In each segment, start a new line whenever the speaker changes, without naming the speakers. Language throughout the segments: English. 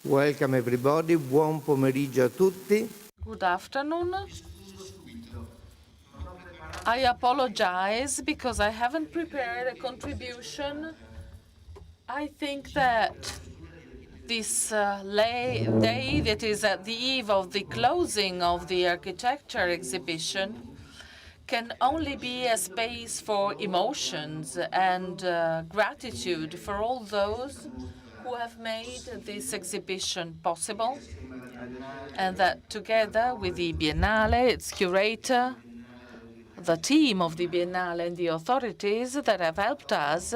Welcome everybody, buon pomeriggio a tutti.
Good afternoon. I apologize because I haven't prepared a contribution. I think that this day that is at the eve of the closing of the architecture exhibition can only be a space for emotions and gratitude for all those who have made this exhibition possible, and that together with the Biennale, its curator, the team of the Biennale and the authorities that have helped us,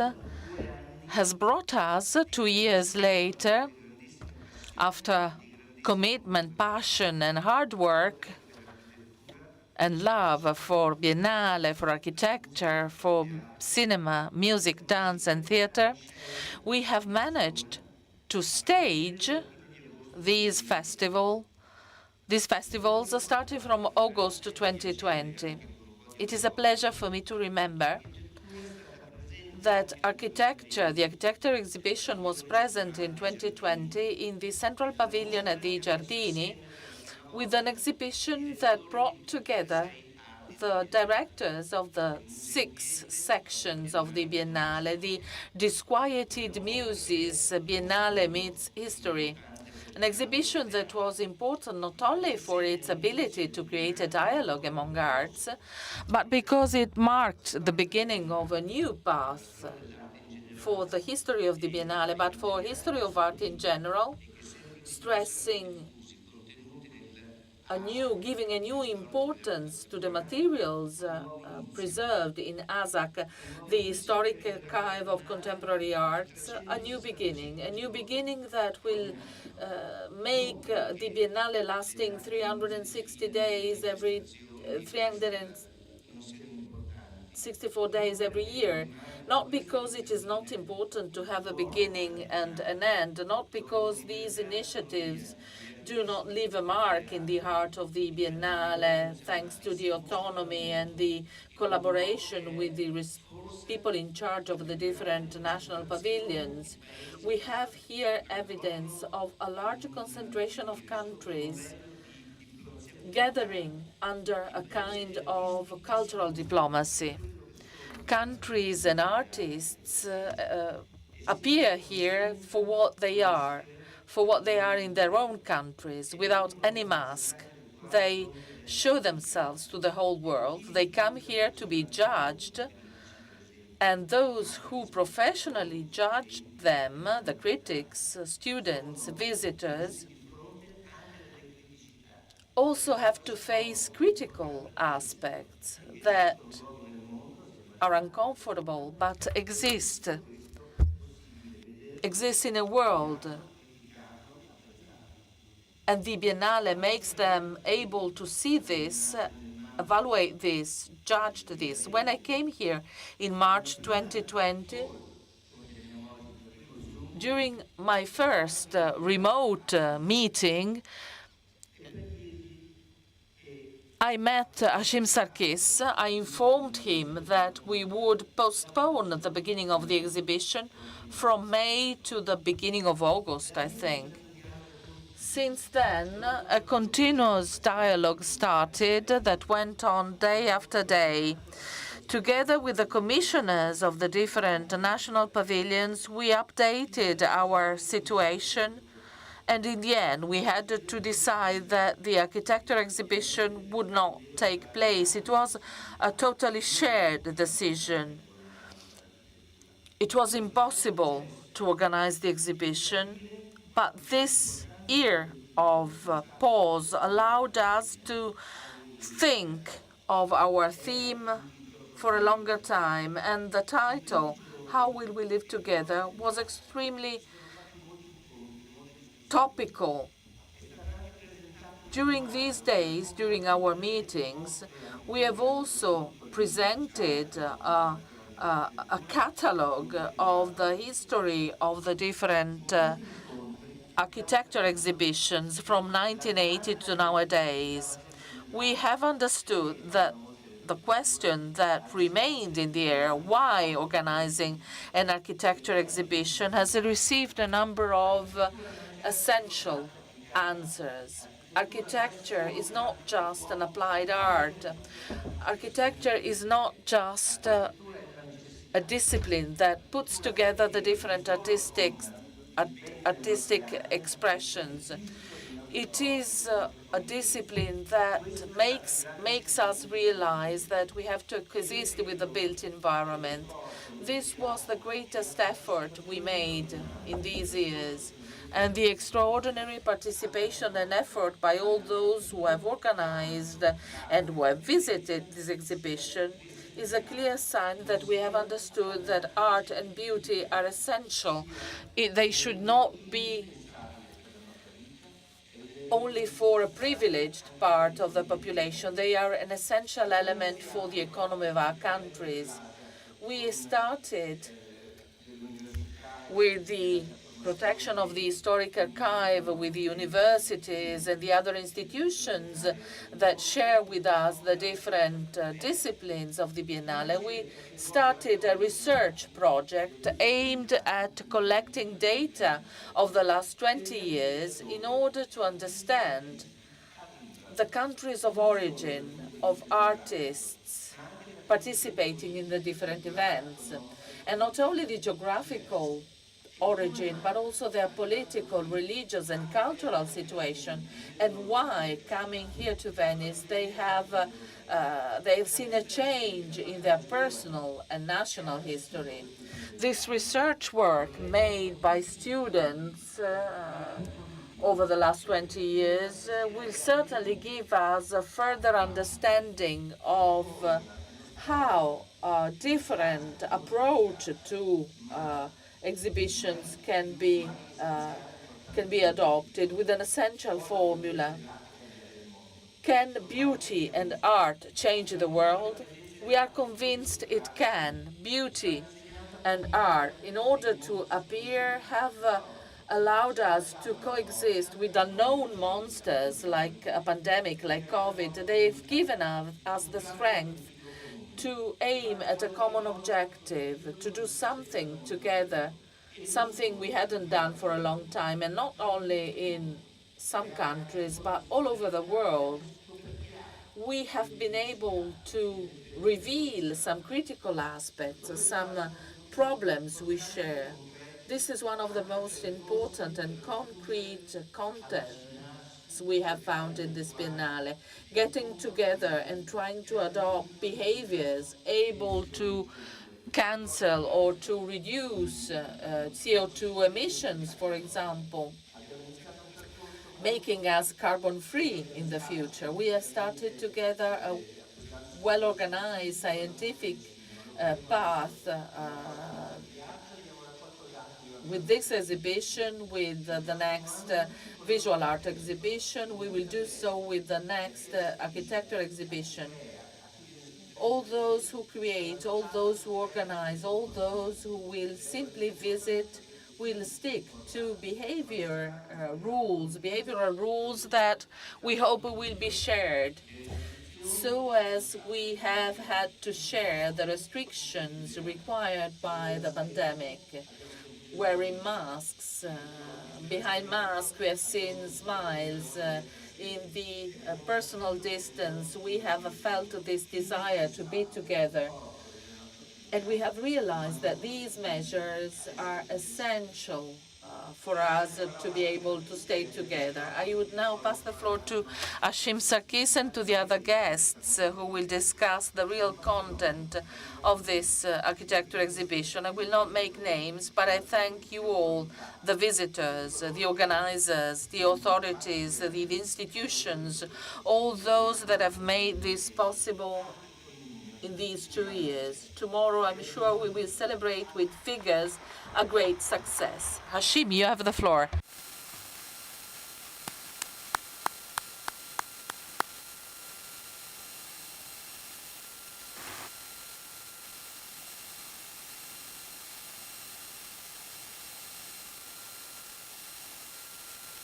has brought us 2 years later, after commitment, passion, and hard work, and love for Biennale, for architecture, for cinema, music, dance, and theater, we have managed to stage these festivals starting from August 2020. It is a pleasure for me to remember that the architecture exhibition was present in 2020 in the central pavilion at the Giardini, with an exhibition that brought together the directors of the 6 sections of the Biennale, the Disquieted Muses, Biennale Meets History, an exhibition that was important not only for its ability to create a dialogue among arts, but because it marked the beginning of a new path for the history of the Biennale, but for history of art in general, stressing giving a new importance to the materials preserved in ASAC, the Historic Archive of Contemporary Arts, a new beginning that will make the Biennale lasting 360 days 364 days every year, not because it is not important to have a beginning and an end, not because these initiatives do not leave a mark in the heart of the Biennale, thanks to the autonomy and the collaboration with the people in charge of the different national pavilions. We have here evidence of a large concentration of countries gathering under a kind of cultural diplomacy. Countries and artists appear here for what they are in their own countries, without any mask. They show themselves to the whole world. They come here to be judged, and those who professionally judge them, the critics, students, visitors, also have to face critical aspects that are uncomfortable but exist in a world. And the Biennale makes them able to see this, evaluate this, judge this. When I came here in March 2020, during my first remote meeting, I met Hashim Sarkis. I informed him that we would postpone the beginning of the exhibition from May to the beginning of August, I think. Since then, a continuous dialogue started that went on day after day. Together with the commissioners of the different national pavilions, we updated our situation, and in the end, we had to decide that the architecture exhibition would not take place. It was a totally shared decision. It was impossible to organize the exhibition, but this year of pause allowed us to think of our theme for a longer time, and the title, How Will We Live Together, was extremely topical. During these days, during our meetings, we have also presented a catalogue of the history of the different architecture exhibitions from 1980 to nowadays. We have understood that the question that remained in the air, why organizing an architecture exhibition, has received a number of essential answers. Architecture is not just an applied art. Architecture is not just a discipline that puts together the different artistic expressions. It is a discipline that makes us realize that we have to coexist with the built environment. This was the greatest effort we made in these years, and the extraordinary participation and effort by all those who have organized and who have visited this exhibition is a clear sign that we have understood that art and beauty are essential. They should not be only for a privileged part of the population. They are an essential element for the economy of our countries. We started with the protection of the historic archive, with the universities and the other institutions that share with us the different disciplines of the Biennale. We started a research project aimed at collecting data of the last 20 years in order to understand the countries of origin of artists participating in the different events, and not only the geographical origin, but also their political, religious, and cultural situation, and why, coming here to Venice, they've seen a change in their personal and national history. This research work made by students over the last 20 years will certainly give us a further understanding of how a different approach to exhibitions can be adopted with an essential formula. Can beauty and art change the world? We are convinced it can. Beauty and art, in order to appear, have allowed us to coexist with unknown monsters like a pandemic, like COVID. They've given us the strength to aim at a common objective, to do something together, something we hadn't done for a long time, and not only in some countries, but all over the world. We have been able to reveal some critical aspects, some problems we share. This is one of the most important and concrete contents we have found in this Biennale, getting together and trying to adopt behaviors able to cancel or to reduce CO2 emissions, for example, making us carbon-free in the future. We have started together a well-organized scientific path with this exhibition, with the next visual art exhibition. We will do so with the next architecture exhibition. All those who create, all those who organize, all those who will simply visit will stick to behavioral rules that we hope will be shared, so as we have had to share the restrictions required by the pandemic. Wearing masks. Behind masks, we have seen smiles. In the personal distance, we have felt this desire to be together. And we have realized that these measures are essential for us to be able to stay together. I would now pass the floor to Ashim Sarkis and to the other guests who will discuss the real content of this architecture exhibition. I will not make names, but I thank you all, the visitors, the organizers, the authorities, the institutions, all those that have made this possible in these 2 years. Tomorrow, I'm sure we will celebrate with figures a great success. Hashim, you have the floor.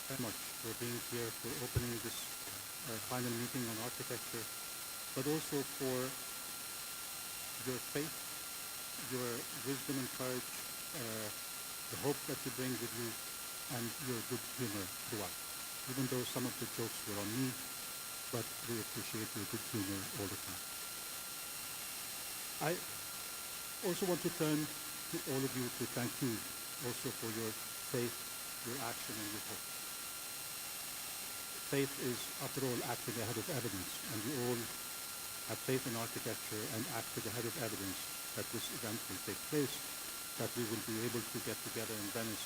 Very much for being here, for opening this final meeting on architecture, but also for your faith, your wisdom and courage, the hope that you bring with you and your good humor throughout. Even though some of the jokes were on me, but we appreciate your good humor all the time. I also want to turn to all of you to thank you also for your faith, your action, and your hope. Faith is, after all, acting ahead of evidence, and we all have faith in architecture and acted ahead of evidence that this event will take place, that we will be able to get together in Venice,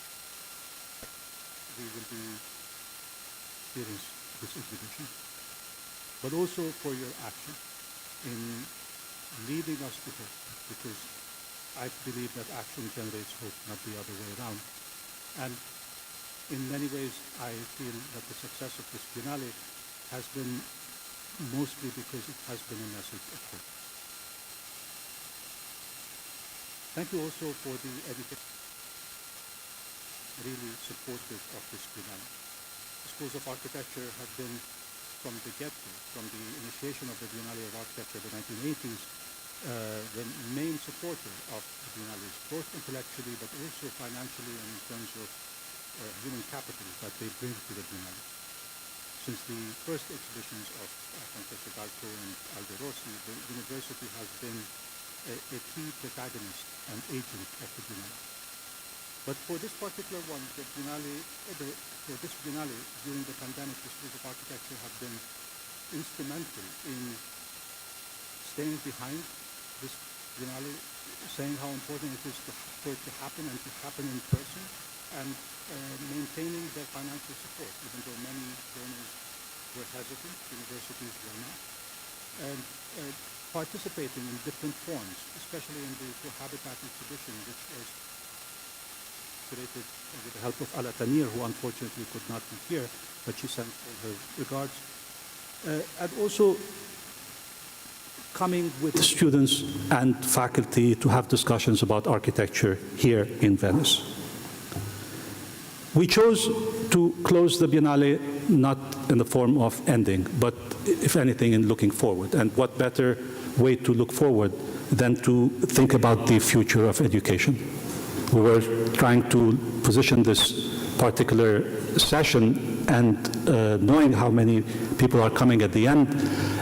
we will be experience this exhibition, but also for your action in leading us to hope, because I believe that action generates hope, not the other way around. And in many ways, I feel that the success of this Biennale has been mostly because it has been a message of hope. Thank you also for the education really supportive of this Biennale. The schools of architecture have been, from the get-go, from the initiation of the Biennale of Architecture in the 1980s, the main supporter of the Biennales, both intellectually but also financially and in terms of human capital that they bring to the Biennale. Since the first exhibitions of Francesco Dalco and Aldo Rossi, the university has been a key protagonist and agent of the Biennale. But for this particular one, the Biennale, for this Biennale, during the pandemic, the schools of architecture have been instrumental in staying behind this Biennale, saying how important it is for it to happen and to happen in person, and maintaining their financial support, even though many donors were hesitant, universities were not, and participating in different forms, especially in the Cohabitat exhibition, which was curated with the help of Ala Tanir, who unfortunately could not be here, but she sent all her regards, and also coming with students and faculty to have discussions about architecture here in Venice. We chose to close the Biennale not in the form of ending, but if anything in looking forward. And what better way to look forward than to think about the future of education. We were trying to position this particular session and knowing how many people are coming at the end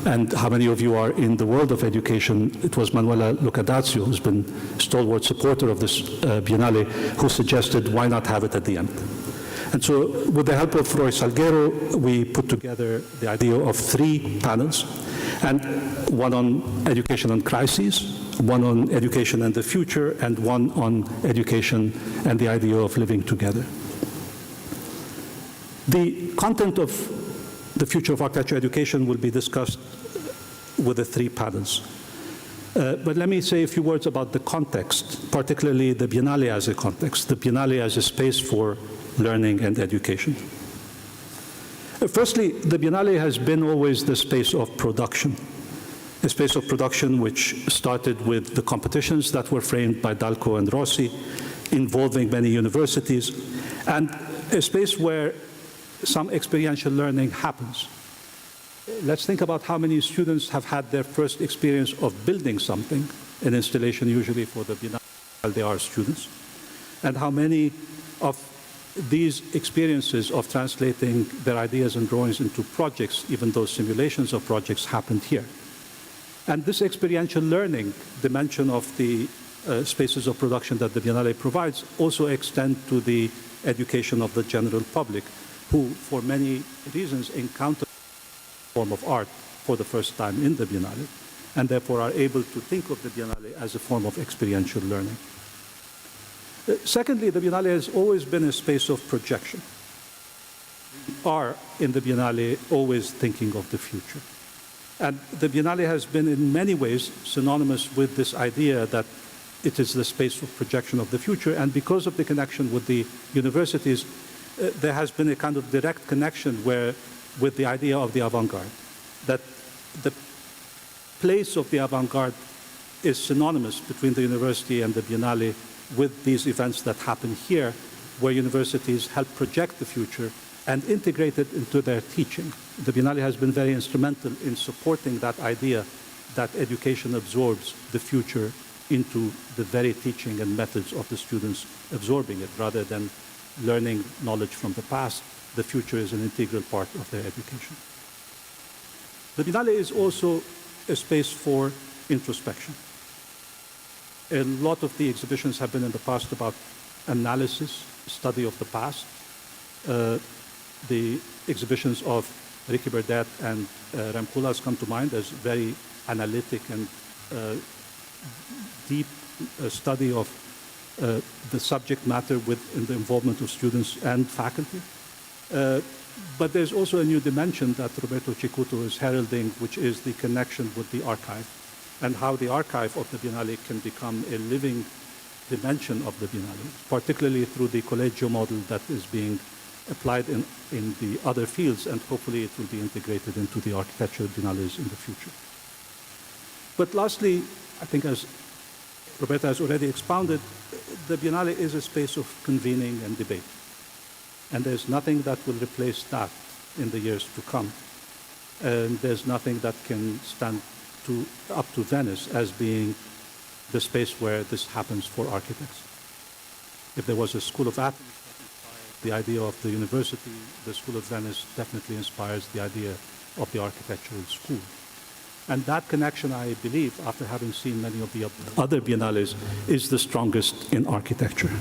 and how many of you are in the world of education, it was Manuela Lucadazio, who's been a stalwart supporter of this Biennale, who suggested why not have it at the end. And so with the help of Roy Salguero, we put together the idea of 3 panels, and one on education and crises, one on education and the future, and one on education and the idea of living together. The content of the future of architecture education will be discussed with the 3 panels. But let me say a few words about the context, particularly the Biennale as a context, the Biennale as a space for learning and education. Firstly, the Biennale has been always the space of production, a space of production which started with the competitions that were framed by Dalco and Rossi, involving many universities, and a space where some experiential learning happens. Let's think about how many students have had their first experience of building something, an installation usually for the Biennale while they are students, and how many of these experiences of translating their ideas and drawings into projects, even though simulations of projects happened here. And this experiential learning dimension of the spaces of production that the Biennale provides also extend to the education of the general public, who, for many reasons, encounter a form of art for the first time in the Biennale, and therefore are able to think of the Biennale as a form of experiential learning. Secondly, the Biennale has always been a space of projection. We are, in the Biennale, always thinking of the future. And the Biennale has been, in many ways, synonymous with this idea that it is the space of projection of the future, and because of the connection with the universities, there has been a kind of direct connection with the idea of the avant-garde, that the place of the avant-garde is synonymous between the university and the Biennale with these events that happen here, where universities help project the future and integrate it into their teaching. The Biennale has been very instrumental in supporting that idea that education absorbs the future into the very teaching and methods of the students absorbing it, rather than learning knowledge from the past, the future is an integral part of their education. The Biennale is also a space for introspection. A lot of the exhibitions have been in the past about analysis, study of the past. The exhibitions of Ricky Burdett and Rem Koolhaas come to mind as very analytic and deep study of the subject matter in the involvement of students and faculty. But there's also a new dimension that Roberto Cicuto is heralding, which is the connection with the archive, and how the archive of the Biennale can become a living dimension of the Biennale, particularly through the collegio model that is being applied in the other fields, and hopefully it will be integrated into the architectural Biennales in the future. But lastly, I think as Roberta has already expounded, the Biennale is a space of convening and debate. And there's nothing that will replace that in the years to come. And there's nothing that can stand up to Venice as being the space where this happens for architects. If there was a School of Athens that inspired the idea of the university, the School of Venice definitely inspires the idea of the architectural school. And that connection, I believe, after having seen many of the other biennales, is the strongest in architecture.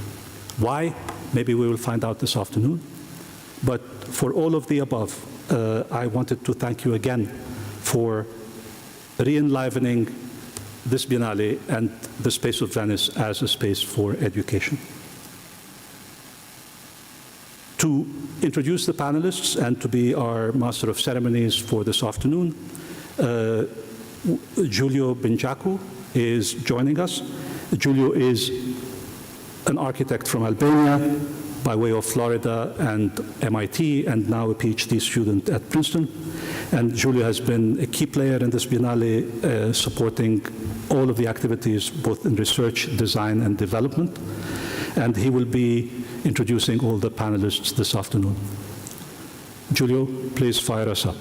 Why? Maybe we will find out this afternoon. But for all of the above, I wanted to thank you again for re-enlivening this Biennale and the space of Venice as a space for education. To introduce the panelists and to be our master of ceremonies for this afternoon, Giulio Benjaku is joining us. Giulio is an architect from Albania by way of Florida and MIT, and now a PhD student at Princeton. And Giulio has been a key player in this Biennale, supporting all of the activities, both in research, design, and development. And he will be introducing all the panelists this afternoon. Giulio, please fire us up.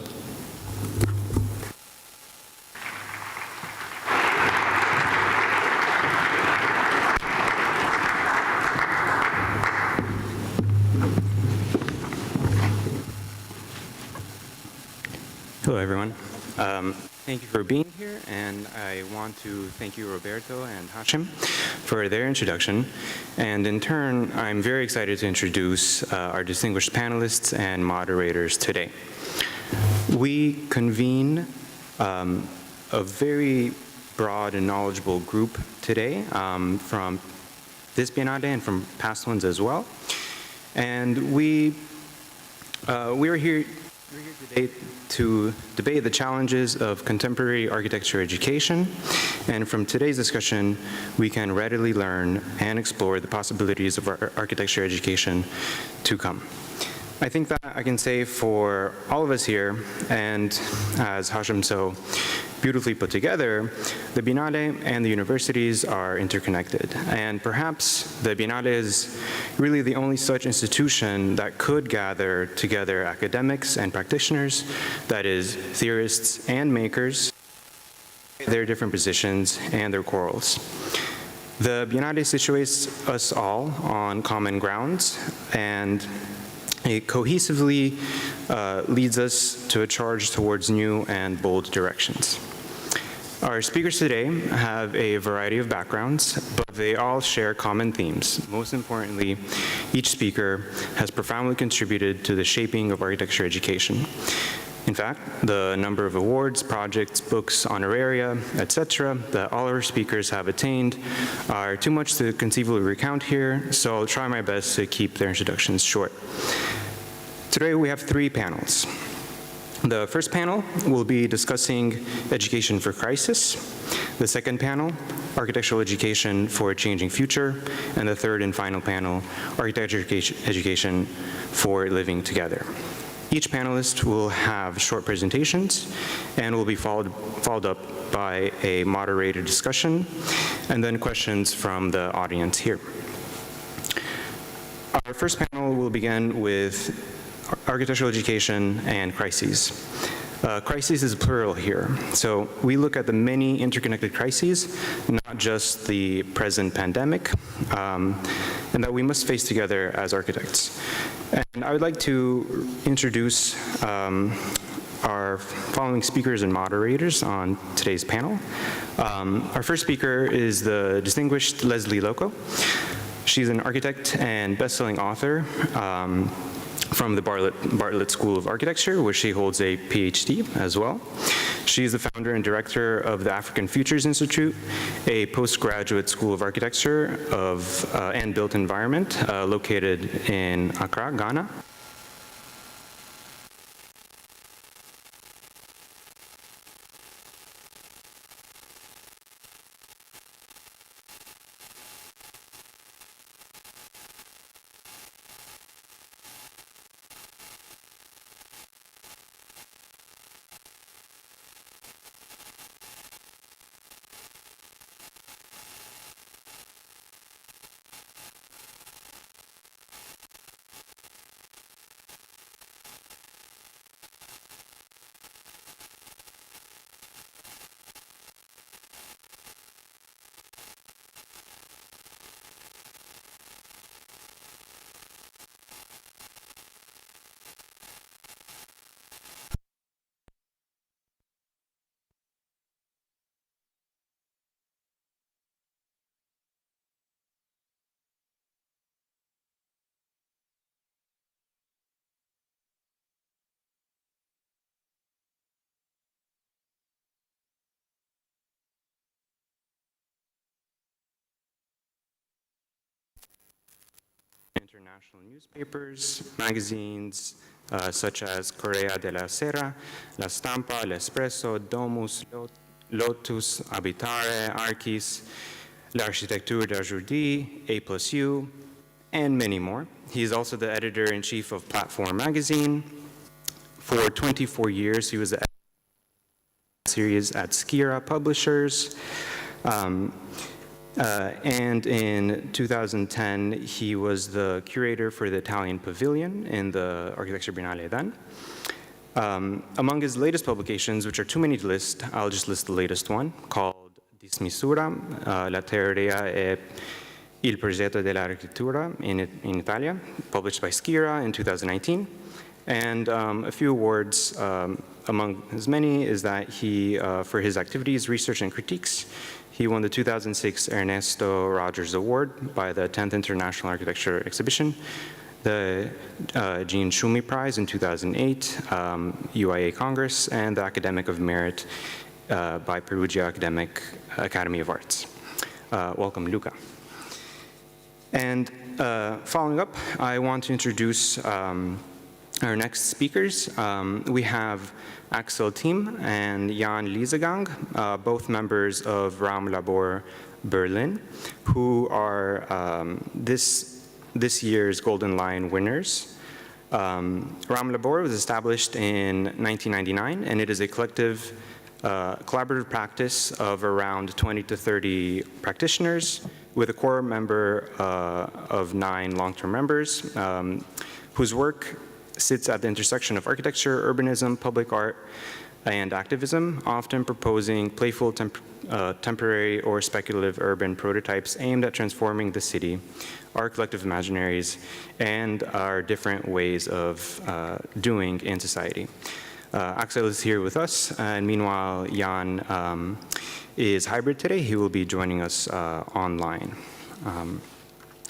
Hello, everyone. Thank you for being here, and I want to thank you, Roberto and Hashim, for their introduction. And in turn, I'm very excited to introduce our distinguished panelists and moderators today. We convene a very broad and knowledgeable group today from this Biennale and from past ones as well. And we're here today to debate the challenges of contemporary architecture education, and from today's discussion, we can readily learn and explore the possibilities of our architecture education to come. I think that I can say for all of us here, and as Hashim so beautifully put together, the Biennale and the universities are interconnected. And perhaps the Biennale is really the only such institution that could gather together academics and practitioners, that is, theorists and makers, their different positions and their quarrels. The Biennale situates us all on common grounds, and it cohesively leads us to a charge towards new and bold directions. Our speakers today have a variety of backgrounds, but they all share common themes. Most importantly, each speaker has profoundly contributed to the shaping of architecture education. In fact, the number of awards, projects, books, honoraria, etc., that all our speakers have attained are too much to conceivably recount here, so I'll try my best to keep their introductions short. Today we have 3 panels. The first panel will be discussing education for crisis. The second panel, architectural education for a changing future. And the third and final panel, architecture education for living together. Each panelist will have short presentations and will be followed up by a moderated discussion and then questions from the audience here. Our first panel will begin with architectural education and crises. Crises is plural here. So we look at the many interconnected crises, not just the present pandemic. and that we must face together as architects. And I would like to introduce our following speakers and moderators on today's panel. Our first speaker is the distinguished Leslie Loco. She's an architect and best-selling author from the Bartlett School of Architecture, where she holds a PhD as well. She is the founder and director of the African Futures Institute, a postgraduate school of architecture and built environment located in Accra, Ghana. International newspapers, magazines such as Correa de la Sera, La Stampa, L'Espresso, Domus, Lotus, Abitare, Archis, L'Architecture d'Aujourd'hui, A+U, and many more. He is also the editor-in-chief of Platform magazine. For 24 years, he was the editor of the series at Skira Publishers. And in 2010, he was the curator for the Italian Pavilion in the Architecture Biennale then. Among his latest publications, which are too many to list, I'll just list the latest one, called Dismisura, la teoria e il progetto dell'architettura in Italia, published by Skira in 2019. And a few awards among his many is that he, for his activities, research, and critiques, he won the 2006 Ernesto Rogers Award by the 10th International Architecture Exhibition, the Jean Schumi Prize in 2008, UIA Congress, and the Academic of Merit by Perugia Academy of Arts. Welcome, Luca. And following up, I want to introduce our next speakers. We have Axel Thiem and Jan Liesegang, both members of Raum Labor Berlin, who are this year's Golden Lion winners. Raum Labor was established in 1999, and it is a collective, collaborative practice of around 20 to 30 practitioners, with a core member of 9 long-term members, whose work sits at the intersection of architecture, urbanism, public art, and activism, often proposing playful temporary or speculative urban prototypes aimed at transforming the city, our collective imaginaries, and our different ways of doing in society. Axel is here with us, and meanwhile, Jan is hybrid today. He will be joining us online.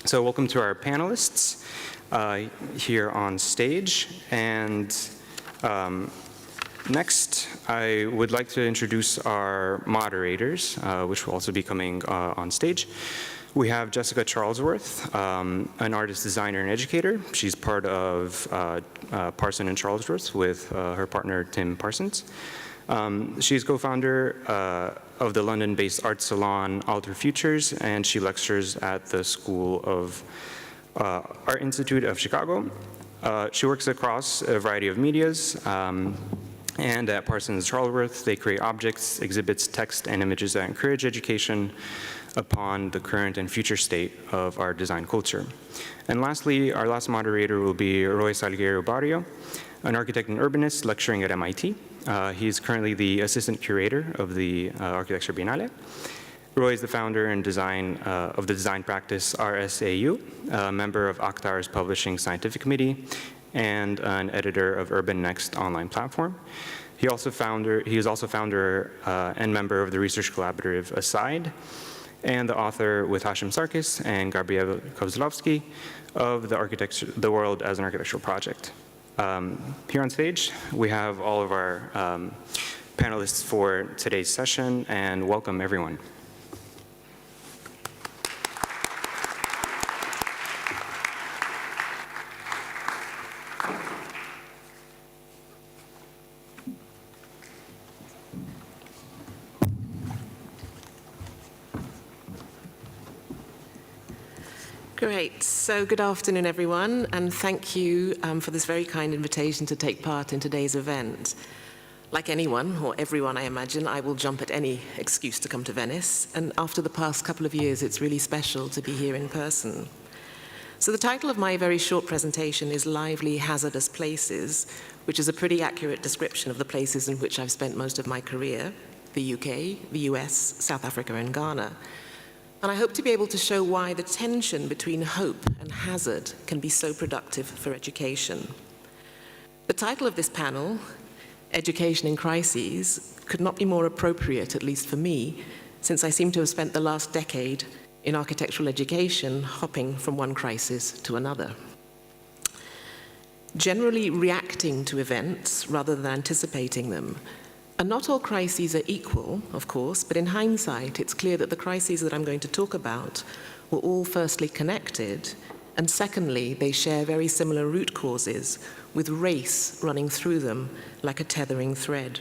So welcome to our panelists here on stage. And next, I would like to introduce our moderators, which will also be coming on stage. We have Jessica Charlesworth, an artist, designer, and educator. She's part of Parson and Charlesworth with her partner, Tim Parsons. She's co-founder of the London-based art salon Alter Futures, and she lectures at the School of Art Institute of Chicago. She works across a variety of medias, and at Parsons Charlesworth, they create objects, exhibits, text, and images that encourage education upon the current and future state of our design culture. And lastly, our last moderator will be Roy Salguero Barrio, an architect and urbanist lecturing at MIT. He's currently the assistant curator of the Architecture Biennale. Roy is the founder and of the design practice RSAU, a member of Akhtar's Publishing Scientific Committee, and an editor of Urban Next online platform. He is also founder and member of the research collaborative ASIDE, and the author with Hashim Sarkis and Gabriel Kozlovsky of The World as an Architectural Project. Here on stage, we have all of our panelists for today's session, and welcome everyone.
Great. So good afternoon, everyone, and thank you for this very kind invitation to take part in today's event. Like anyone, or everyone, I imagine, I will jump at any excuse to come to Venice, and after the past couple of years, it's really special to be here in person. So the title of my very short presentation is Lively Hazardous Places, which is a pretty accurate description of the places in which I've spent most of my career, the UK, the US, South Africa, and Ghana. And I hope to be able to show why the tension between hope and hazard can be so productive for education. The title of this panel, Education in Crises, could not be more appropriate, at least for me, since I seem to have spent the last decade in architectural education hopping from one crisis to another. Generally reacting to events rather than anticipating them. And not all crises are equal, of course, but in hindsight, it's clear that the crises that I'm going to talk about were all firstly connected, and secondly, they share very similar root causes, with race running through them like a tethering thread.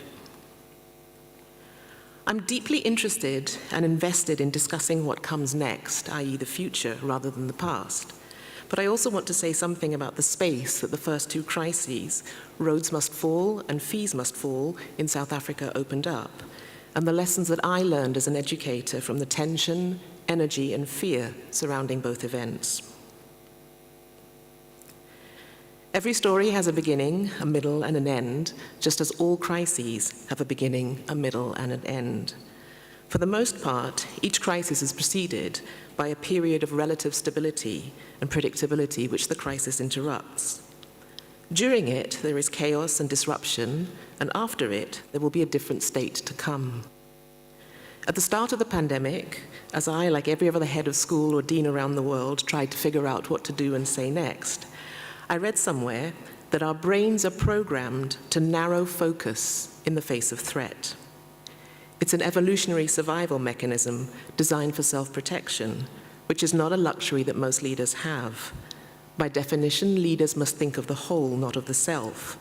I'm deeply interested and invested in discussing what comes next, i.e. the future rather than the past. But I also want to say something about the space that the first two crises, Roads Must Fall and Fees Must Fall, in South Africa opened up, and the lessons that I learned as an educator from the tension, energy, and fear surrounding both events. Every story has a beginning, a middle, and an end, just as all crises have a beginning, a middle, and an end. For the most part, each crisis is preceded by a period of relative stability and predictability which the crisis interrupts. During it, there is chaos and disruption, and after it, there will be a different state to come. At the start of the pandemic, as I, like every other head of school or dean around the world, tried to figure out what to do and say next, I read somewhere that our brains are programmed to narrow focus in the face of threat. It's an evolutionary survival mechanism designed for self-protection, which is not a luxury that most leaders have. By definition, leaders must think of the whole, not of the self.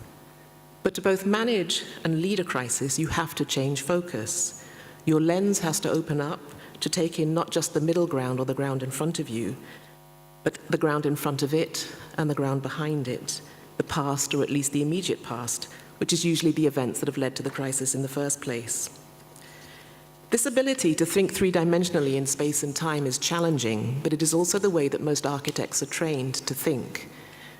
But to both manage and lead a crisis, you have to change focus. Your lens has to open up to take in not just the middle ground or the ground in front of you, but the ground in front of it and the ground behind it, the past, or at least the immediate past, which is usually the events that have led to the crisis in the first place. This ability to think three-dimensionally in space and time is challenging, but it is also the way that most architects are trained to think.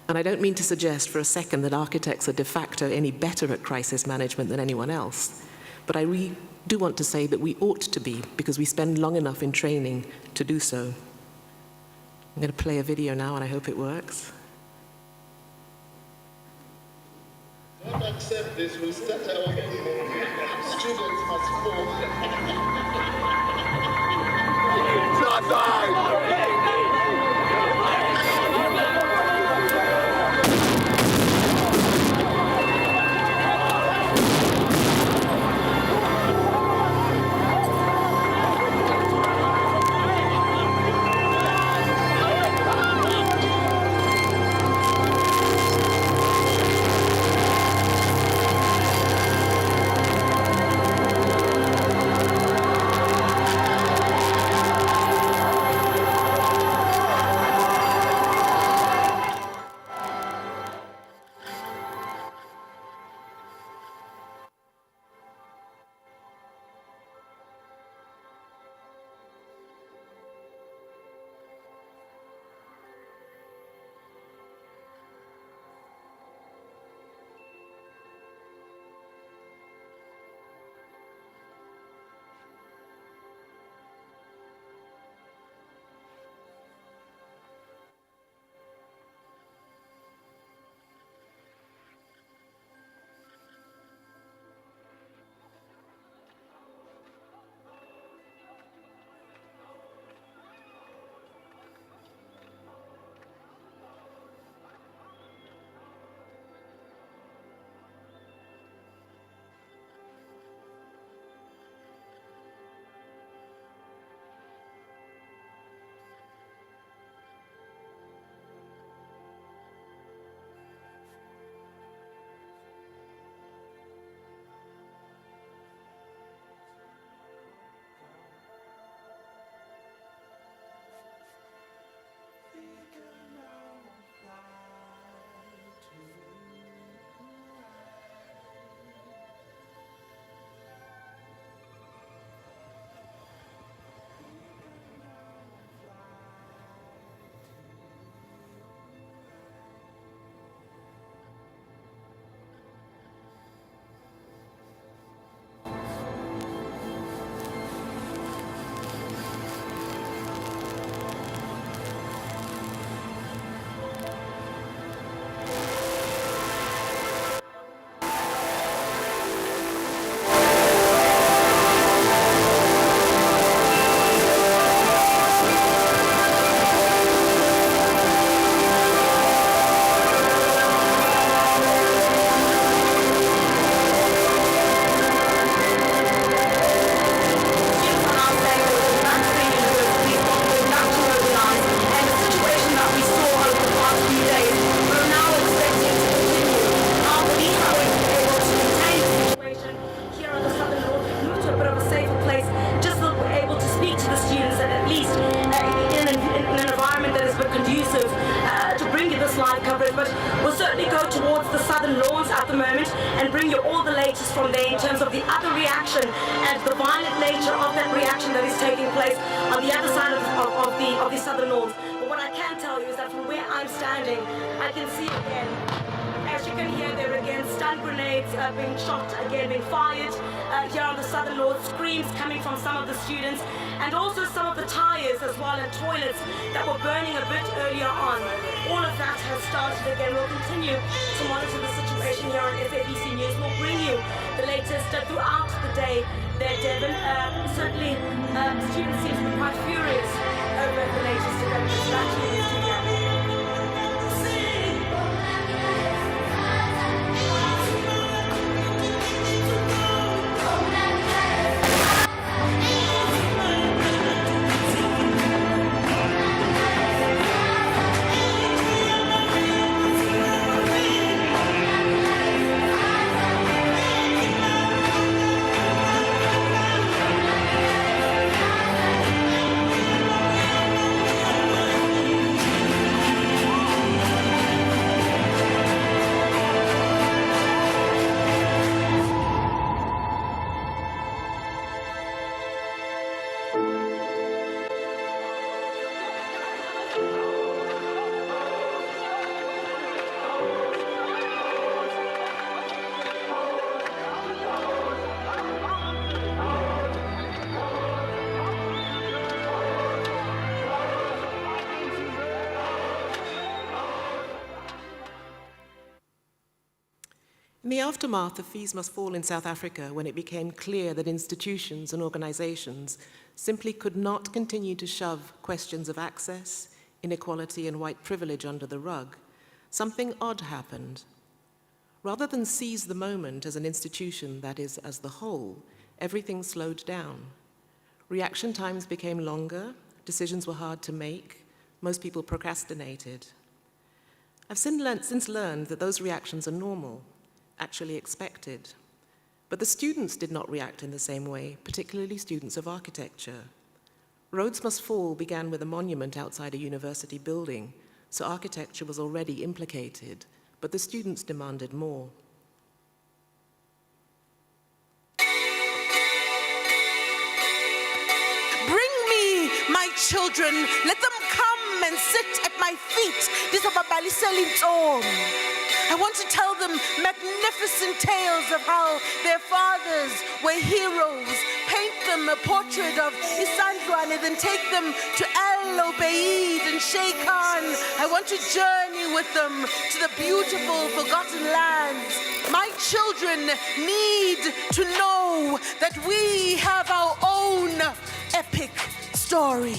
And I don't mean to suggest for a second that architects are de facto any better at crisis management than anyone else, but I really do want to say that we ought to be, because we spend long enough in training to do so. I'm going to play a video now, and I hope it works.
Don't accept this, we'll start our meeting. Students must fall.
currently go towards the southern lawns at the moment and bring you all the latest from there in terms of the other reaction and the violent nature of that reaction that is taking place on the other side of the southern lawns. But what I can tell you is that from where I'm standing, I can see again, as you can hear there again, stun grenades being shot again, being fired here on the southern lawns, screams coming from some of the students, and also some of the tires as well and toilets that were burning a bit earlier on. All of that has started again. We'll continue to monitor the situation here on SABC News. We'll bring you the latest throughout the day there, Devon. Certainly, students seem to be quite furious over the latest developments. Back to you in the studio.
In the aftermath of Fees Must Fall in South Africa, when it became clear that institutions and organizations simply could not continue to shove questions of access, inequality, and white privilege under the rug, something odd happened. Rather than seize the moment as an institution, that is, as the whole, everything slowed down. Reaction times became longer, decisions were hard to make, most people procrastinated. I've since learned that those reactions are normal, actually expected. But the students did not react in the same way, particularly students of architecture. Roads Must Fall began with a monument outside a university building, so architecture was already implicated, but the students demanded more.
Bring me my children, let them come and sit at my feet. I want to tell them magnificent tales of how their fathers were heroes. Paint them a portrait of Isandlwane, then take them to El Obeid and Sheikh Khan. I want to journey with them to the beautiful forgotten lands. My children need to know that we have our own epic story.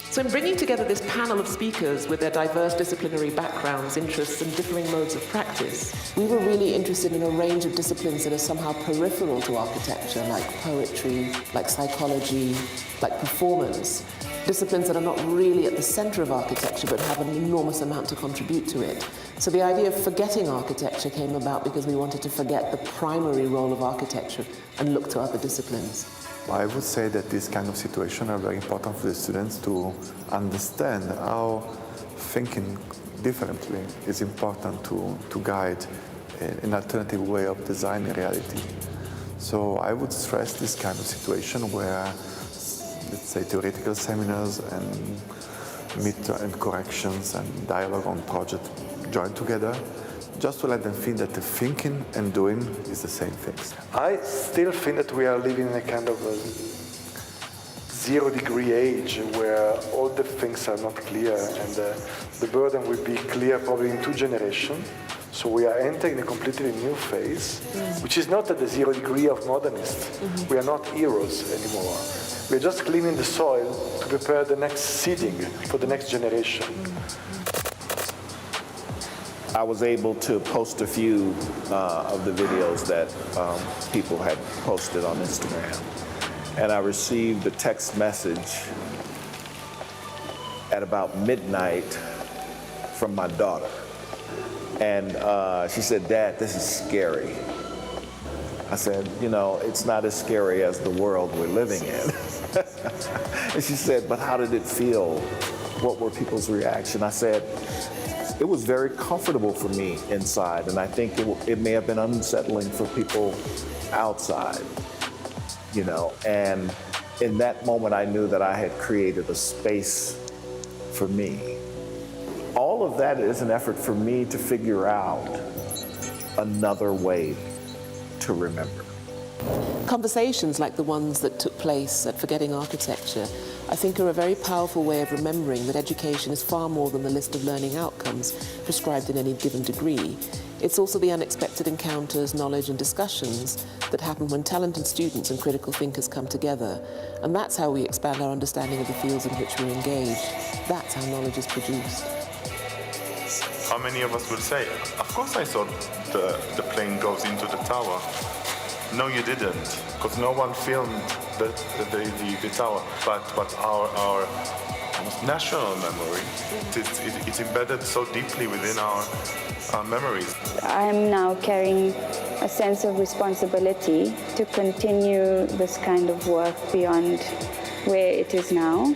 So in bringing together this panel of speakers with their diverse disciplinary backgrounds, interests, and differing modes of practice, we were really interested in a range of disciplines that are somehow peripheral to architecture, like poetry, like psychology, like performance, disciplines that are not really at the center of architecture but have an enormous amount to contribute to it. So the idea of forgetting architecture came about because we wanted to forget the primary role of architecture and look to other disciplines.
I would say that this kind of situation are very important for the students to understand how thinking differently is important to guide an alternative way of designing reality. So I would stress this kind of situation where, let's say, theoretical seminars and mid-term corrections and dialogue on project join together, just to let them feel that the thinking and doing is the same thing. I still think that we are living in a kind of a zero-degree age where all the things are not clear, and the burden will be clear probably in 2 generations. So we are entering a completely new phase, which is not at the 0 degree of modernists. We are not heroes anymore. We're just cleaning the soil to prepare the next seeding for the next generation.
I was able to post a few of the videos that people had posted on Instagram. And I received a text message at about midnight from my daughter. And she said, "Dad, this is scary." I said, "You know, it's not as scary as the world we're living in." And she said, "But how did it feel? What were people's reaction?" I said, it was very comfortable for me inside, and I think it may have been unsettling for people outside, you know. And in that moment, I knew that I had created a space for me. All of that is an effort for me to figure out another way to remember.
Conversations like the ones that took place at Forgetting Architecture, I think, are a very powerful way of remembering that education is far more than the list of learning outcomes prescribed in any given degree. It's also the unexpected encounters, knowledge, and discussions that happen when talented students and critical thinkers come together. And that's how we expand our understanding of the fields in which we're engaged. That's how knowledge is produced.
How many of us will say, of course I saw the plane goes into the tower? No, you didn't, because no one filmed the tower. But our national memory, it's embedded so deeply within our memories.
I'm now carrying a sense of responsibility to continue this kind of work beyond where it is now.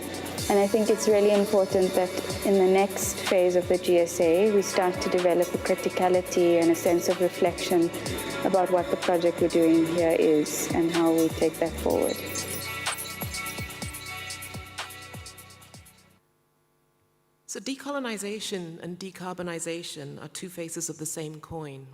And I think it's really important that in the next phase of the GSA, we start to develop a criticality and a sense of reflection about what the project we're doing here is and how we take that forward.
So decolonization and decarbonization are two faces of the same coin.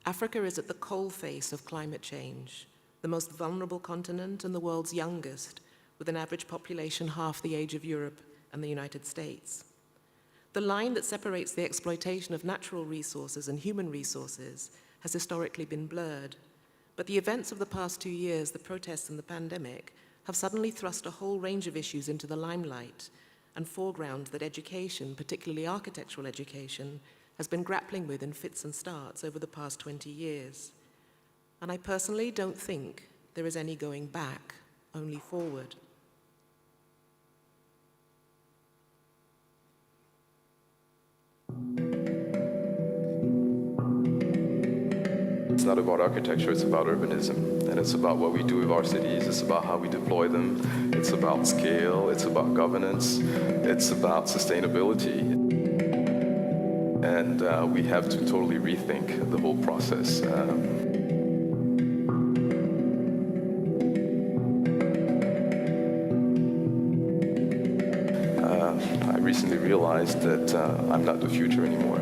Africa is at the coalface of climate change, the most vulnerable continent and the world's youngest, with an average population half the age of Europe and the United States. The line that separates the exploitation of natural resources and human resources has historically been blurred. But the events of the past 2 years, the protests and the pandemic, have suddenly thrust a whole range of issues into the limelight and foreground that education, particularly architectural education, has been grappling with in fits and starts over the past 20 years. And I personally don't think there is any going back, only forward.
It's not about architecture, it's about urbanism. And it's about what we do with our cities, it's about how we deploy them, it's about scale, it's about governance, it's about sustainability. And we have to totally rethink the whole process. I recently realized that I'm not the future anymore.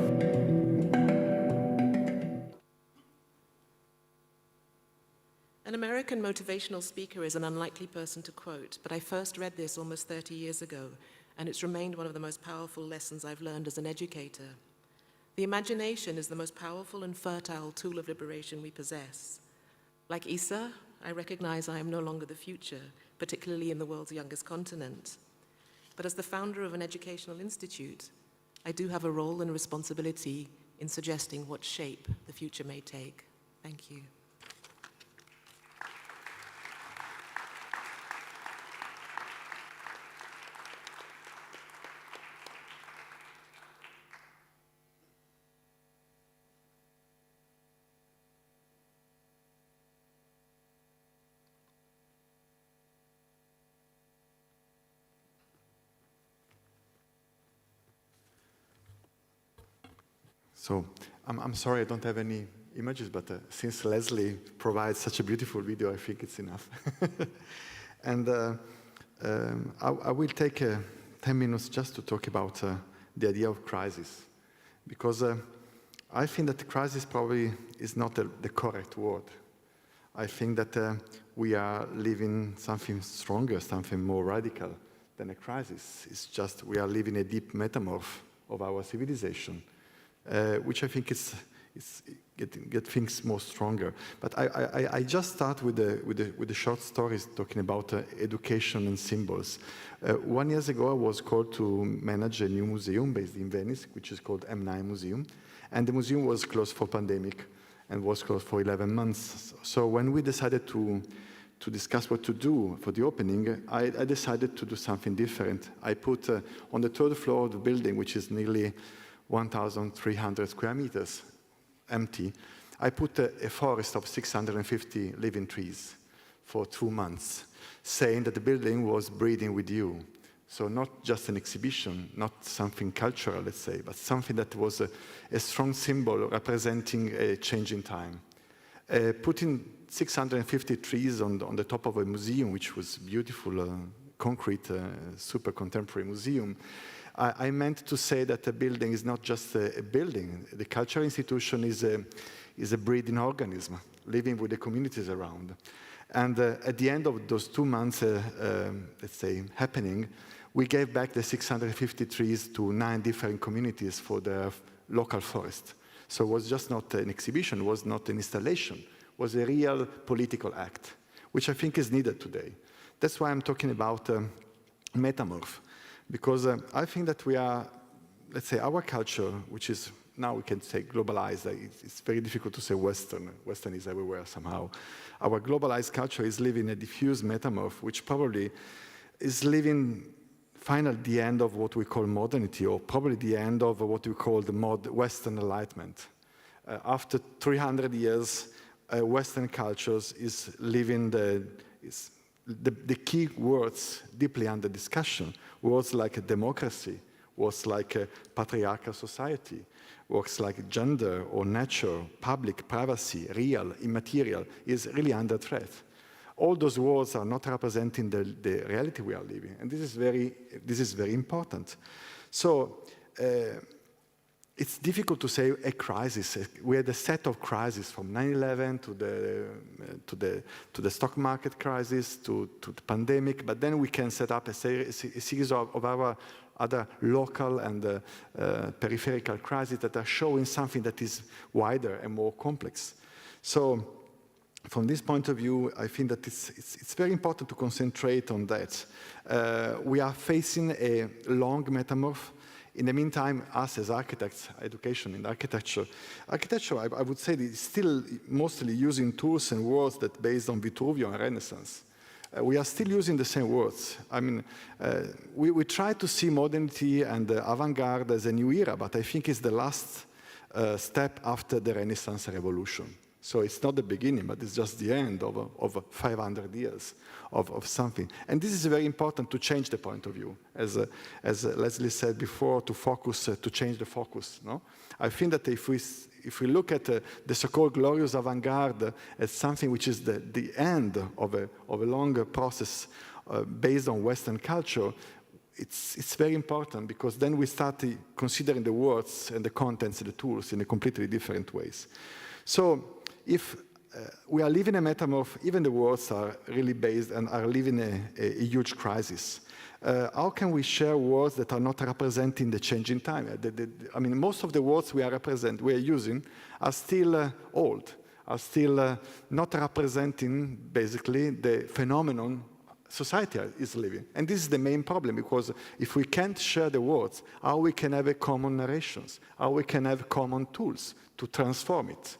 An American motivational speaker is an unlikely person to quote, but I first read this almost 30 years ago, and it's remained one of the most powerful lessons I've learned as an educator. The imagination is the most powerful and fertile tool of liberation we possess. Like Issa, I recognize I am no longer the future, particularly in the world's youngest continent. But as the founder of an educational institute, I do have a role and responsibility in suggesting what shape the future may take. Thank you.
So I'm sorry I don't have any images, but since Leslie provides such a beautiful video, I think it's enough. And I will take 10 minutes just to talk about the idea of crisis, because I think that crisis probably is not the correct word. I think that we are living something stronger, something more radical than a crisis. It's just we are living a deep metamorph of our civilization. Which I think is get things more stronger. But I just start with the short stories talking about education and symbols. 1 year ago, I was called to manage a new museum based in Venice, which is called M9 Museum, and the museum was closed for pandemic and was closed for 11 months. So when we decided to discuss what to do for the opening, I decided to do something different. I put on the 3rd floor of the building, which is nearly 1,300 square meters, empty, I put a forest of 650 living trees for 2 months, saying that the building was breathing with you, So not just an exhibition, not something cultural, let's say, but something that was a strong symbol representing a change in time. Putting 650 trees on the top of a museum, which was beautiful, concrete, super contemporary museum, I meant to say that a building is not just a building. The cultural institution is a breathing organism, living with the communities around. And at the end of those 2 months, let's say, happening, we gave back the 650 trees to 9 different communities for their local forest. So it was just not an exhibition, it was not an installation, it was a real political act, which I think is needed today. That's why I'm talking about metamorph, because I think that we are, let's say, our culture, which is, now we can say globalized, it's very difficult to say Western. Western is everywhere somehow. Our globalized culture is living a diffuse metamorph, which probably is living finally the end of what we call modernity, or probably the end of what we call the Western Enlightenment. After 300 years, Western cultures is living the key words deeply under discussion. Words like democracy, words like patriarchal society, words like gender or nature, public, privacy, real, immaterial, is really under threat. All those words are not representing the reality we are living, and this is very important. So it's difficult to say a crisis. We had a set of crises from 9/11 to the stock market crisis to the pandemic, but then we can set up a series of our other local and peripheral crises that are showing something that is wider and more complex. So from this point of view, I think that it's very important to concentrate on that. We are facing a long metamorph. In the meantime, us as architects, education in architecture, I would say, is still mostly using tools and words that based on Vitruvio and Renaissance. We are still using the same words. I mean, we try to see modernity and avant-garde as a new era, but I think it's the last step after the Renaissance Revolution. So it's not the beginning, but it's just the end of 500 years of something. And this is very important to change the point of view. As Leslie said before, to focus, to change the focus. No? I think that if we look at the so-called glorious avant-garde as something which is the end of a longer process based on Western culture, it's very important, because then we start considering the words and the contents and the tools in a completely different ways. So if we are living a metamorph, even the words are really based and are living a huge crisis. How can we share words that are not representing the change in time? I mean, most of the words we are using are still old, are still not representing basically the phenomenon society is living. And this is the main problem, because if we can't share the words, how we can have a common narrations, how we can have common tools to transform it.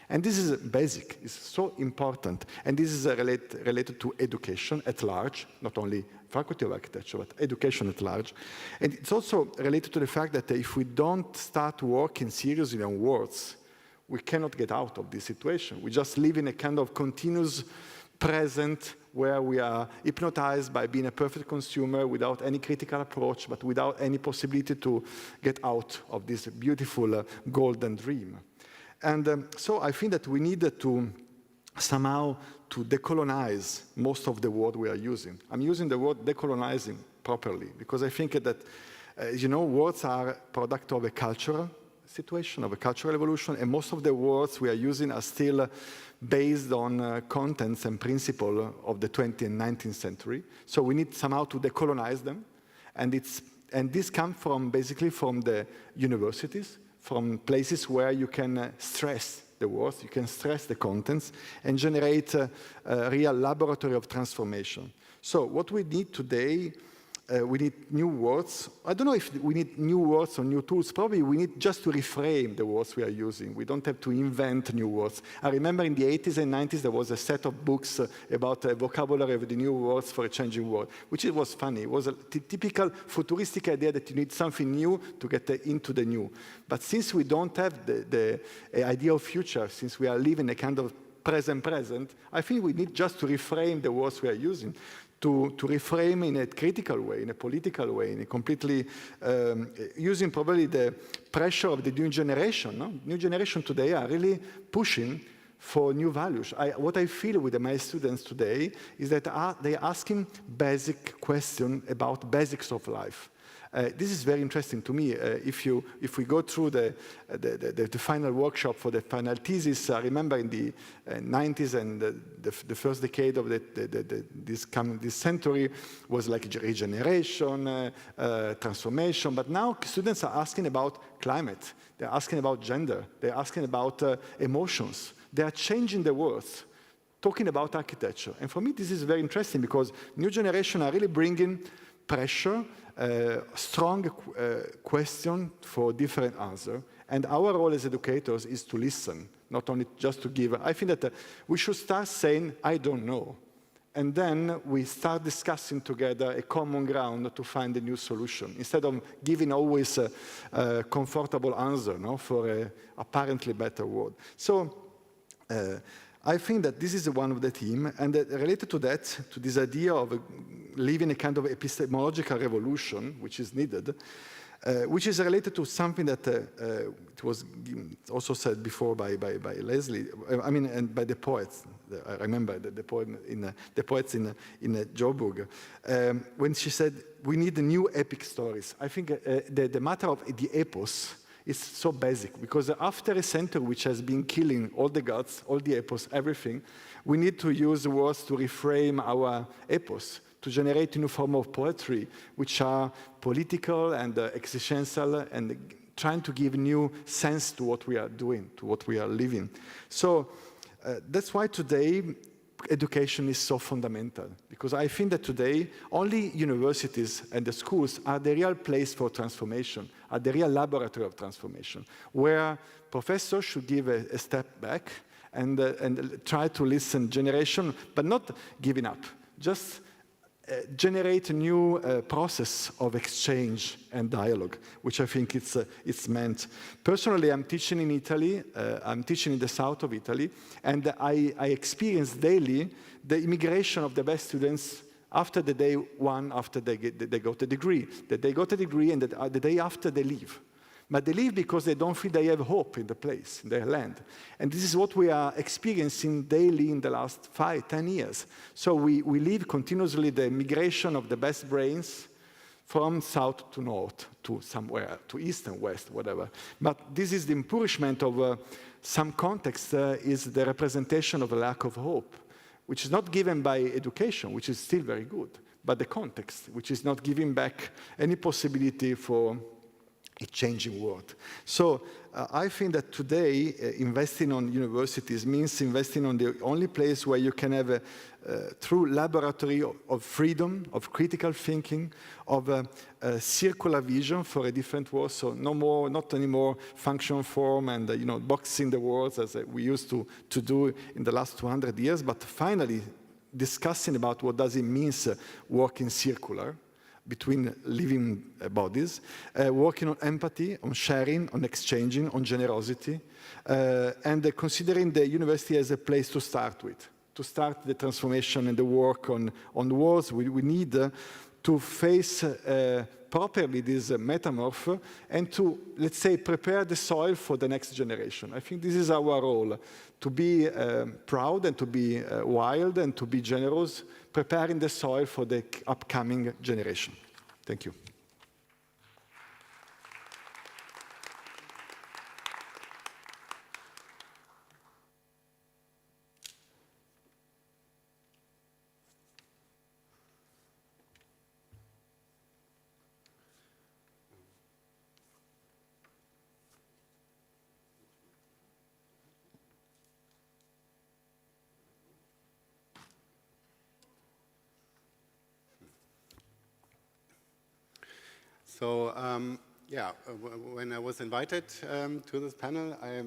And this is basic, it's so important. And this is related to education at large, not only Faculty of Architecture, but education at large. And it's also related to the fact that if we don't start working seriously on words, we cannot get out of this situation. We just live in a kind of continuous present where we are hypnotized by being a perfect consumer without any critical approach, but without any possibility to get out of this beautiful golden dream. And so I think that we need to somehow to decolonize most of the word we are using. I'm using the word decolonizing properly, because I think that, words are product of a cultural situation, of a cultural evolution, and most of the words we are using are still based on contents and principles of the 20th and 19th century. So we need somehow to decolonize them. And this comes from basically from the universities, from places where you can stress the words, you can stress the contents, and generate a real laboratory of transformation. So what we need today, we need new words. I don't know if we need new words or new tools. Probably we need just to reframe the words we are using. We don't have to invent new words. I remember in the 80s and 90s, there was a set of books about a vocabulary of the new words for a changing world, which it was funny. It was a typical futuristic idea that you need something new to get into the new. But since we don't have the idea of future, since we are living a kind of present, I think we need just to reframe the words we are using, to reframe in a critical way, in a political way, in a completely using probably the pressure of the new generation. No? New generation today are really pushing for new values. What I feel with my students today is that they're asking basic questions about basics of life. This is very interesting to me. If we go through the final workshop for the final thesis, I remember in the 90s and the first decade of this century was like regeneration, transformation. But now students are asking about climate. They're asking about gender. They're asking about emotions. They are changing the words, talking about architecture. And for me, this is very interesting because new generation are really bringing pressure, strong question for different answer. And our role as educators is to listen, not only just to give. I think that we should start saying, I don't know. And then we start discussing together a common ground to find a new solution, instead of giving always a comfortable answer, no, for an apparently better world. So I think that this is one of the themes, and related to that, to this idea of living a kind of epistemological revolution, which is needed, which is related to something that it was also said before by Leslie, and by the poets. I remember the poem the poets in Joburg, when she said, we need new epic stories. I think the matter of the epos is so basic, because after a century which has been killing all the gods, all the epos, everything, we need to use words to reframe our epos, to generate a new form of poetry, which are political and existential, and trying to give new sense to what we are doing, to what we are living. So that's why today education is so fundamental, because I think that today only universities and the schools are the real place for transformation, are the real laboratory of transformation, where professors should give a step back and try to listen generation, but not giving up, just generate a new process of exchange and dialogue, which I think it's meant. Personally, I'm teaching in Italy, I'm teaching in the south of Italy, and I experience daily the immigration of the best students after the day one, after they got a degree. That they got a degree and the day after they leave. But they leave because they don't feel they have hope in the place, in their land. And this is what we are experiencing daily in the last 5, 10 years. So we live continuously the migration of the best brains from south to north, to somewhere, to east and west, whatever. But this is the impoverishment of some context, is the representation of a lack of hope, which is not given by education, which is still very good, but the context, which is not giving back any possibility for a changing world. So I think that today investing on universities means investing on the only place where you can have a true laboratory of freedom, of critical thinking, of a circular vision for a different world. So not anymore function, form, and boxing the words as we used to do in the last 200 years, but finally discussing about what does it mean working circular between living bodies, working on empathy, on sharing, on exchanging, on generosity, and considering the university as a place to start with, to start the transformation and the work on the walls. We need to face properly this metamorph and to, let's say, prepare the soil for the next generation. I think this is our role, to be proud and to be wild and to be generous, preparing the soil for the upcoming generation. Thank you.
So, when I was invited to this panel, I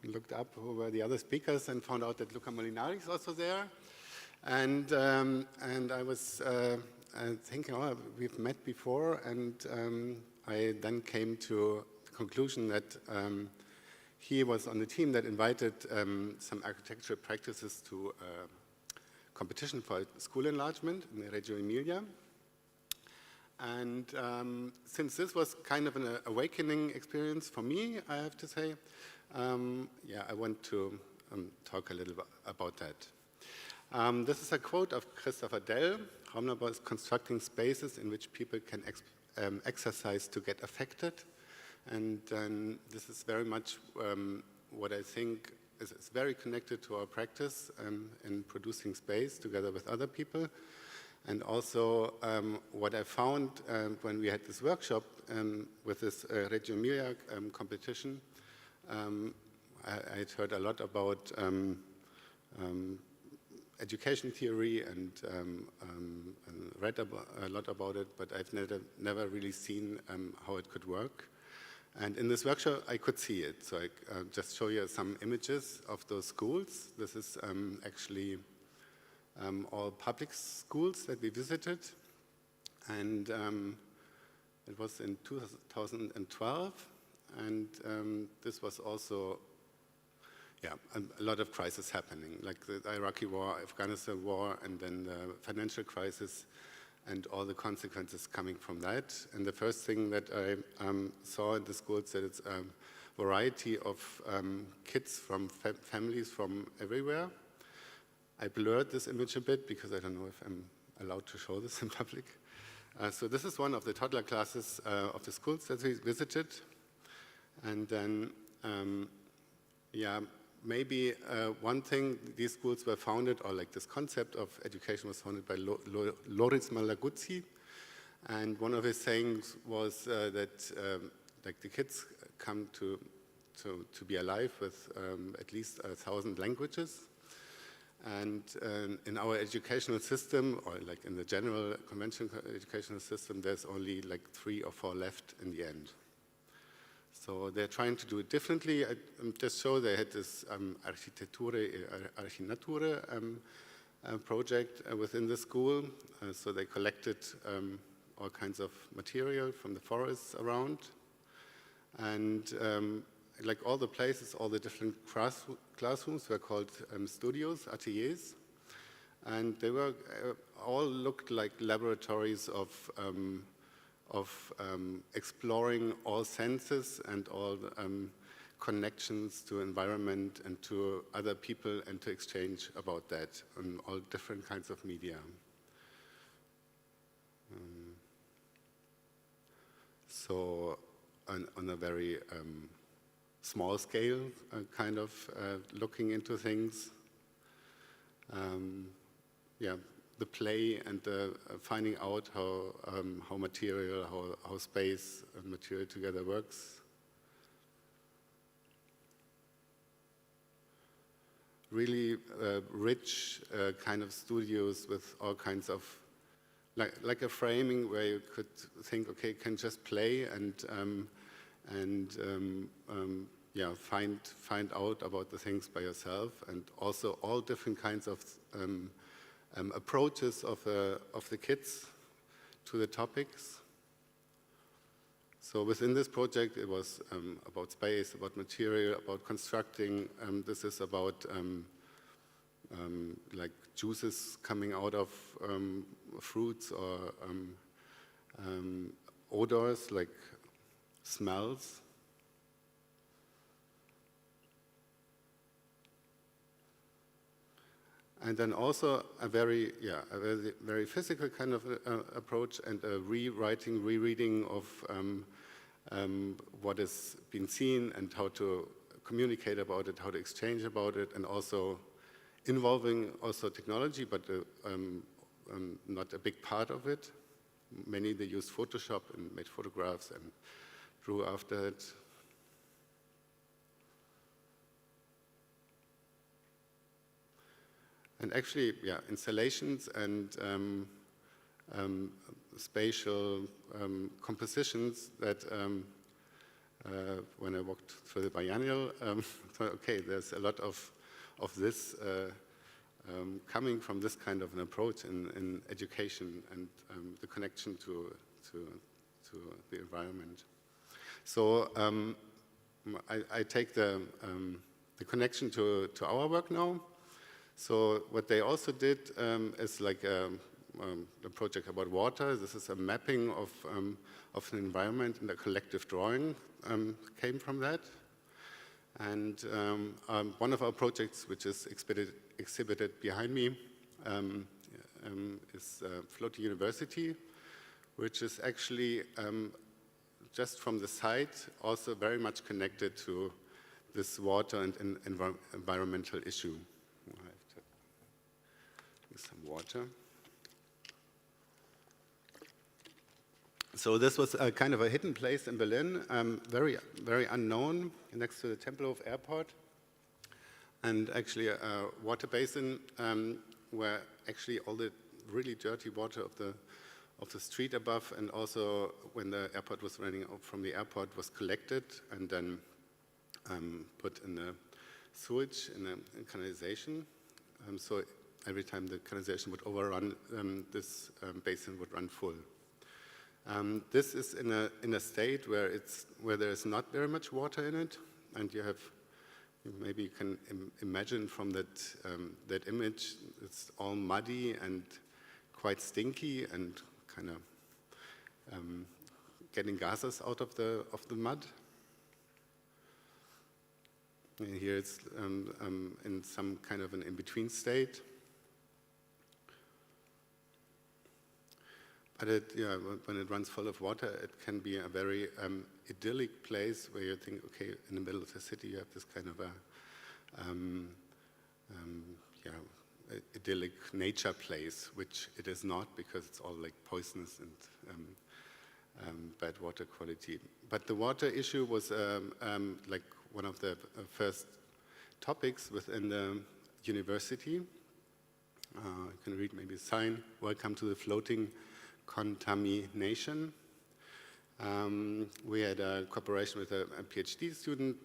looked up who were the other speakers and found out that Luca Molinari is also there. And I was thinking, oh, we've met before, and I then came to the conclusion that he was on the team that invited some architectural practices to competition for school enlargement in Reggio Emilia. And since this was kind of an awakening experience for me, I have to say, yeah, I want to talk a little about that. This is a quote of Christopher Dell. Raumneubau is constructing spaces in which people can exercise to get affected. And this is very much what I think is very connected to our practice in producing space together with other people. And also what I found when we had this workshop with this Reggio Emilia competition, I'd heard a lot about education theory and read a lot about it, but I've never really seen how it could work. And in this workshop, I could see it. So I just show you some images of those schools. This is actually all public schools that we visited. And it was in 2012. And this was also, yeah, a lot of crises happening, like the Iraqi war, Afghanistan war, and then the financial crisis, and all the consequences coming from that. And the first thing that I saw in the schools that it's a variety of kids from families from everywhere. I blurred this image a bit because I don't know if I'm allowed to show this in public. So this is one of the toddler classes of the schools that we visited. And then, yeah, maybe one thing, these schools were founded, or like this concept of education was founded by Loris Malaguzzi. And one of his sayings was that like the kids come to be alive with at least 1,000 languages. And in our educational system, or like in the general conventional educational system, there's only like 3 or 4 left in the end. So they're trying to do it differently. I just show they had this Architettura project within the school. So they collected all kinds of material from the forests around. And like all the places, all the different classrooms were called studios, ateliers. And they were all looked like laboratories of exploring all senses and all connections to environment and to other people, and to exchange about that on all different kinds of media. So on a very small scale, kind of looking into things. Yeah. The play and finding out how material, how space and material together works. Really rich kind of studios with all kinds of, like a framing where you could think, okay, you can just play and yeah, find out about the things by yourself, and also all different kinds of approaches of the kids to the topics. So within this project, it was about space, about material, about constructing. This is about like juices coming out of fruits, or odors like smells. And then also a very physical kind of approach, and a rereading of what has been seen, and how to communicate about it, how to exchange about it, and also involving also technology, but not a big part of it. Many, they used Photoshop and made photographs and drew after it. And actually, yeah, installations and spatial compositions that, when I walked through the biennial, thought, okay, there's a lot of this coming from this kind of an approach in education, and the connection to the environment. So I take the connection to our work now. So what they also did is like a project about water. This is a mapping of an environment, and a collective drawing came from that. And one of our projects, which is exhibited behind me, is Floating University, which is actually just from the site also very much connected to this water and environmental issue. I have to use some water. So this was a kind of a hidden place in Berlin, very, very unknown, next to the Tempelhof Airport, and actually a water basin where actually all the really dirty water of the street above, and also when the airport was running out from the airport, was collected and then put in the sewage, in canalization. So every time the canalization would overrun, this basin would run full. This is in a state where there is not very much water in it, and maybe you can imagine from that image, it's all muddy and quite stinky and kind of getting gases out of the mud. And here it's in some kind of an in-between state. But when it runs full of water, it can be a very idyllic place where you think, okay, in the middle of the city you have this kind of idyllic nature place, which it is not, because it's all like poisonous and bad water quality. But the water issue was like one of the first topics within the university. You can read maybe a sign, "Welcome to the floating contamination." We had a cooperation with a PhD student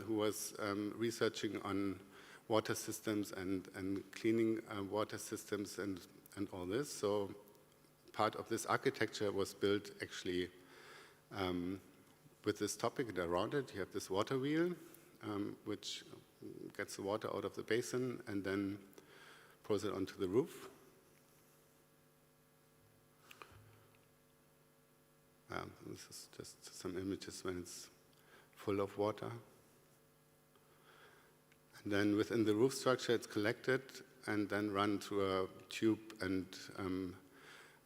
who was researching on water systems and cleaning water systems and all this. So part of this architecture was built actually with this topic, and around it you have this water wheel, which gets the water out of the basin and then pours it onto the roof. This is just some images when it's full of water. And then within the roof structure, it's collected and then run through a tube and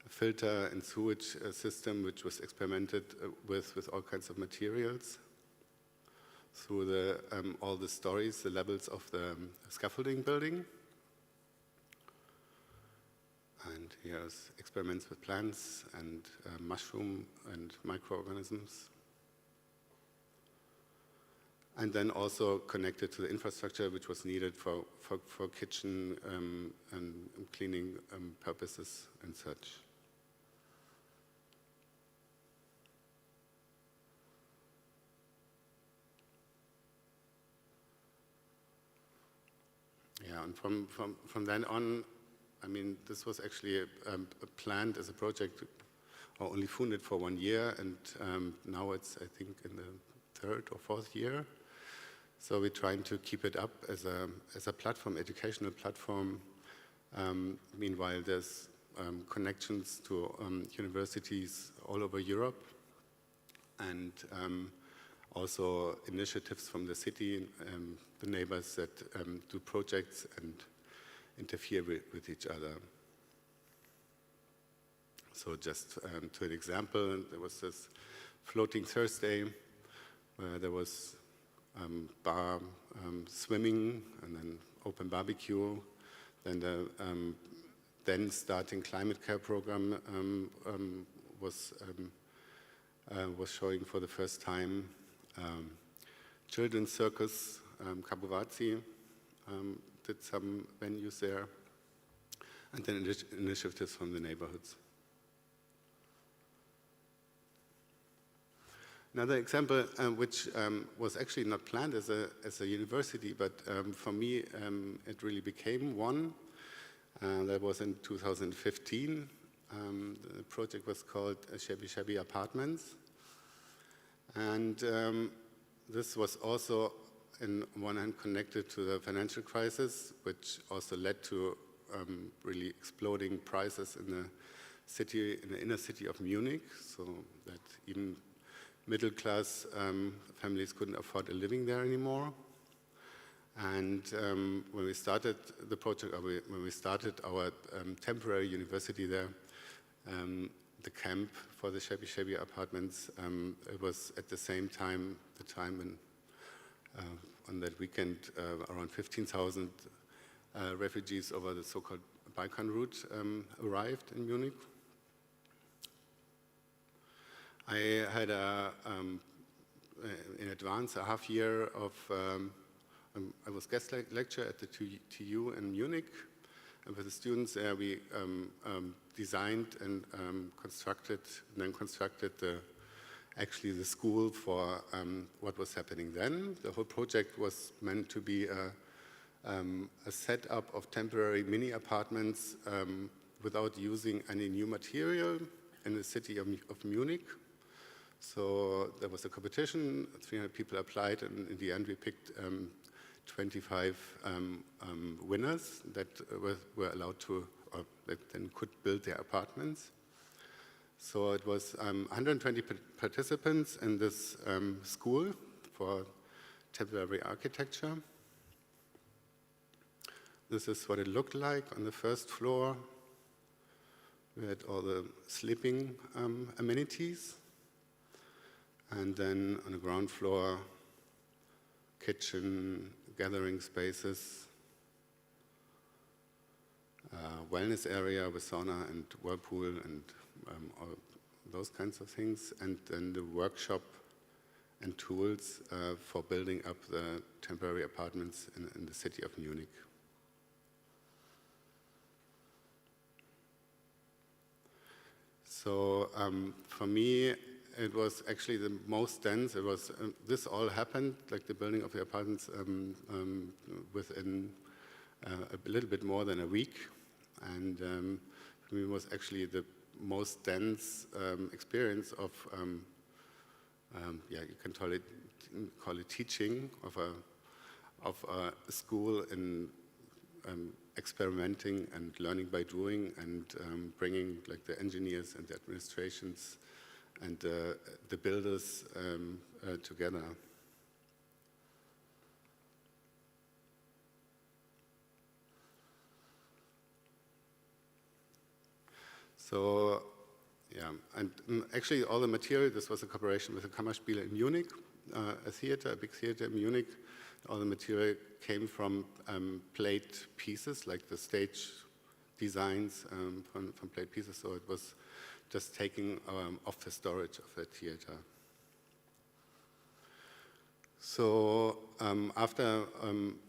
filter and sewage system, which was experimented with all kinds of materials through all the stories, the levels of the scaffolding building. And here's experiments with plants and mushroom and microorganisms. And then also connected to the infrastructure which was needed for kitchen and cleaning purposes and such. Yeah, and from then on, I mean, this was actually planned as a project, or only funded for 1 year, and now it's, I think, in the 3rd or 4th year. So we're trying to keep it up as a platform, educational platform. Meanwhile, there's connections to universities all over Europe, and also initiatives from the city, the neighbors that do projects and interfere with each other. So just to an example, there was this Floating Thursday where there was bar swimming and then open barbecue. Then the then starting climate care program was showing for the first time. Children's circus, Kabuvazzi, did some venues there, and then initiatives from the neighborhoods. Another example, which was actually not planned as a university, but for me it really became one. That was in 2015. The project was called Shabby Apartments, and this was also in one hand connected to the financial crisis, which also led to really exploding prices in the city, in the inner city of Munich, so that even middle-class families couldn't afford a living there anymore. And when we started the project, or when we started our temporary university there, the camp for the shabby apartments, it was at the same time, the time when on that weekend around 15,000 refugees over the so-called Balkan route arrived in Munich. I had in advance a half year of, I was guest lecturer at the TU in Munich, and with the students there we designed and constructed actually the school for what was happening then. The whole project was meant to be a setup of temporary mini apartments without using any new material in the city of Munich. So there was a competition, 300 people applied, and in the end we picked 25 winners that were allowed to, or that then could build their apartments. So it was 120 participants in this school for temporary architecture. This is what it looked like on the first floor. We had all the sleeping amenities. And then on the ground floor, kitchen, gathering spaces, wellness area with sauna and whirlpool and all those kinds of things, and then the workshop and tools for building up the temporary apartments in the city of Munich. So for me, it was actually the most dense. It was this all happened, like the building of the apartments, within a little bit more than a week, and for me it was actually the most dense experience of, yeah, you can call it teaching of a school in experimenting and learning by doing, and bringing like the engineers and the administrations and the builders together. So, yeah, and actually all the material, this was a cooperation with the Kammerspiele in Munich, a theater, a big theater in Munich. All the material came from plate pieces, like the stage designs from plate pieces, so it was just taking off the storage of the theater. So after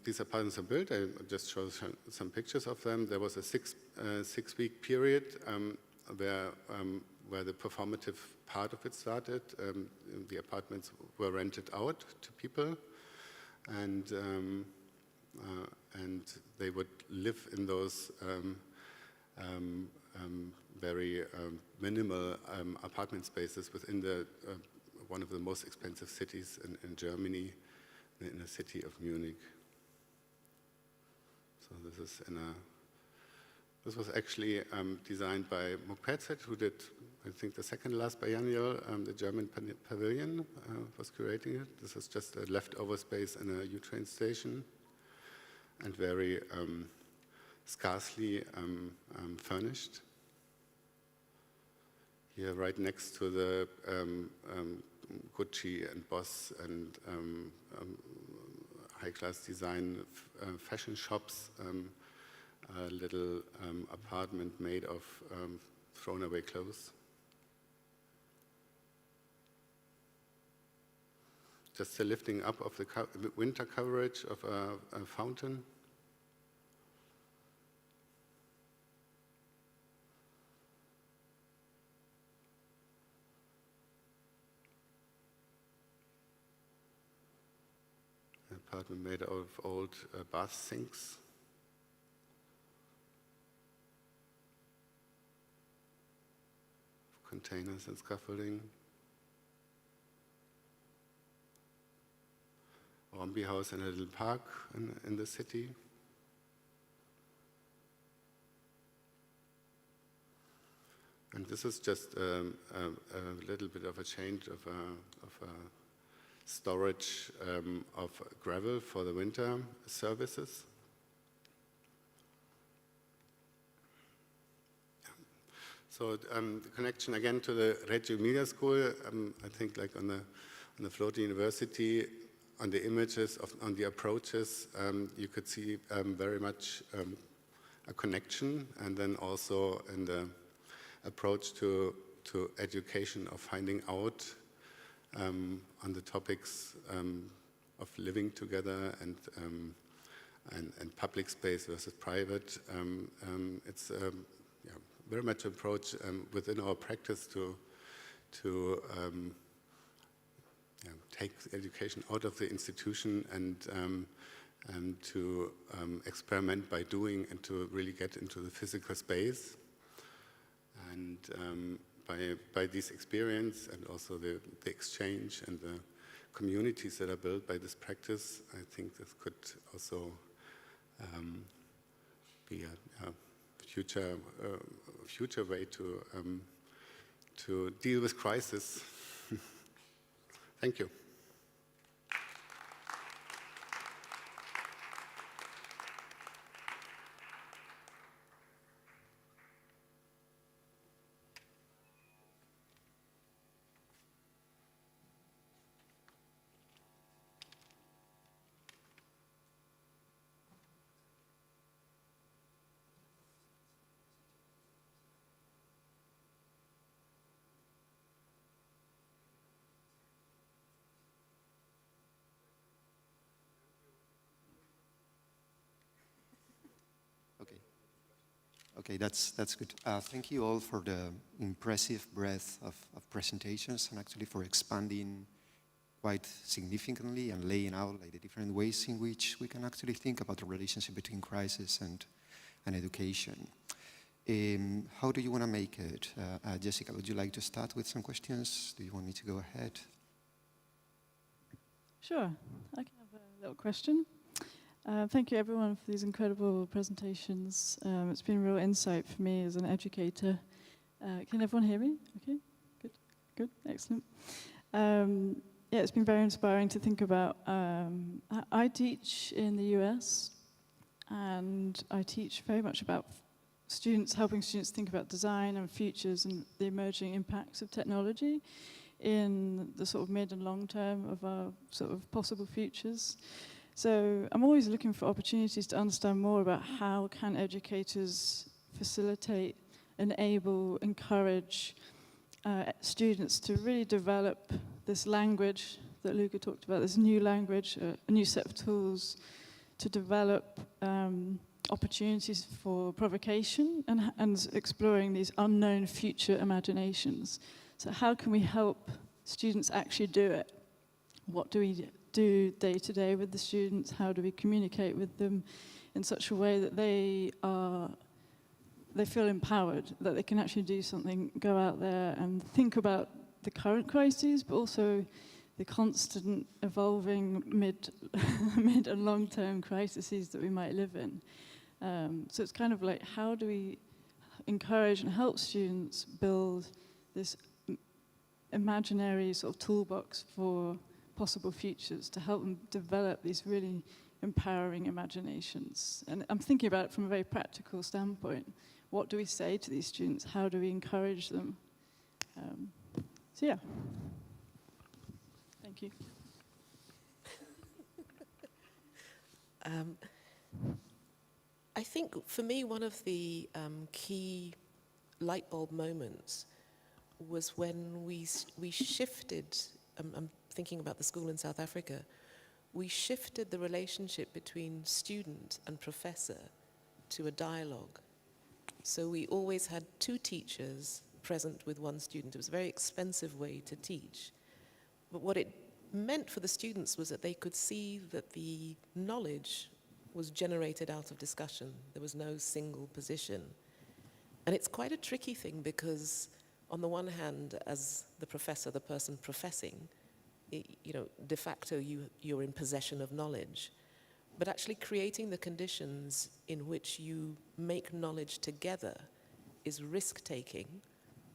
these apartments are built, I just show some pictures of them. There was a six-week period where the performative part of it started. The apartments were rented out to people, and they would live in those very minimal apartment spaces within one of the most expensive cities in Germany, in the city of Munich. So this is this was actually designed by Mukpezet, who did, I think, the second last biennial. The German pavilion was curating it. This is just a leftover space in a U-train station, and very scarcely furnished. Here, right next to the Gucci and Boss and high-class design fashion shops, a little apartment made of thrown-away clothes. Just the lifting up of the winter coverage of a fountain. An apartment made of old bath sinks. Containers and scaffolding. Hornby House in a little park in the city. And this is just a little bit of a change of a storage of gravel for the winter services. So the connection again to the Reggio Emilia School, I think like on the Floating University, on the images, on the approaches, you could see very much a connection, and then also in the approach to education of finding out on the topics of living together and public space versus private. It's very much approach within our practice to take education out of the institution and to experiment by doing and to really get into the physical space. And by this experience and also the exchange and the communities that are built by this practice, I think this could also be a future way to deal with crisis. Thank you.
Okay, that's good. Thank you all for the impressive breadth of presentations, and actually for expanding quite significantly and laying out like the different ways in which we can actually think about the relationship between crisis and education. How do you want to make it? Jessica, would you like to start with some questions? Do you want me to go ahead?
Sure, I can have a little question. Thank you everyone for these incredible presentations. It's been a real insight for me as an educator. Can everyone hear me? Okay, good, excellent. Yeah, it's been very inspiring to think about. I teach in the US, and I teach very much about students, helping students think about design and futures and the emerging impacts of technology in the sort of mid and long term of our sort of possible futures. So I'm always looking for opportunities to understand more about how can educators facilitate, enable, encourage students to really develop this language that Luca talked about, this new language, a new set of tools to develop opportunities for provocation and exploring these unknown future imaginations. So how can we help students actually do it? What do we do day to day with the students? How do we communicate with them in such a way that they feel empowered, that they can actually do something, go out there and think about the current crises, but also the constant evolving mid and long-term crises that we might live in. So it's kind of like, how do we encourage and help students build this imaginary sort of toolbox for possible futures to help them develop these really empowering imaginations? And I'm thinking about it from a very practical standpoint. What do we say to these students? How do we encourage them? So yeah. Thank you.
I think for me, one of the key light bulb moments was when we shifted, I'm thinking about the school in South Africa, we shifted the relationship between student and professor to a dialogue. So we always had two teachers present with one student. It was a very expensive way to teach. But what it meant for the students was that they could see that the knowledge was generated out of discussion. There was no single position. And it's quite a tricky thing because on the one hand, as the professor, the person professing, de facto you're in possession of knowledge, but actually creating the conditions in which you make knowledge together is risk-taking,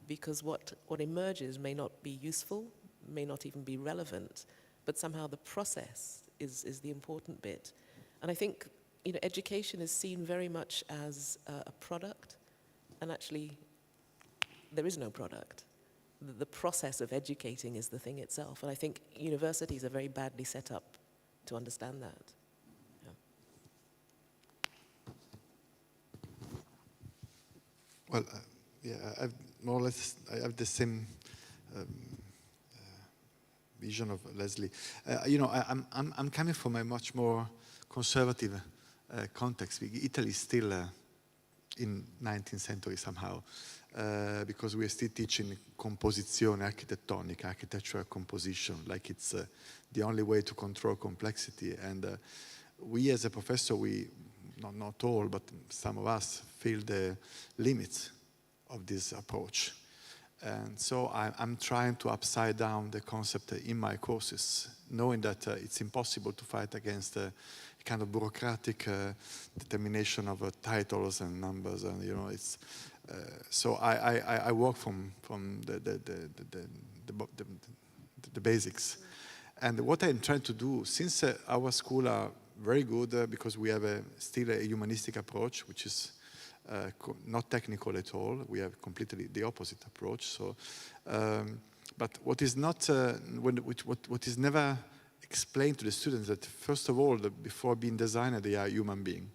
because what emerges may not be useful, may not even be relevant, but somehow the process is the important bit. And I think education is seen very much as a product, and actually there is no product. The process of educating is the thing itself, and I think universities are very badly set up to understand that.
Well, I've more or less I have the same vision of Leslie. I'm coming from a much more conservative context. Italy is still in 19th century somehow, because we are still teaching composizione architettonica, architectural composition, like it's the only way to control complexity. And we as a professor, not all, but some of us feel the limits of this approach. And so I'm trying to upside down the concept in my courses, knowing that it's impossible to fight against a kind of bureaucratic determination of titles and numbers, and it's. So I work from the basics, and what I'm trying to do, since our school are very good because we have still a humanistic approach, which is not technical at all. We have completely the opposite approach. So, but what is not, what is never explained to the students, that first of all, before being designer, they are human beings,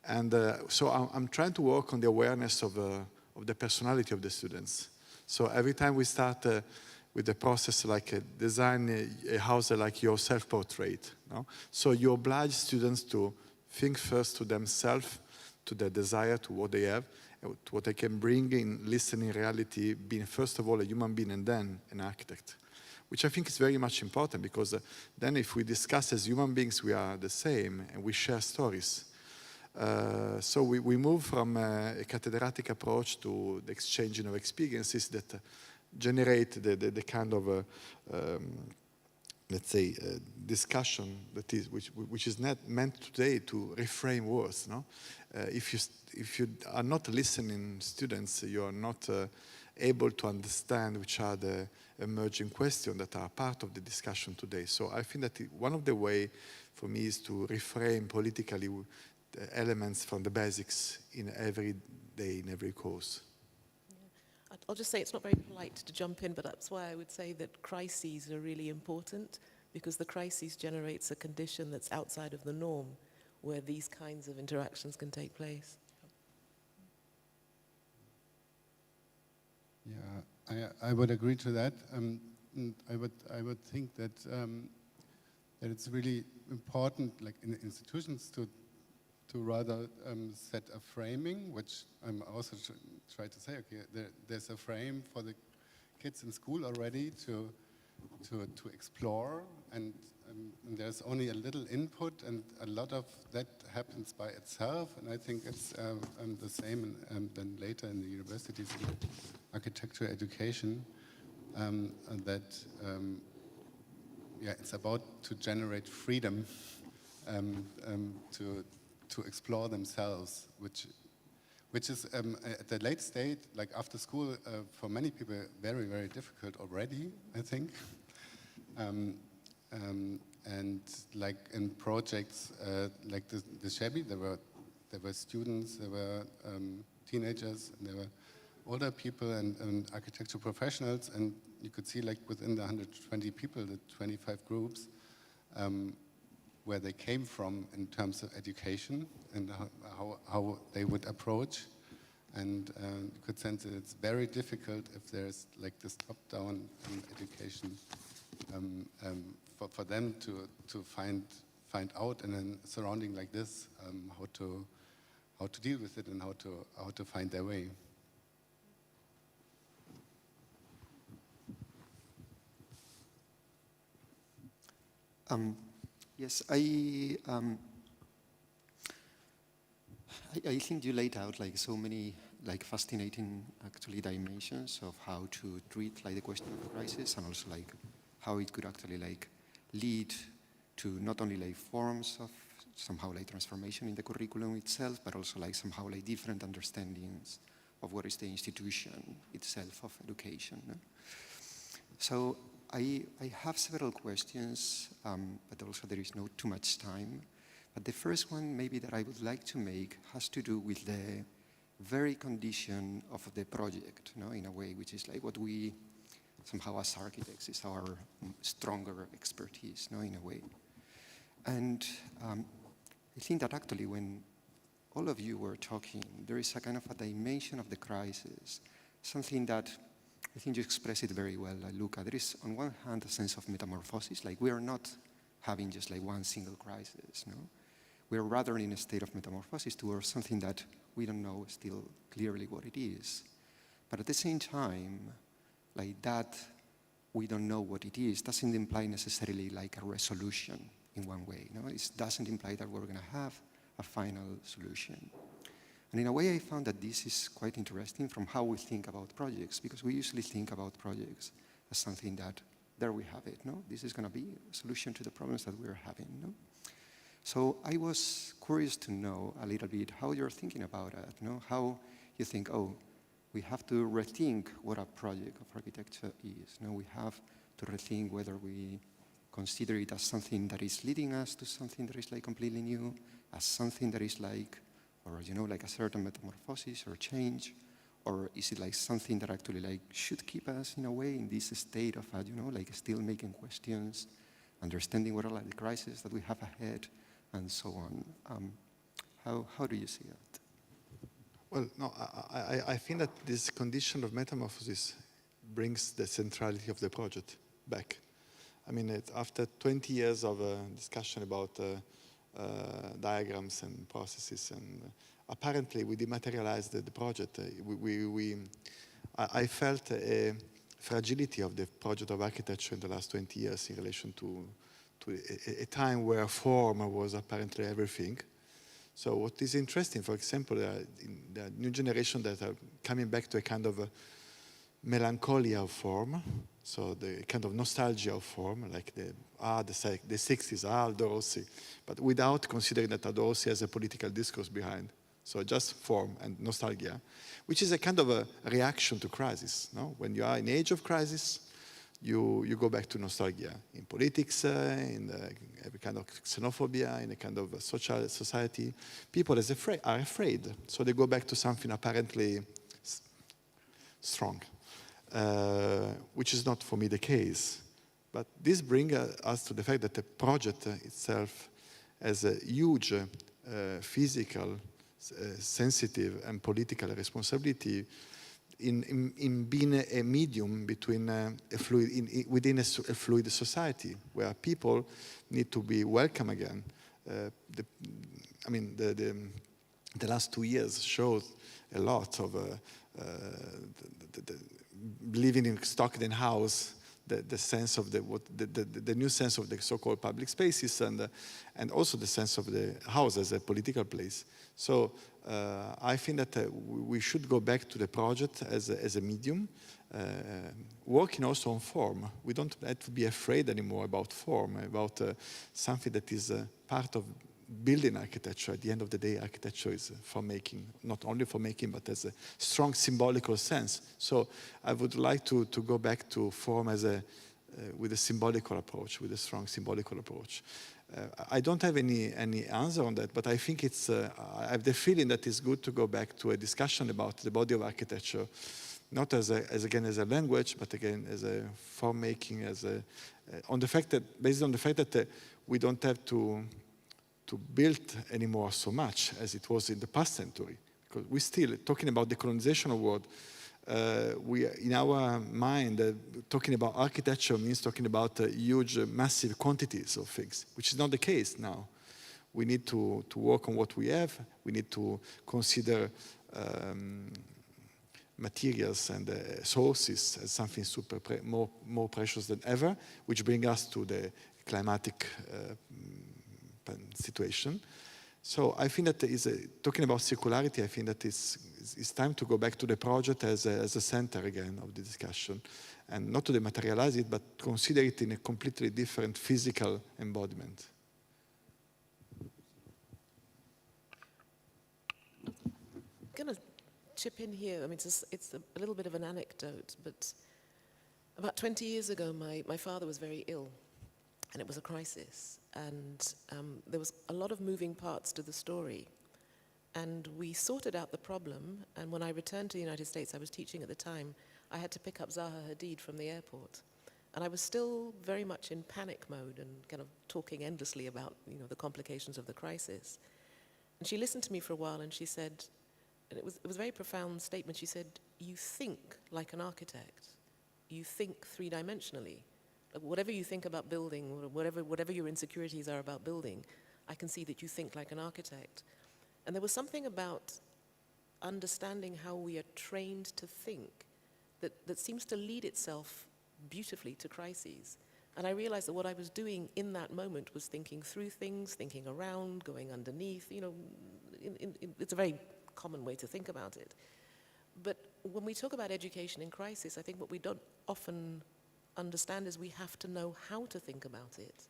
and so I'm trying to work on the awareness of the personality of the students. So every time we start with the process, like design a house like your self-portrait, no? So you oblige students to think first to themselves, to their desire, to what they have, to what they can bring in listening reality, being first of all a human being and then an architect, which I think is very much important, because then if we discuss as human beings, we are the same and we share stories. So we move from a cathedratic approach to the exchanging of experiences that generate the kind of let's say discussion that is which is not meant today to reframe words. No, if you are not listening, students, you are not able to understand which are the emerging questions that are part of the discussion today. So I think that one of the way for me is to reframe politically the elements from the basics in every day, in every course.
Yeah. I'll just say it's not very polite to jump in, but that's why I would say that crises are really important, because the crisis generates a condition that's outside of the norm, where these kinds of interactions can take place.
Yeah, I would agree to that. I would think that that it's really important, like in institutions, to rather set a framing, which I'm also try to say, okay, there's a frame for the kids in school already to explore, and there's only a little input, and a lot of that happens by itself. And I think it's the same then later in the universities in architecture education, that yeah, it's about to generate freedom to explore themselves, which is at the late stage, like after school, for many people, very, very difficult already, I think. And like in projects like the Shabby, there were students, there were teenagers, and there were older people and architecture professionals, and you could see, like within the 120 people, the 25 groups, where they came from in terms of education and how they would approach. And you could sense that it's very difficult if there's like this top-down education for them to find out in a surrounding like this how to deal with it and how to find their way.
Yes, I think you laid out like so many like fascinating actually dimensions of how to treat like the question of crisis, and also like how it could actually like lead to not only like forms of somehow like transformation in the curriculum itself, but also like somehow like different understandings of what is the institution itself of education. No? So I have several questions, but also there is not too much time. But the first one maybe that I would like to make has to do with the very condition of the project, no? In a way, which is like what we somehow as architects is our stronger expertise, no? In a way. And I think that actually when all of you were talking, there is a kind of a dimension of the crisis, something that I think you express it very well, Luca. There is, on one hand, a sense of metamorphosis, like we are not having just like one single crisis, no? We are rather in a state of metamorphosis towards something that we don't know still clearly what it is. But at the same time, like that we don't know what it is doesn't imply necessarily like a resolution in one way, no? It doesn't imply that we're gonna have a final solution. And in a way, I found that this is quite interesting from how we think about projects, because we usually think about projects as something that, there we have it, no? This is going to be a solution to the problems that we're having, no? So I was curious to know a little bit how you're thinking about it, no? How you think, oh, we have to rethink what a project of architecture is, no? We have to rethink whether we consider it as something that is leading us to something that is like completely new, as something that is like, or you know, like a certain metamorphosis or change, or is it like something that actually like should keep us in a way in this state of, you know, like still making questions, understanding what are like the crises that we have ahead, and so on. How do you see it?
Well, no, I think that this condition of metamorphosis brings the centrality of the project back. I mean, after 20 years of discussion about diagrams and processes, and apparently we dematerialized the project. I felt a fragility of the project of architecture in the last 20 years in relation to a time where form was apparently everything. So what is interesting, for example, the new generation that are coming back to a kind of a melancholia of form, so the kind of nostalgia of form, like the 60s, Aldo Rossi, but without considering that Aldo Rossi has a political discourse behind. So just form and nostalgia, which is a kind of a reaction to crisis. No? When you are in age of crisis, you go back to nostalgia in politics, in every kind of xenophobia, in a kind of social society. People are afraid, so they go back to something apparently strong. Which is not for me the case. But this brings us to the fact that the project itself has a huge physical, sensitive and political responsibility in being a medium between within a fluid society where people need to be welcome again. The last 2 years showed a lot of living in Stockton House, the sense of the new sense of the so-called public spaces, and also the sense of the house as a political place. So I think that we should go back to the project as a medium, working also on form. We don't have to be afraid anymore about form, about something that is part of building architecture. At the end of the day, architecture is for making, not only for making, but as a strong symbolical sense. So I would like to go back to form as with a symbolical approach, with a strong symbolical approach. I don't have any answer on that, but I think I have the feeling that it's good to go back to a discussion about the body of architecture, not as a language, but again as a form making, based on the fact that we don't have to build anymore so much as it was in the past century, because we're still talking about the colonization of the world. We, in our mind, talking about architecture means talking about huge, massive quantities of things, which is not the case now. We need to work on what we have. We need to consider materials and sources as something more precious than ever, which brings us to the climatic situation. So I think that talking about circularity, I think that it's time to go back to the project as a center again of the discussion, and not to dematerialize it, but consider it in a completely different physical embodiment.
I'm going to chip in here. I mean, it's a little bit of an anecdote, but about 20 years ago, my father was very ill, and it was a crisis. And there was a lot of moving parts to the story. And we sorted out the problem, and when I returned to the United States, I was teaching at the time, I had to pick up Zaha Hadid from the airport. And I was still very much in panic mode and kind of talking endlessly about, the complications of the crisis. And she listened to me for a while, and she said, and it was a very profound statement, she said, "You think like an architect. You think three-dimensionally. Like whatever you think about building, whatever your insecurities are about building, I can see that you think like an architect." And there was something about understanding how we are trained to think that seems to lead itself beautifully to crises. And I realized that what I was doing in that moment was thinking through things, thinking around, going underneath. It's a very common way to think about it. But when we talk about education in crisis, I think what we don't often understand is we have to know how to think about it.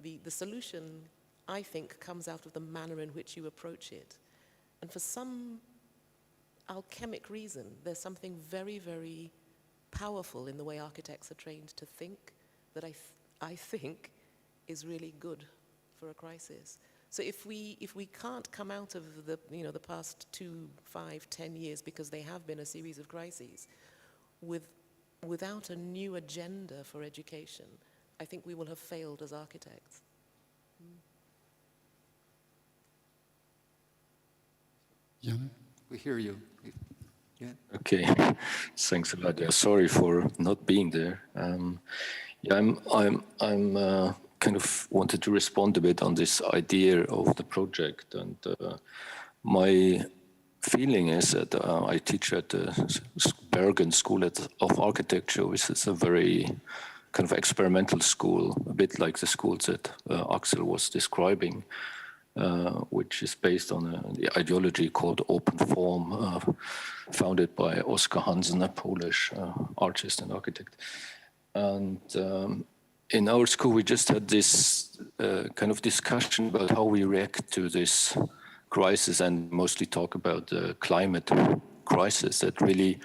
The solution, I think, comes out of the manner in which you approach it. And for some alchemic reason, there's something very, very powerful in the way architects are trained to think that I think is really good for a crisis. So if we can't come out of the past 2, 5, 10 years, because they have been a series of crises, without a new agenda for education, I think we will have failed as architects.
Yeah, we hear you. Yeah.
Okay, thanks a lot. Sorry for not being there. I'm kind of wanted to respond a bit on this idea of the project, and my feeling is that I teach at the Bergen School of Architecture, which is a very kind of experimental school, a bit like the schools that Axel was describing, which is based on the ideology called open form, founded by Oskar Hansen, a Polish artist and architect. And in our school, we just had this kind of discussion about how we react to this crisis, and mostly talk about the climate crisis that really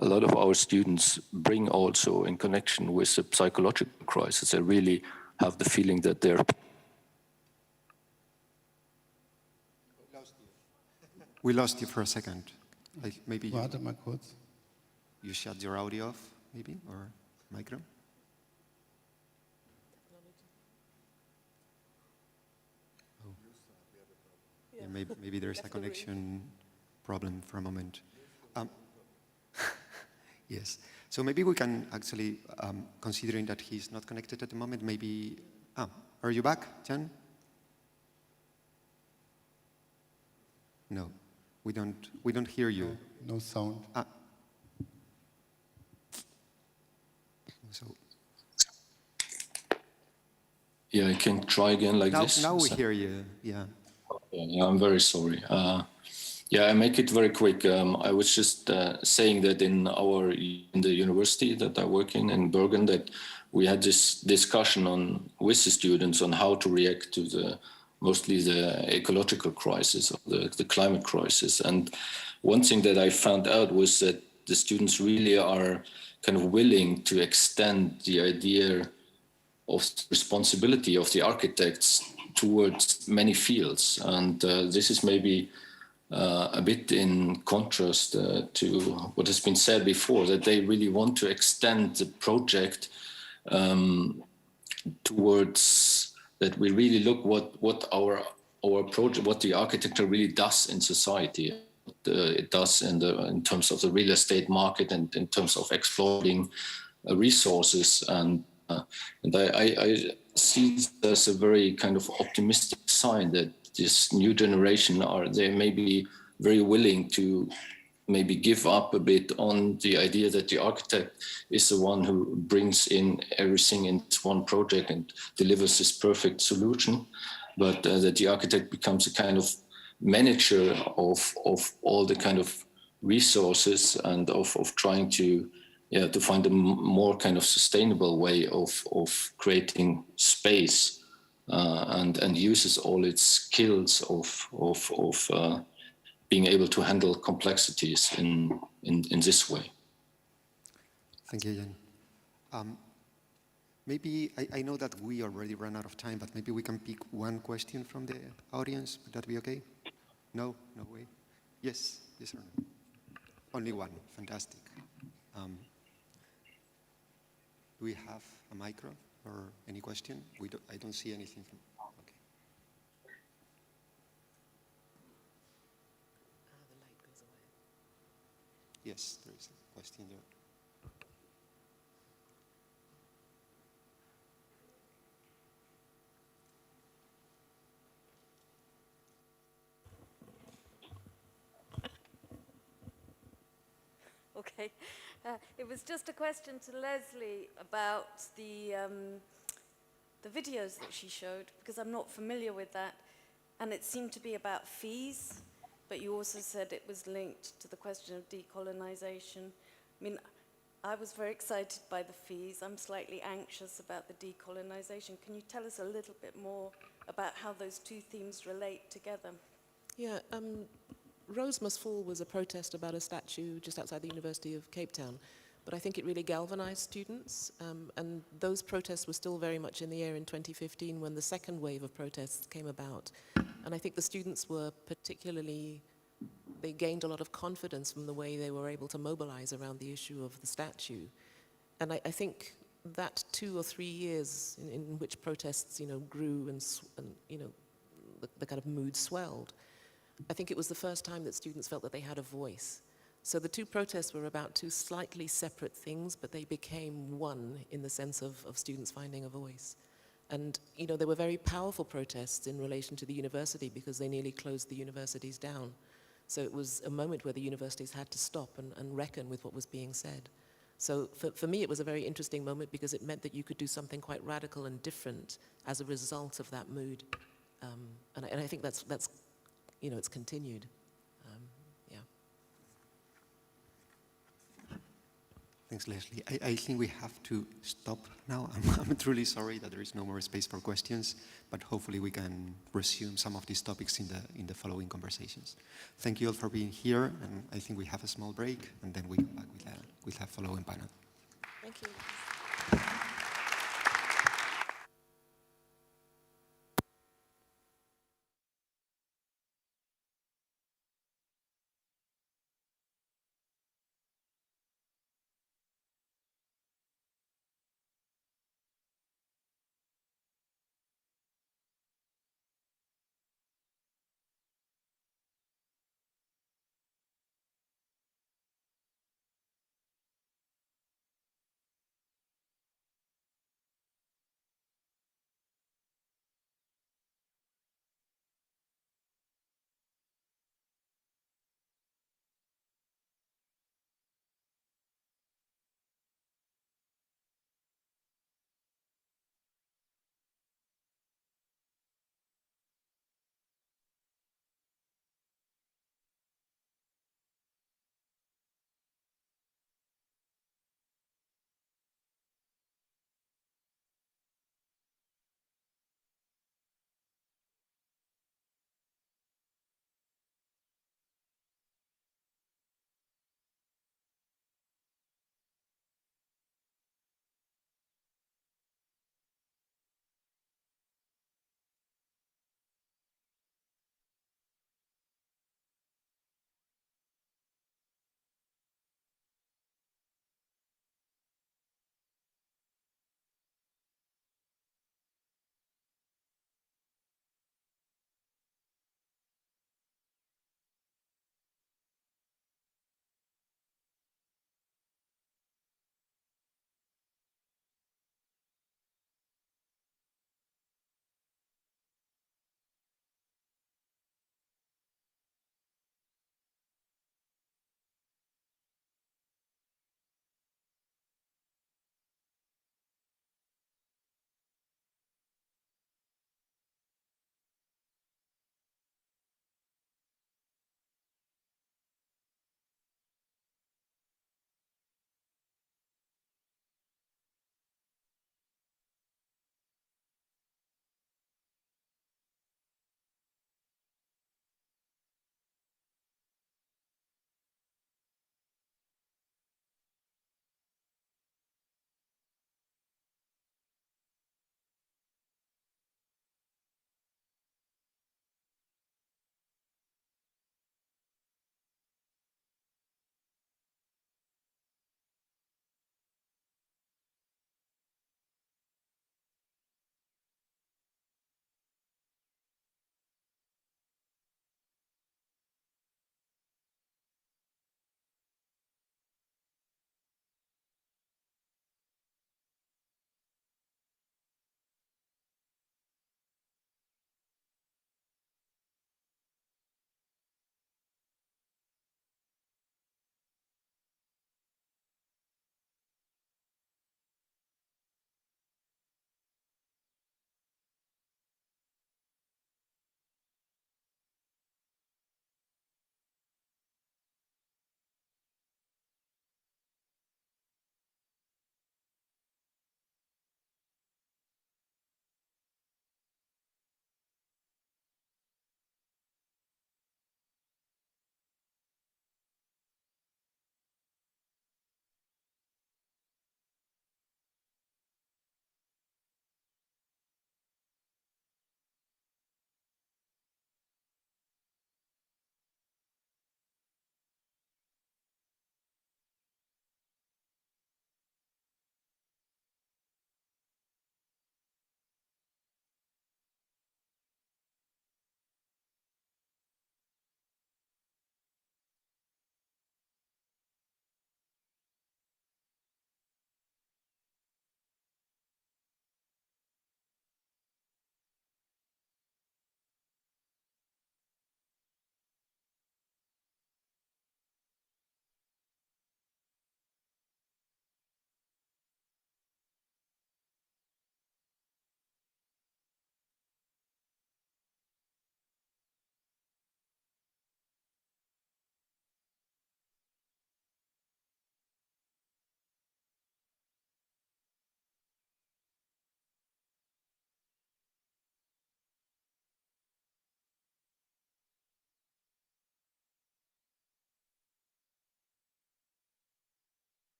a lot of our students bring also in connection with the psychological crisis. They really have the feeling that they're...
We lost you for a second. Like maybe you shut your audio off, maybe, or micro. Oh. Yeah, maybe there's a connection problem for a moment. Yes. So maybe we can actually, considering that he's not connected at the moment, maybe. Are you back, Jan? No. We don't hear you.
No sound.
So.
Yeah, I can try again like this.
Now we hear you. Yeah.
Yeah, I'm very sorry. Yeah, I make it very quick. I was just saying that in the university that I work in Bergen, that we had this discussion with the students on how to react to mostly the ecological crisis, or the climate crisis. And one thing that I found out was that the students really are kind of willing to extend the idea of responsibility of the architects towards many fields. And this is maybe a bit in contrast to what has been said before, that they really want to extend the project towards that we really look what our project, what the architecture really does in society. It does in terms of the real estate market and in terms of exploiting resources. And I see this as a very kind of optimistic sign that this new generation they may be very willing to maybe give up a bit on the idea that the architect is the one who brings in everything in one project and delivers this perfect solution, but that the architect becomes a kind of manager of all the kind of resources and of trying to yeah, to find a more kind of sustainable way of creating space and uses all its skills of being able to handle complexities in this way.
Thank you, Jan. Maybe, I know that we already ran out of time, but maybe we can pick one question from the audience. Would that be okay? No? No way? Yes? Yes or no? Only one. Fantastic. Do we have a micro or any question? I don't see anything from... Okay.
The light goes away.
Yes, there is a question there.
Okay. It was just a question to Leslie about the videos that she showed, because I'm not familiar with that, and it seemed to be about fees, but you also said it was linked to the question of decolonization. I mean, I was very excited by the fees. I'm slightly anxious about the decolonization. Can you tell us a little bit more about how those two themes relate together?
Yeah, Rose Must Fall was a protest about a statue just outside the University of Cape Town, but I think it really galvanized students, and those protests were still very much in the air in 2015 when the second wave of protests came about. And I think the students were particularly, they gained a lot of confidence from the way they were able to mobilize around the issue of the statue. And I think that 2 or 3 years in which protests, grew and the kind of mood swelled, I think it was the first time that students felt that they had a voice. So the two protests were about two slightly separate things, but they became one in the sense of students finding a voice. And, they were very powerful protests in relation to the university because they nearly closed the universities down. So it was a moment where the universities had to stop and reckon with what was being said. So for me, it was a very interesting moment because it meant that you could do something quite radical and different as a result of that mood. And I think that's it's continued. Yeah.
Thanks, Leslie. I think we have to stop now. I'm truly sorry that there is no more space for questions, but hopefully we can resume some of these topics in the following conversations. Thank you all for being here, and I think we have a small break, and then we come back with a following panel.
Thank you.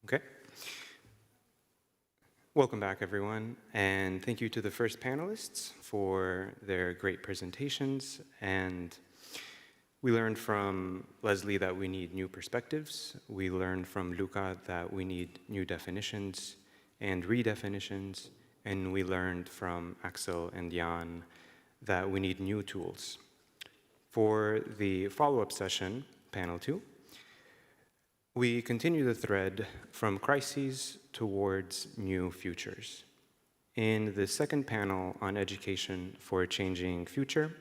Okay. Welcome back, everyone, and thank you to the first panelists for their great presentations. And we learned from Leslie that we need new perspectives. We learned from Luca that we need new definitions and redefinitions. And we learned from Axel and Jan that we need new tools. For the follow-up session, panel 2, we continue the thread from crises towards new futures. In the second panel on education for a changing future,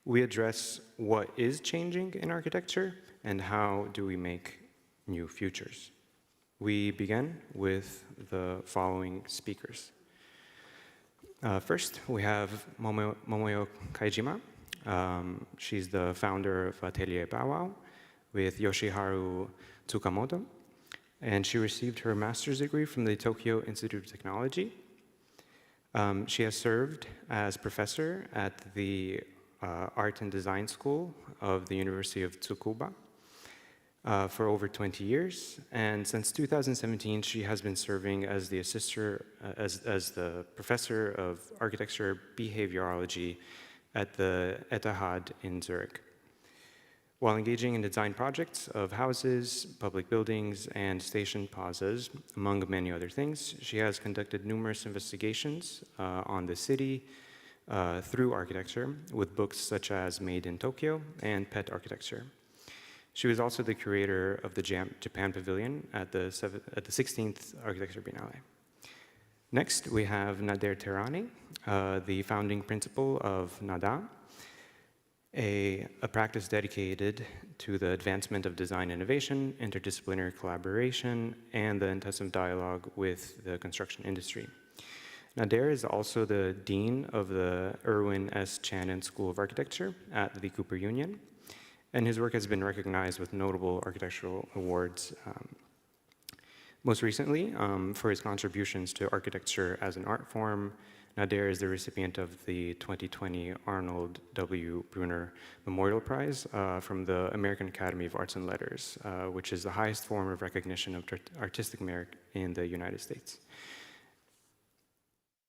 we address what is changing in architecture and how do we make new futures. We begin with the following speakers. First, we have Momoyo Kaijima. She's the founder of Atelier Bow Wow with Yoshiharu Tsukamoto, and she received her master's degree from the Tokyo Institute of Technology. She has served as professor at the Art and Design School of the University of Tsukuba for over 20 years, and since 2017 she has been serving as the as the professor of architecture behaviorology at the ETH in Zurich. While engaging in design projects of houses, public buildings, and station plazas, among many other things, she has conducted numerous investigations on the city through architecture, with books such as Made in Tokyo and Pet Architecture. She was also the curator of the Japan Pavilion at the 16th Architecture Biennale. Next, we have Nader Tehrani, the founding principal of NADA, a practice dedicated to the advancement of design innovation, interdisciplinary collaboration, and the intensive dialogue with the construction industry. Nader is also the dean of the Irwin S. Channon School of Architecture at the Cooper Union, and his work has been recognized with notable architectural awards. Most recently, for his contributions to architecture as an art form, Nader is the recipient of the 2020 Arnold W. Brunner Memorial Prize from the American Academy of Arts and Letters, which is the highest form of recognition of artistic merit in the United States.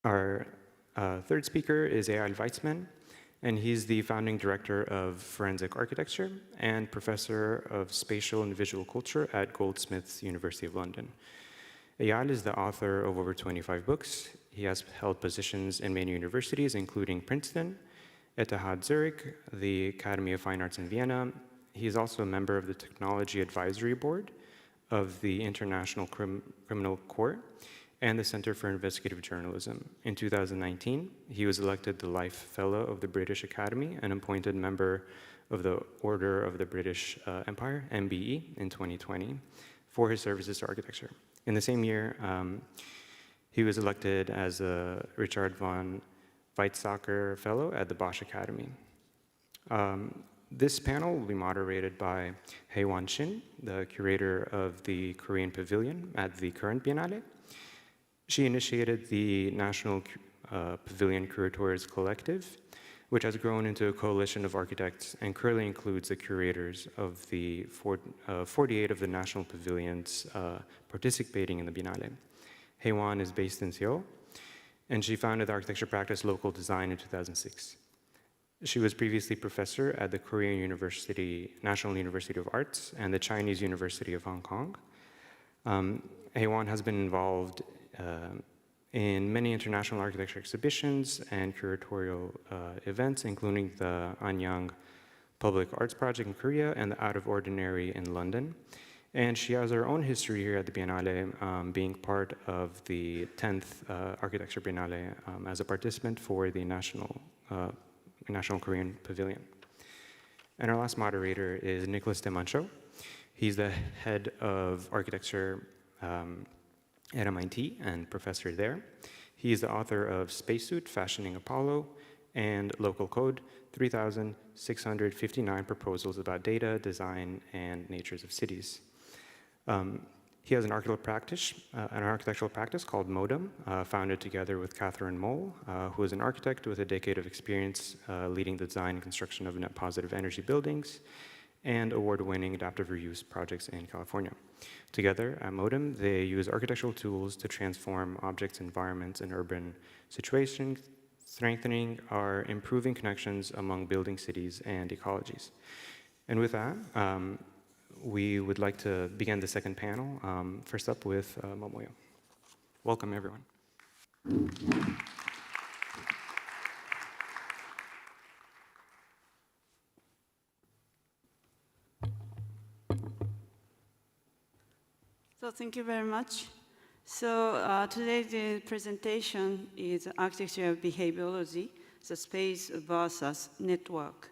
Our third speaker is Eyal Weizmann, and he's the founding director of Forensic Architecture and professor of Spatial and Visual Culture at Goldsmiths, University of London. Eyal is the author of over 25 books. He has held positions in many universities, including Princeton, ETH Zurich, the Academy of Fine Arts in Vienna. He is also a member of the Technology Advisory Board of the International Criminal Court and the Center for Investigative Journalism. In 2019, he was elected the Life Fellow of the British Academy and appointed member of the Order of the British Empire, MBE, in 2020 for his services to architecture. In the same year, he was elected as a Richard von Weizsäcker Fellow at the Bosch Academy. This panel will be moderated by Hae-Won Shin, the curator of the Korean Pavilion at the current Biennale. She initiated the National Pavilion Curators Collective, which has grown into a coalition of architects and currently includes the curators of the 48 of the national pavilions participating in the Biennale. Hae-Won is based in Seoul, and she founded the architecture practice Local Design in 2006. She was previously professor at the Korean National University of Arts and the Chinese University of Hong Kong. Hae-Won has been involved in many international architecture exhibitions and curatorial events, including the Anyang Public Arts Project in Korea and the Out of Ordinary in London. And she has her own history here at the Biennale, being part of the 10th Architecture Biennale as a participant for the National Korean Pavilion. And our last moderator is Nicholas Demancho. He's the head of architecture at MIT and professor there. He is the author of Spacesuit, Fashioning Apollo, and Local Code, 3,659 proposals about data, design, and natures of cities. He has an architectural practice called Modem, founded together with Catherine Moll, who is an architect with a decade of experience leading the design and construction of net positive energy buildings and award-winning adaptive reuse projects in California. Together, at Modem, they use architectural tools to transform objects, environments, and urban situations, strengthening or improving connections among building cities and ecologies. And with that, we would like to begin the second panel, first up with Momoyo. Welcome, everyone.
So thank you very much. So today's presentation is Architecture of Behaviorology, the Space versus Network.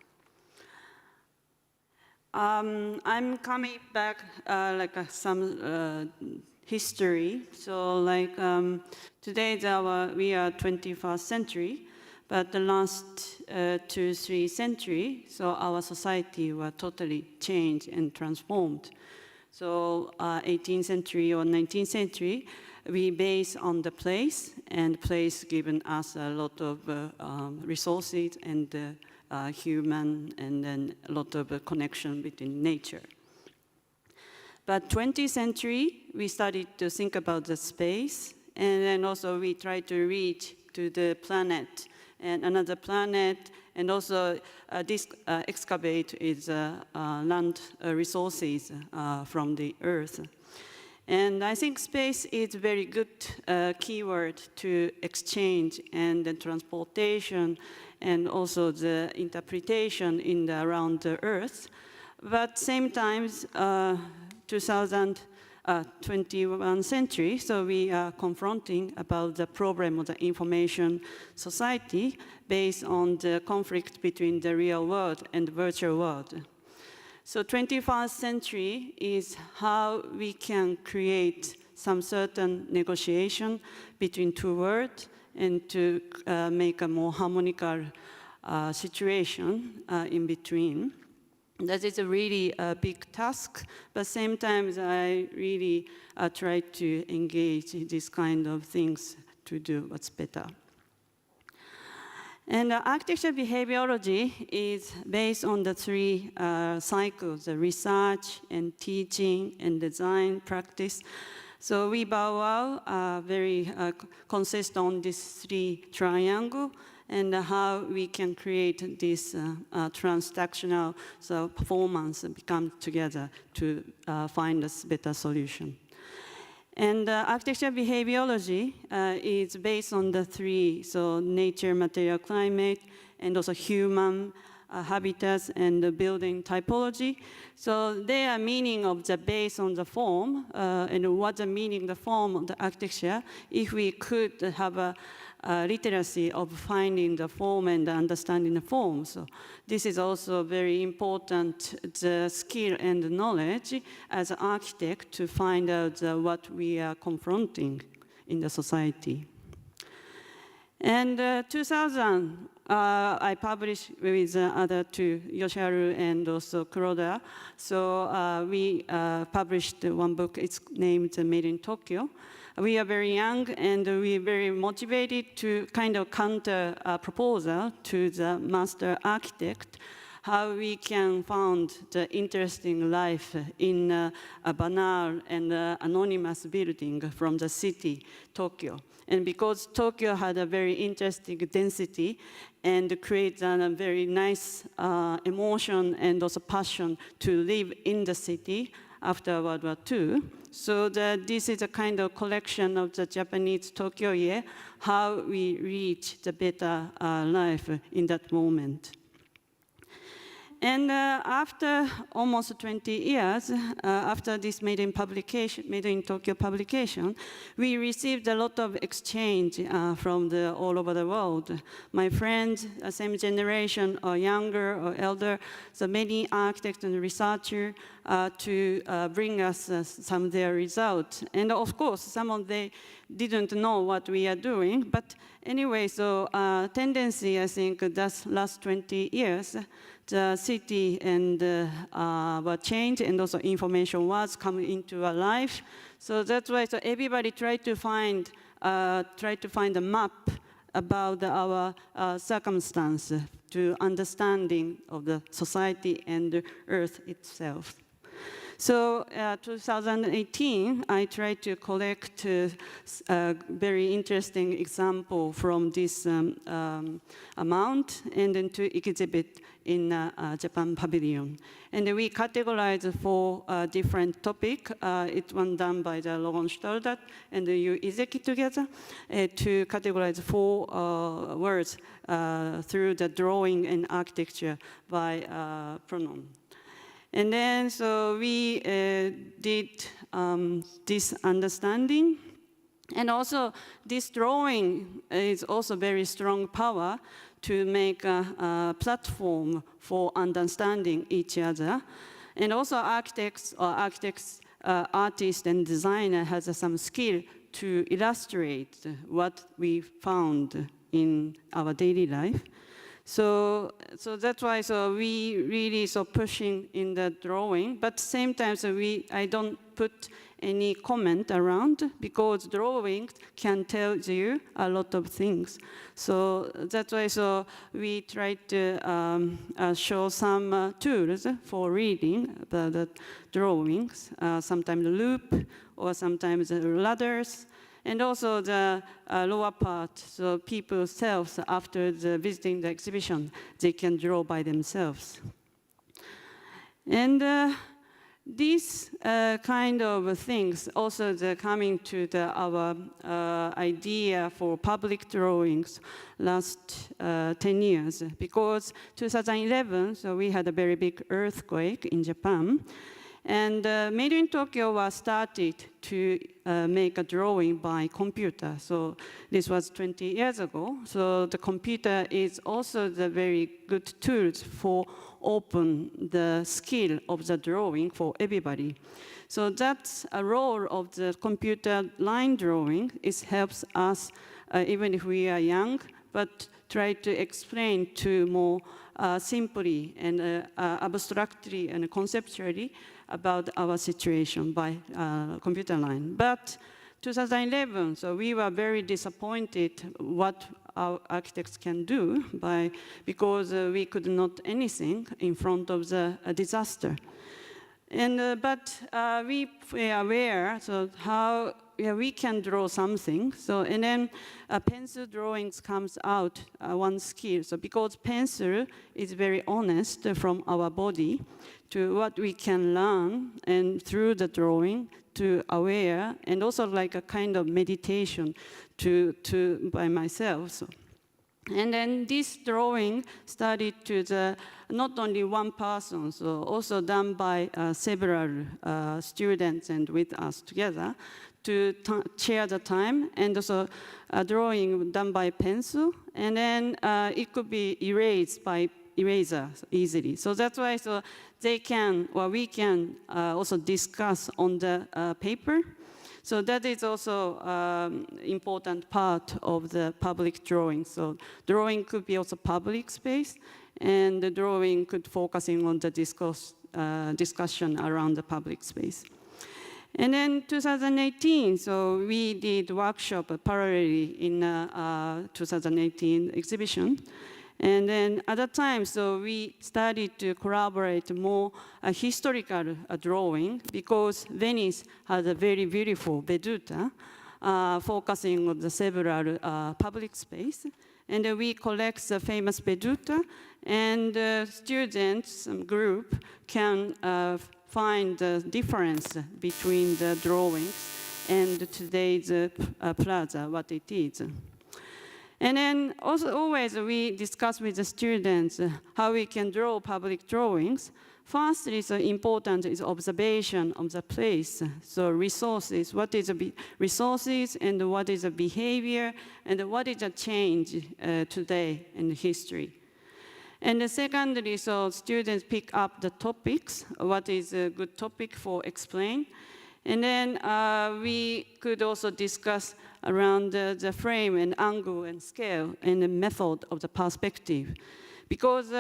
I'm coming back some history. So like today we are 21st century, but the last 2-3 centuries, so our society was totally changed and transformed. So 18th century or 19th century, we base on the place, and place given us a lot of resources and human, and then a lot of connection between nature. But 20th century, we started to think about the space, and then also we tried to reach to the planet and another planet, and also excavate its land resources from the earth. And I think space is a very good keyword to exchange and the transportation and also the interpretation in around the earth. But same time, 2021st century, so we are confronting about the problem of the information society based on the conflict between the real world and the virtual world. So 21st century is how we can create some certain negotiation between two worlds and to make a more harmonical situation in between. That is a really big task, but same time I really try to engage in this kind of things to do what's better. And architecture behaviorology is based on the three cycles, the research and teaching and design practice. So we very consist on these three triangles and how we can create this transactional performance and come together to find a better solution. And architecture behaviorology is based on the three, so nature, material, climate, and also human habitats and the building typology. So they are meaning of the based on the form and what the meaning, the form of the architecture, if we could have a literacy of finding the form and understanding the form. So this is also very important, the skill and the knowledge as an architect to find out what we are confronting in the society. And 2000, I published with other two, Yoshiharu and also Kuroda. So we published one book, it's named Made in Tokyo. We are very young and we are very motivated to kind of counter a proposal to the master architect, how we can found the interesting life in a banal and anonymous building from the city, Tokyo. And because Tokyo had a very interesting density and creates a very nice emotion and also passion to live in the city after World War II. So this is a kind of collection of the Japanese Tokyo year, how we reach the better life in that moment. And after almost 20 years, after this Made in Tokyo publication, we received a lot of exchange from all over the world. My friends, same generation, or younger or elder, so many architects and researchers to bring us some of their results. And of course, some of them didn't know what we are doing. But anyway, so tendency, I think, that's last 20 years, the city and were changed, and also information was coming into our life. So that's why so everybody tried to find a map about our circumstance to understanding of the society and the earth itself. So 2018, I tried to collect a very interesting example from this amount and then to exhibit in Japan Pavilion. And we categorized 4 different topics. It was done by the Logan Stoldat and Yu Izeki together to categorize 4 words through the drawing and architecture by pronoun. And then, so we did this understanding. And also, this drawing is also very strong power to make a platform for understanding each other. And also, artists, and designer has some skill to illustrate what we found in our daily life. So that's why we really pushing in the drawing, but same time I don't put any comment around because drawing can tell you a lot of things. So that's why we try to show some tools for reading the drawings, sometimes the loop or sometimes the ladders. And also the lower part, so people themselves, after visiting the exhibition, they can draw by themselves. And these kind of things, also coming to our idea for public drawings last 10 years, because 2011, so we had a very big earthquake in Japan. And Made in Tokyo was started to make a drawing by computer. So this was 20 years ago. So the computer is also the very good tool for open the skill of the drawing for everybody. So that's a role of the computer line drawing. It helps us, even if we are young, but try to explain to more simply and abstractly and conceptually about our situation by computer line. But 2011, so we were very disappointed what our architects can do because we could not anything in front of the disaster. And but we are aware so how we can draw something. So and then pencil drawings comes out one skill. So because pencil is very honest from our body to what we can learn, and through the drawing to aware, and also like a kind of meditation to by myself. So. And then this drawing started to not only one person, so also done by several students and with us together to share the time, and also a drawing done by pencil, and then it could be erased by eraser easily. So that's why they can, or we can also discuss on the paper. So that is also important part of the public drawing. So drawing could be also public space, and the drawing could focusing on the discussion around the public space. And then 2018, so we did workshop parallelly in 2018 exhibition. And then at that time, so we started to collaborate more historical drawing, because Venice has a very beautiful veduta, focusing on the several public space. And we collect the famous veduta, and students group can find the difference between the drawings and today's plaza, what it is. And then also always we discuss with the students how we can draw public drawings. Firstly, so important is observation of the place. So resources, what is the resources, and what is the behavior, and what is the change today in history. And secondly, so students pick up the topics, what is a good topic for explain. And then we could also discuss around the frame and angle and scale and the method of the perspective. Because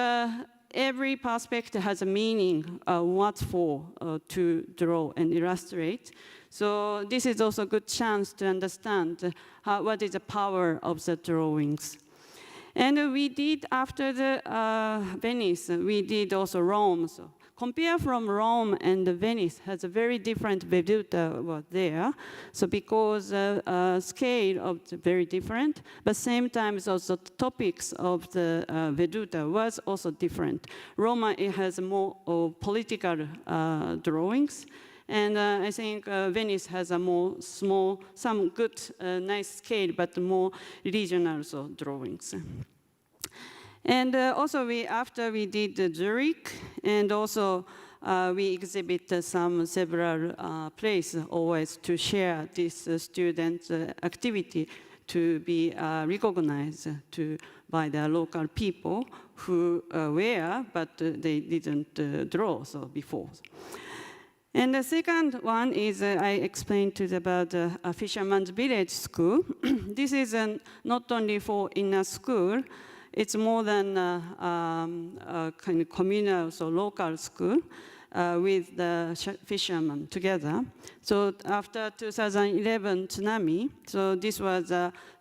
every perspective has a meaning, what for to draw and illustrate. So this is also a good chance to understand what is the power of the drawings. And we did, after the Venice, we did also Rome. So compare from Rome and Venice has a very different veduta there. So because scale of very different, but same time also topics of the veduta was also different. Roma, it has more political drawings. And I think Venice has a more small, some good, nice scale, but more regional drawings. And also, after we did Zurich, and also we exhibit several places always to share this student activity to be recognized by the local people who were, but they didn't draw before. And the second one is I explained about a fisherman's village school. This is not only for in a school, it's more than a kind of communal, so local school with the fishermen together. So after 2011 tsunami, so this was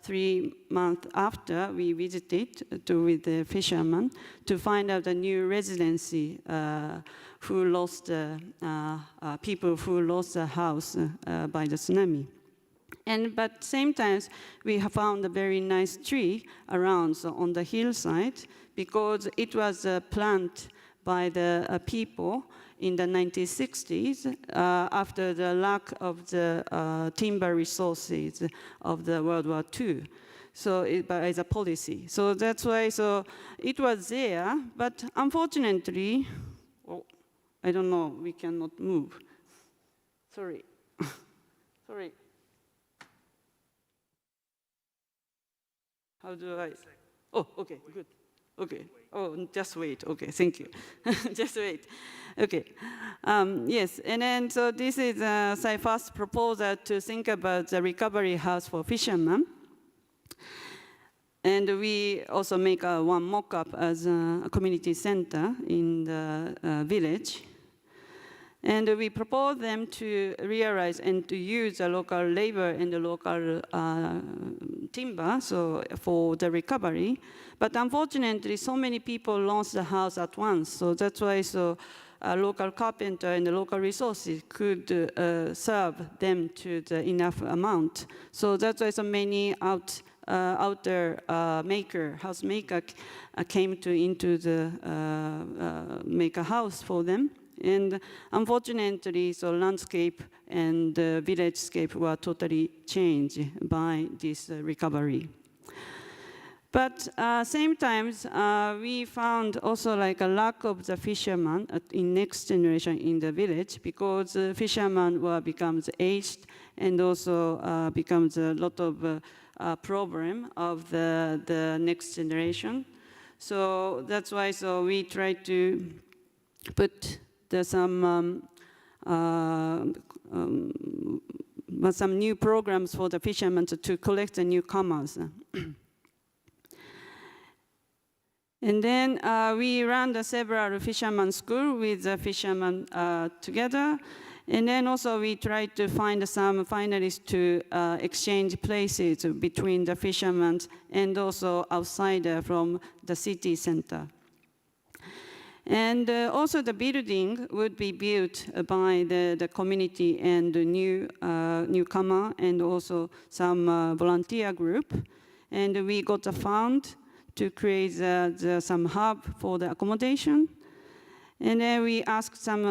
3 months after we visited with the fishermen to find out a new residency who lost people who lost their house by the tsunami. But same time, we have found a very nice tree around on the hillside because it was planted by the people in the 1960s after the lack of the timber resources of the World War II. So as a policy. So that's why, it was there, but unfortunately, I don't know, we cannot move. Sorry. Sorry. How do I? Oh, okay, good. Okay. Oh, just wait. Okay, thank you. Just wait. Okay. Yes, and then so this is my first proposal to think about the recovery house for fishermen. And we also make one mock-up as a community center in the village. And we propose them to realize and to use the local labor and the local timber for the recovery. But unfortunately, so many people lost the house at once. So that's why a local carpenter and the local resources could serve them to the enough amount. So that's why so many outer house maker came into the make a house for them. And unfortunately, landscape and village-scape were totally changed by this recovery. But same times, we found also like a lack of the fishermen in next generation in the village because fishermen becomes aged and also becomes a lot of problem of the next generation. So that's why we try to put some new programs for the fishermen to collect the newcomers. And then we ran several fishermen schools with the fishermen together. And then also we tried to find some finalists to exchange places between the fishermen and also outsider from the city center. And also the building would be built by the community and the newcomer and also some volunteer group. And we got a fund to create some hub for the accommodation. And then we asked some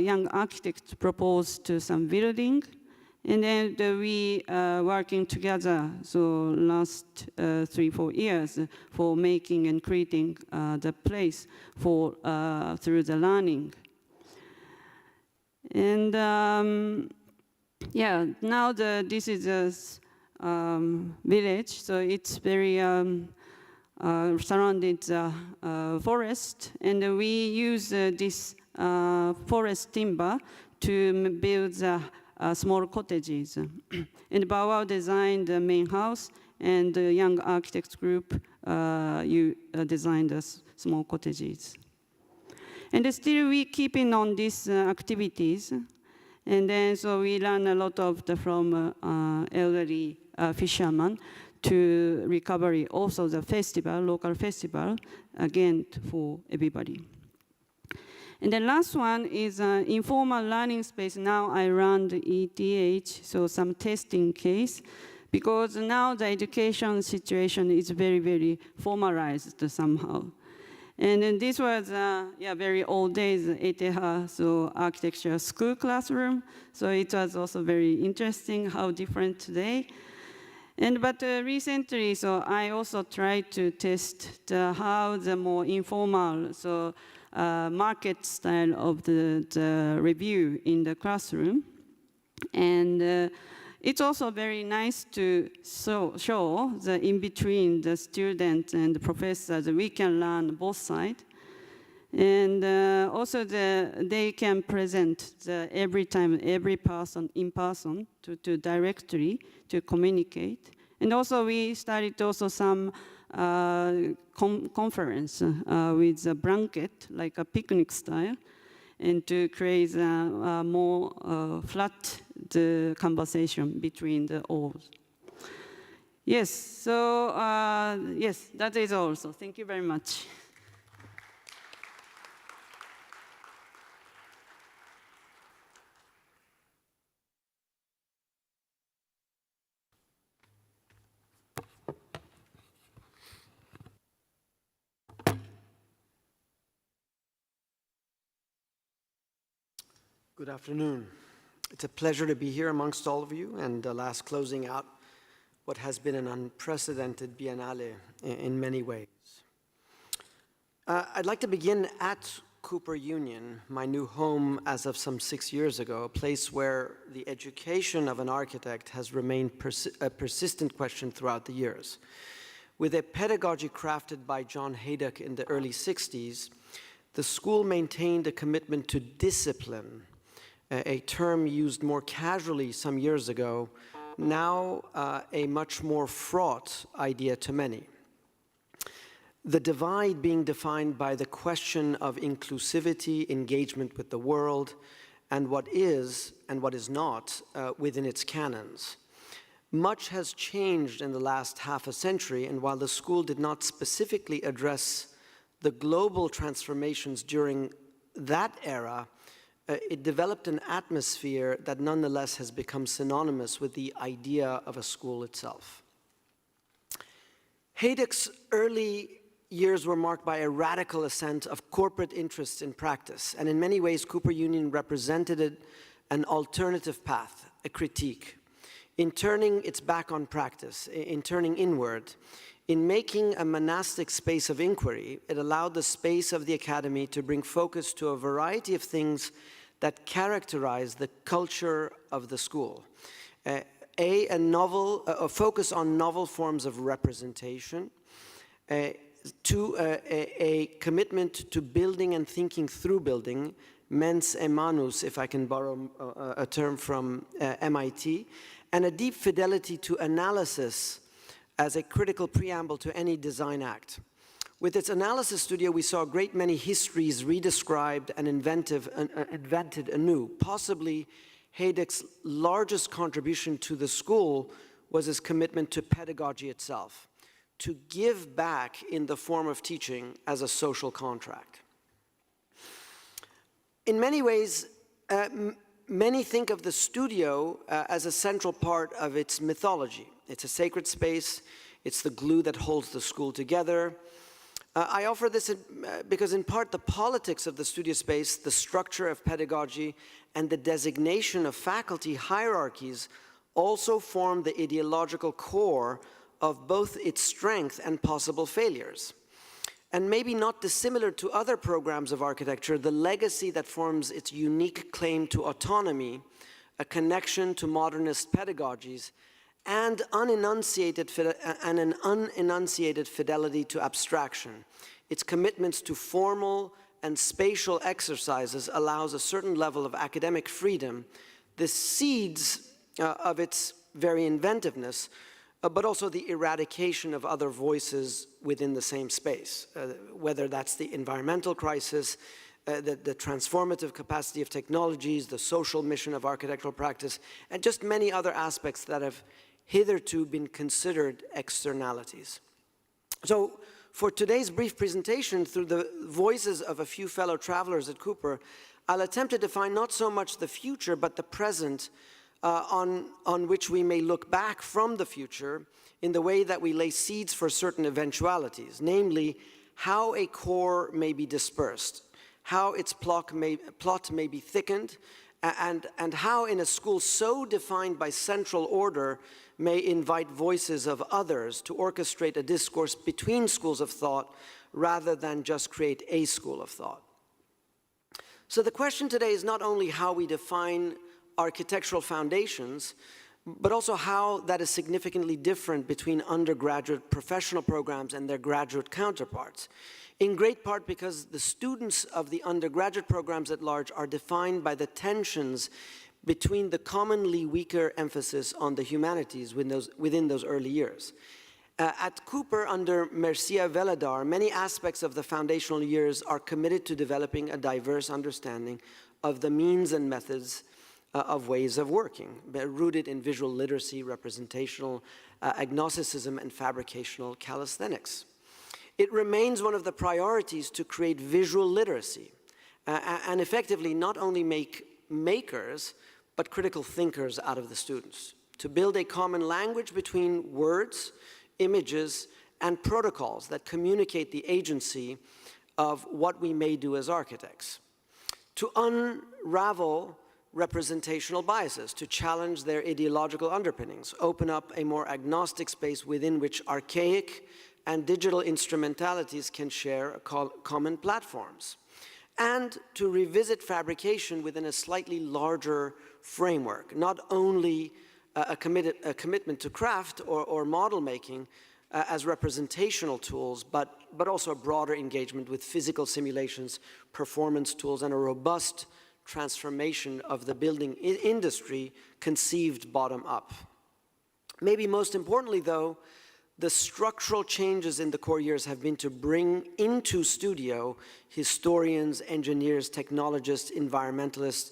young architects to propose to some building. And then we working together, so last 3-4 years for making and creating the place for through the learning. And yeah, now this is a village, so it's very surrounded forest, and we use this forest timber to build small cottages. And Bauau designed the main house, and the young architects group designed the small cottages. And still we keeping on these activities. And then so we learn a lot from elderly fishermen to recovery, also the festival, local festival, again for everybody. And the last one is an informal learning space. Now I run the ETH, so some testing case, because now the education situation is very, very formalized somehow. And then this was, very old days, ETH, so architecture school classroom. So it was also very interesting how different today. But recently, so I also tried to test how the more informal, so market style of the review in the classroom. And it's also very nice to show the in-between the student and the professor that we can learn both sides. And also they can present every time, every person in person to directly to communicate. And also we started also some conference with a blanket, like a picnic style, and to create a more flat the conversation between the all. Yes, so yes, that is all. So thank you very much.
Good afternoon. It's a pleasure to be here amongst all of you and last closing out what has been an unprecedented Biennale in many ways. I'd like to begin at Cooper Union, my new home as of some 6 years ago, a place where the education of an architect has remained a persistent question throughout the years. With a pedagogy crafted by John Haydock in the early 60s, the school maintained a commitment to discipline, a term used more casually some years ago, now a much more fraught idea to many. The divide being defined by the question of inclusivity, engagement with the world, and what is not within its canons. Much has changed in the last half a century, and while the school did not specifically address the global transformations during that era, it developed an atmosphere that nonetheless has become synonymous with the idea of a school itself. Haydock's early years were marked by a radical ascent of corporate interests in practice, and in many ways Cooper Union represented an alternative path, a critique. In turning its back on practice, in turning inward, in making a monastic space of inquiry, it allowed the space of the academy to bring focus to a variety of things that characterize the culture of the school. A focus on novel forms of representation, two, a commitment to building and thinking through building, mens e manus, if I can borrow a term from MIT, and a deep fidelity to analysis as a critical preamble to any design act. With its analysis studio, we saw a great many histories redescribed and invented anew. Possibly Haydock's largest contribution to the school was his commitment to pedagogy itself, to give back in the form of teaching as a social contract. In many ways, many think of the studio as a central part of its mythology. It's a sacred space. It's the glue that holds the school together. I offer this because in part the politics of the studio space, the structure of pedagogy, and the designation of faculty hierarchies also form the ideological core of both its strength and possible failures. And maybe not dissimilar to other programs of architecture, the legacy that forms its unique claim to autonomy, a connection to modernist pedagogies, and an unenunciated fidelity to abstraction. Its commitments to formal and spatial exercises allows a certain level of academic freedom, the seeds of its very inventiveness, but also the eradication of other voices within the same space, whether that's the environmental crisis, the transformative capacity of technologies, the social mission of architectural practice, and just many other aspects that have hitherto been considered externalities. So for today's brief presentation, through the voices of a few fellow travelers at Cooper, I'll attempt to define not so much the future, but the present on which we may look back from the future in the way that we lay seeds for certain eventualities, namely how a core may be dispersed, how its plot may be thickened, and how in a school so defined by central order may invite voices of others to orchestrate a discourse between schools of thought rather than just create a school of thought. So the question today is not only how we define architectural foundations, but also how that is significantly different between undergraduate professional programs and their graduate counterparts, in great part because the students of the undergraduate programs at large are defined by the tensions between the commonly weaker emphasis on the humanities within those early years. At Cooper, under Mircea Veladar, many aspects of the foundational years are committed to developing a diverse understanding of the means and methods of ways of working, rooted in visual literacy, representational agnosticism, and fabricational calisthenics. It remains one of the priorities to create visual literacy and effectively not only make makers, but critical thinkers out of the students, to build a common language between words, images, and protocols that communicate the agency of what we may do as architects, to unravel representational biases, to challenge their ideological underpinnings, open up a more agnostic space within which archaic and digital instrumentalities can share common platforms, and to revisit fabrication within a slightly larger framework, not only a commitment to craft or model making as representational tools, but also a broader engagement with physical simulations, performance tools, and a robust transformation of the building industry conceived bottom up. Maybe most importantly, though, the structural changes in the core years have been to bring into studio historians, engineers, technologists, environmentalists,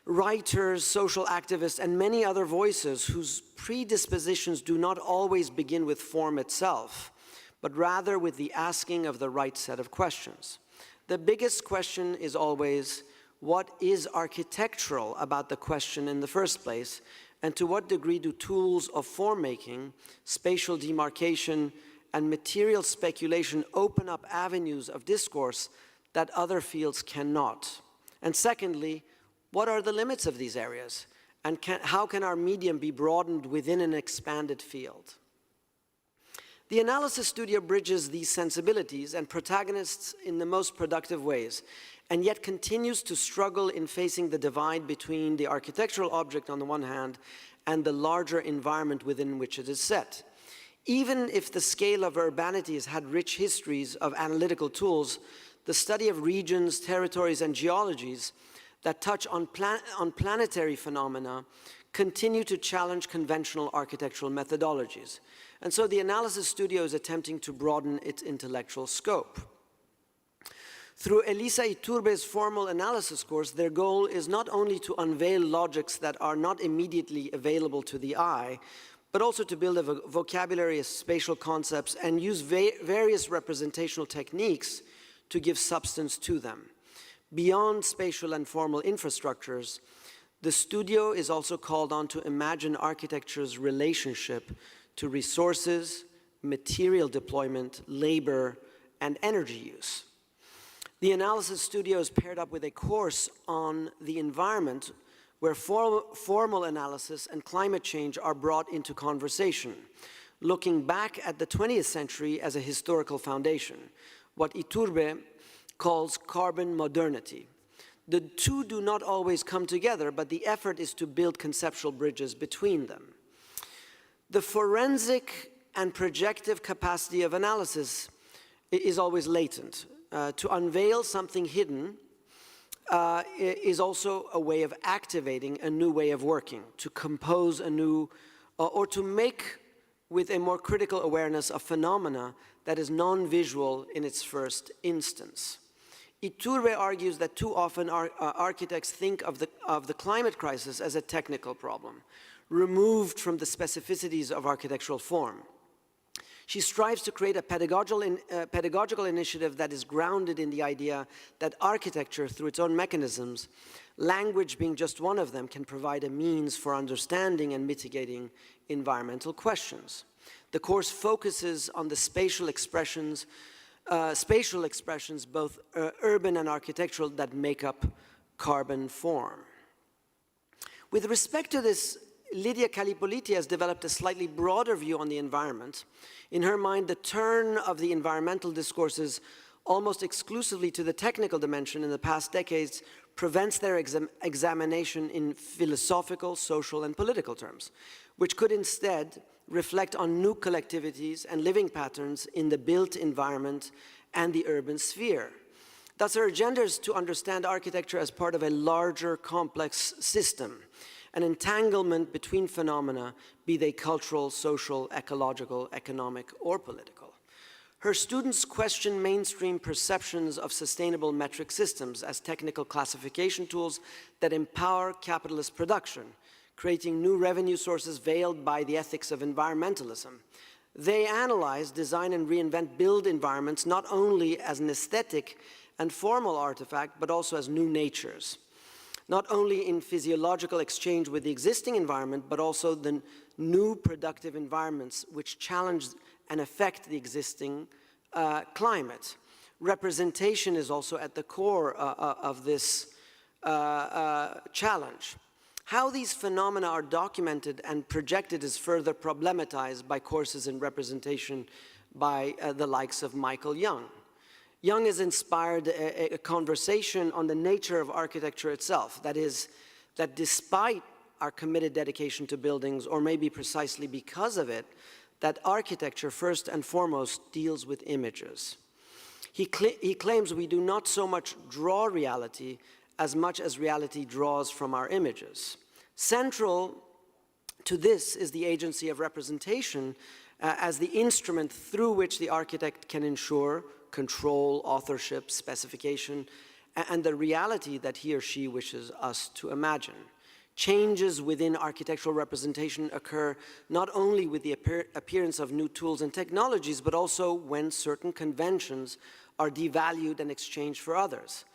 writers, social activists, and many other voices whose predispositions do not always begin with form itself, but rather with the asking of the right set of questions. The biggest question is always, what is architectural about the question in the first place, and to what degree do tools of form-making, spatial demarcation, and material speculation open up avenues of discourse that other fields cannot? And secondly, what are the limits of these areas, and how can our medium be broadened within an expanded field? The analysis studio bridges these sensibilities and protagonists in the most productive ways, and yet continues to struggle in facing the divide between the architectural object on the one hand and the larger environment within which it is set. Even if the scale of urbanity has had rich histories of analytical tools, the study of regions, territories, and geologies that touch on planetary phenomena continue to challenge conventional architectural methodologies. And so the analysis studio is attempting to broaden its intellectual scope. Through Elisa Iturbe's formal analysis course, their goal is not only to unveil logics that are not immediately available to the eye, but also to build a vocabulary of spatial concepts and use various representational techniques to give substance to them. Beyond spatial and formal infrastructures, the studio is also called on to imagine architecture's relationship to resources, material deployment, labor, and energy use. The analysis studio is paired up with a course on the environment where formal analysis and climate change are brought into conversation, looking back at the 20th century as a historical foundation, what Iturbe calls carbon modernity. The two do not always come together, but the effort is to build conceptual bridges between them. The forensic and projective capacity of analysis is always latent. To unveil something hidden is also a way of activating a new way of working, to compose a new, or to make with a more critical awareness of phenomena that is non-visual in its first instance. Iturbe argues that too often architects think of the climate crisis as a technical problem, removed from the specificities of architectural form. She strives to create a pedagogical initiative that is grounded in the idea that architecture, through its own mechanisms, language being just one of them, can provide a means for understanding and mitigating environmental questions. The course focuses on the spatial expressions, both urban and architectural, that make up carbon form. With respect to this, Lydia Kalipoliti has developed a slightly broader view on the environment. In her mind, the turn of the environmental discourses almost exclusively to the technical dimension in the past decades prevents their examination in philosophical, social, and political terms, which could instead reflect on new collectivities and living patterns in the built environment and the urban sphere. Thus, her agenda is to understand architecture as part of a larger, complex system, an entanglement between phenomena, be they cultural, social, ecological, economic, or political. Her students question mainstream perceptions of sustainable metric systems as technical classification tools that empower capitalist production, creating new revenue sources veiled by the ethics of environmentalism. They analyze, design, and reinvent built environments not only as an aesthetic and formal artifact, but also as new natures, not only in physiological exchange with the existing environment, but also the new productive environments which challenge and affect the existing climate. Representation is also at the core of this challenge. How these phenomena are documented and projected is further problematized by courses in representation by the likes of Michael Young. Young has inspired a conversation on the nature of architecture itself. That is, that despite our committed dedication to buildings, or maybe precisely because of it, that architecture first and foremost deals with images. He claims we do not so much draw reality as much as reality draws from our images. Central to this is the agency of representation as the instrument through which the architect can ensure control, authorship, specification, and the reality that he or she wishes us to imagine. Changes within architectural representation occur not only with the appearance of new tools and technologies, but also when certain conventions are devalued and exchanged for others.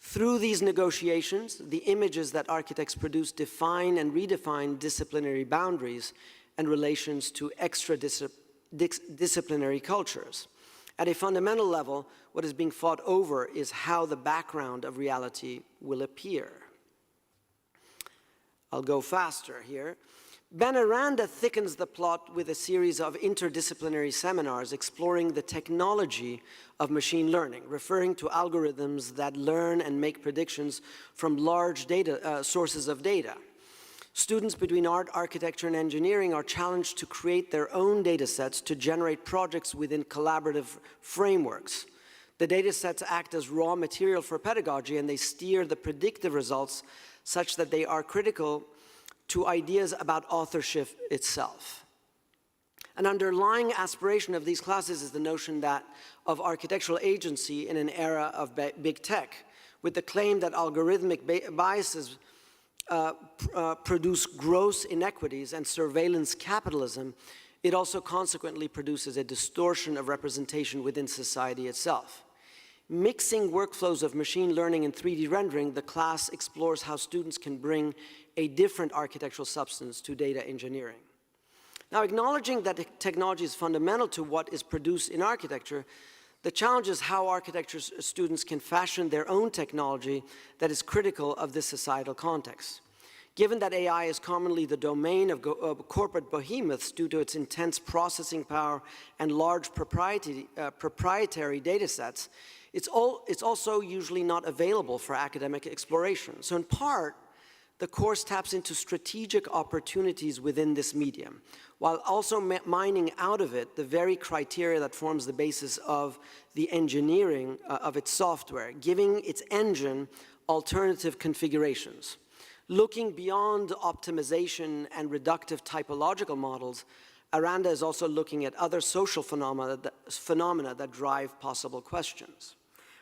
Through these negotiations, the images that architects produce define and redefine disciplinary boundaries and relations to extra-disciplinary cultures. At a fundamental level, what is being fought over is how the background of reality will appear. I'll go faster here. Ben Aranda thickens the plot with a series of interdisciplinary seminars exploring the technology of machine learning, referring to algorithms that learn and make predictions from large sources of data. Students between art, architecture, and engineering are challenged to create their own data sets to generate projects within collaborative frameworks. The data sets act as raw material for pedagogy, and they steer the predictive results such that they are critical to ideas about authorship itself. An underlying aspiration of these classes is the notion of architectural agency in an era of big tech, with the claim that algorithmic biases produce gross inequities and surveillance capitalism. It also consequently produces a distortion of representation within society itself. Mixing workflows of machine learning and 3D rendering, the class explores how students can bring a different architectural substance to data engineering. Now, acknowledging that technology is fundamental to what is produced in architecture, the challenge is how architecture students can fashion their own technology that is critical of this societal context. Given that AI is commonly the domain of corporate behemoths due to its intense processing power and large proprietary data sets, it's also usually not available for academic exploration. So in part, the course taps into strategic opportunities within this medium, while also mining out of it the very criteria that forms the basis of the engineering of its software, giving its engine alternative configurations. Looking beyond optimization and reductive typological models, Aranda is also looking at other social phenomena that drive possible questions.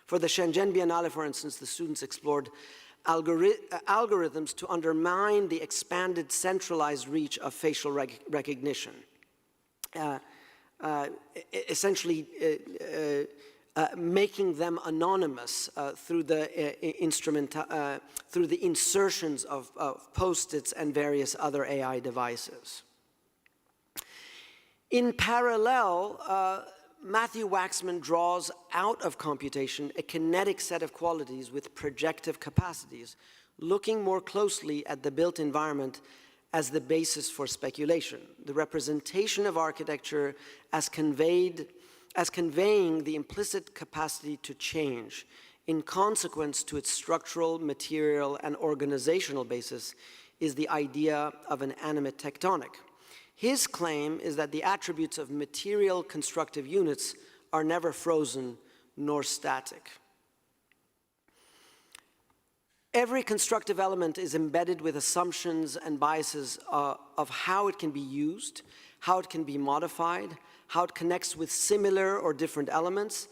For the Shenzhen Biennale, for instance, the students explored algorithms to undermine the expanded centralized reach of facial recognition. essentially making them anonymous through the through the insertions of post-its and various other AI devices. In parallel, Matthew Waxman draws out of computation a kinetic set of qualities with projective capacities, looking more closely at the built environment as the basis for speculation. The representation of architecture as conveying the implicit capacity to change in consequence to its structural, material, and organizational basis is the idea of an animate tectonic. His claim is that the attributes of material constructive units are never frozen nor static. Every constructive element is embedded with assumptions and biases of how it can be used, how it can be modified, how it connects with similar or different elements,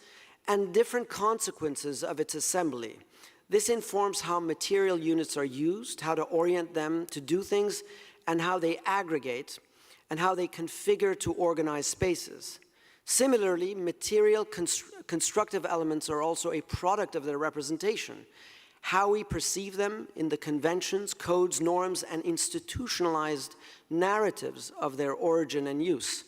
and different consequences of its assembly. This informs how material units are used, how to orient them to do things, and how they aggregate, and how they configure to organize spaces. Similarly, material constructive elements are also a product of their representation. How we perceive them in the conventions, codes, norms, and institutionalized narratives of their origin and use,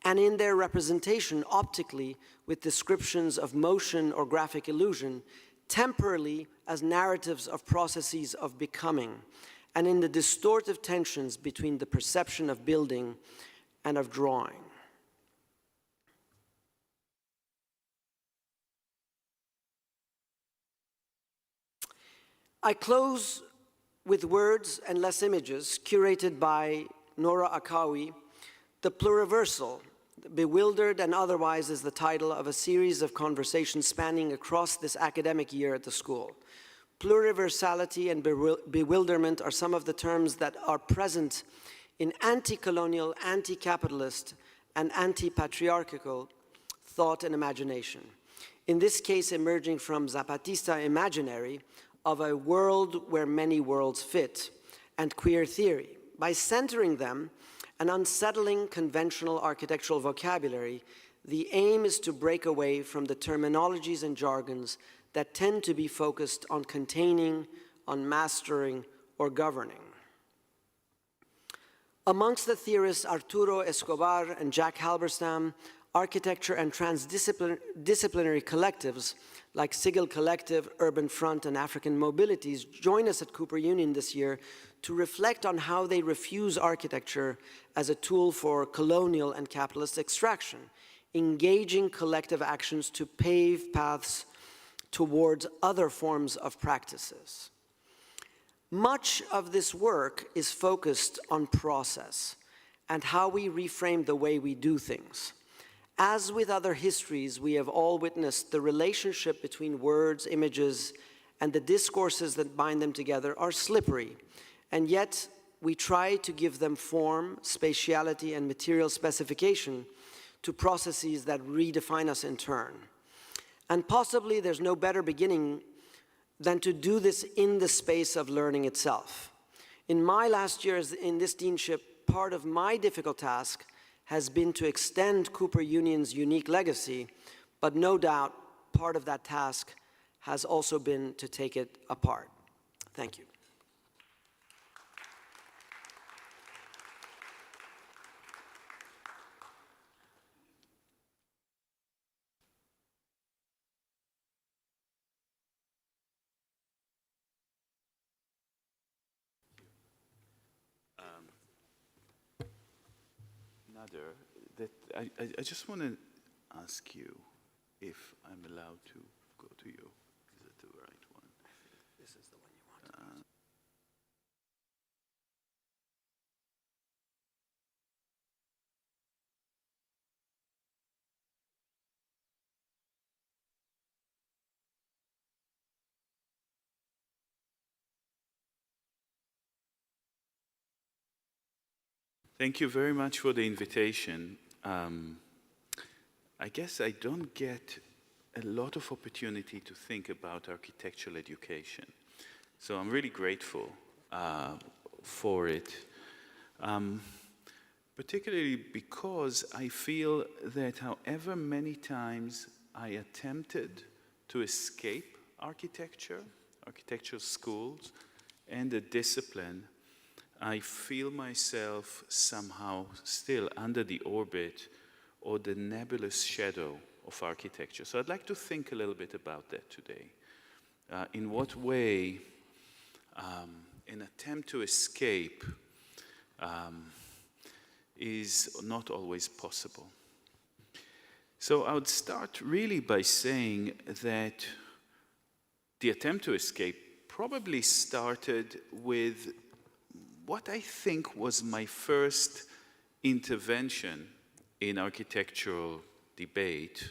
and in their representation optically with descriptions of motion or graphic illusion, temporally as narratives of processes of becoming, and in the distortive tensions between the perception of building and of drawing. I close with words and less images curated by Nora Akawi. The Pluriversal, Bewildered and Otherwise is the title of a series of conversations spanning across this academic year at the school. Pluriversality and bewilderment are some of the terms that are present in anti-colonial, anti-capitalist, and anti-patriarchal thought and imagination. In this case, emerging from Zapatista imaginary of a world where many worlds fit, and queer theory. By centering them and unsettling conventional architectural vocabulary, the aim is to break away from the terminologies and jargons that tend to be focused on containing, on mastering, or governing. Amongst the theorists Arturo Escobar and Jack Halberstam, architecture and transdisciplinary collectives like Sigil Collective, Urban Front, and African Mobilities join us at Cooper Union this year to reflect on how they refuse architecture as a tool for colonial and capitalist extraction, engaging collective actions to pave paths towards other forms of practices. Much of this work is focused on process and how we reframe the way we do things. As with other histories, we have all witnessed the relationship between words, images, and the discourses that bind them together are slippery, and yet we try to give them form, spatiality, and material specification to processes that redefine us in turn. And possibly there's no better beginning than to do this in the space of learning itself. In my last years in this deanship, part of my difficult task has been to extend Cooper Union's unique legacy, but no doubt part of that task has also been to take it apart. Thank you.
Nader, that I just want to ask you if I'm allowed to go to you. Is it the right one?
This is the one you want.
Thank you very much for the invitation. I guess I don't get a lot of opportunity to think about architectural education. So I'm really grateful for it. particularly because I feel that however many times I attempted to escape architectural schools, and the discipline, I feel myself somehow still under the orbit or the nebulous shadow of architecture. So I'd like to think a little bit about that today. In what way an attempt to escape is not always possible. So I would start really by saying that the attempt to escape probably started with what I think was my first intervention in architectural debate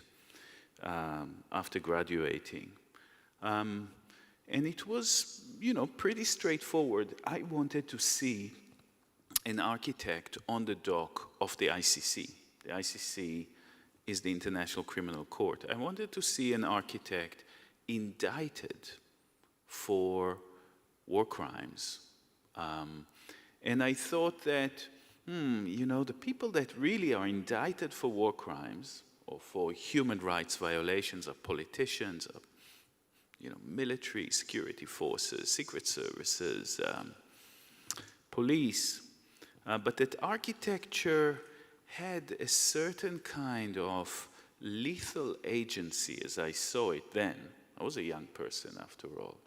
after graduating. And it was, pretty straightforward. I wanted to see an architect on the dock of the ICC. The ICC is the International Criminal Court. I wanted to see an architect indicted for war crimes. And I thought that, the people that really are indicted for war crimes or for human rights violations are politicians, are, military, security forces, secret services, police. But that architecture had a certain kind of lethal agency, as I saw it then. I was a young person, after all,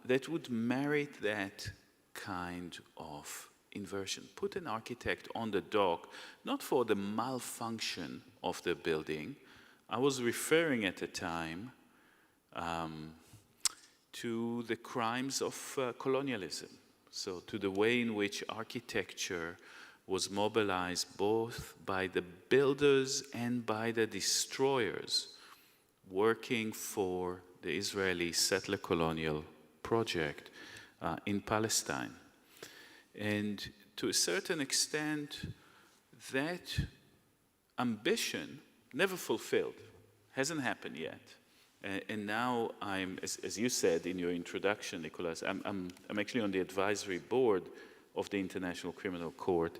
that would merit that kind of inversion. Put an architect on the dock, not for the malfunction of the building. I was referring at the time to the crimes of colonialism. So to the way in which architecture was mobilized both by the builders and by the destroyers working for the Israeli settler colonial project in Palestine. And to a certain extent, that ambition never fulfilled, hasn't happened yet. And now I'm, as you said in your introduction, Nicolas, I'm actually on the advisory board of the International Criminal Court,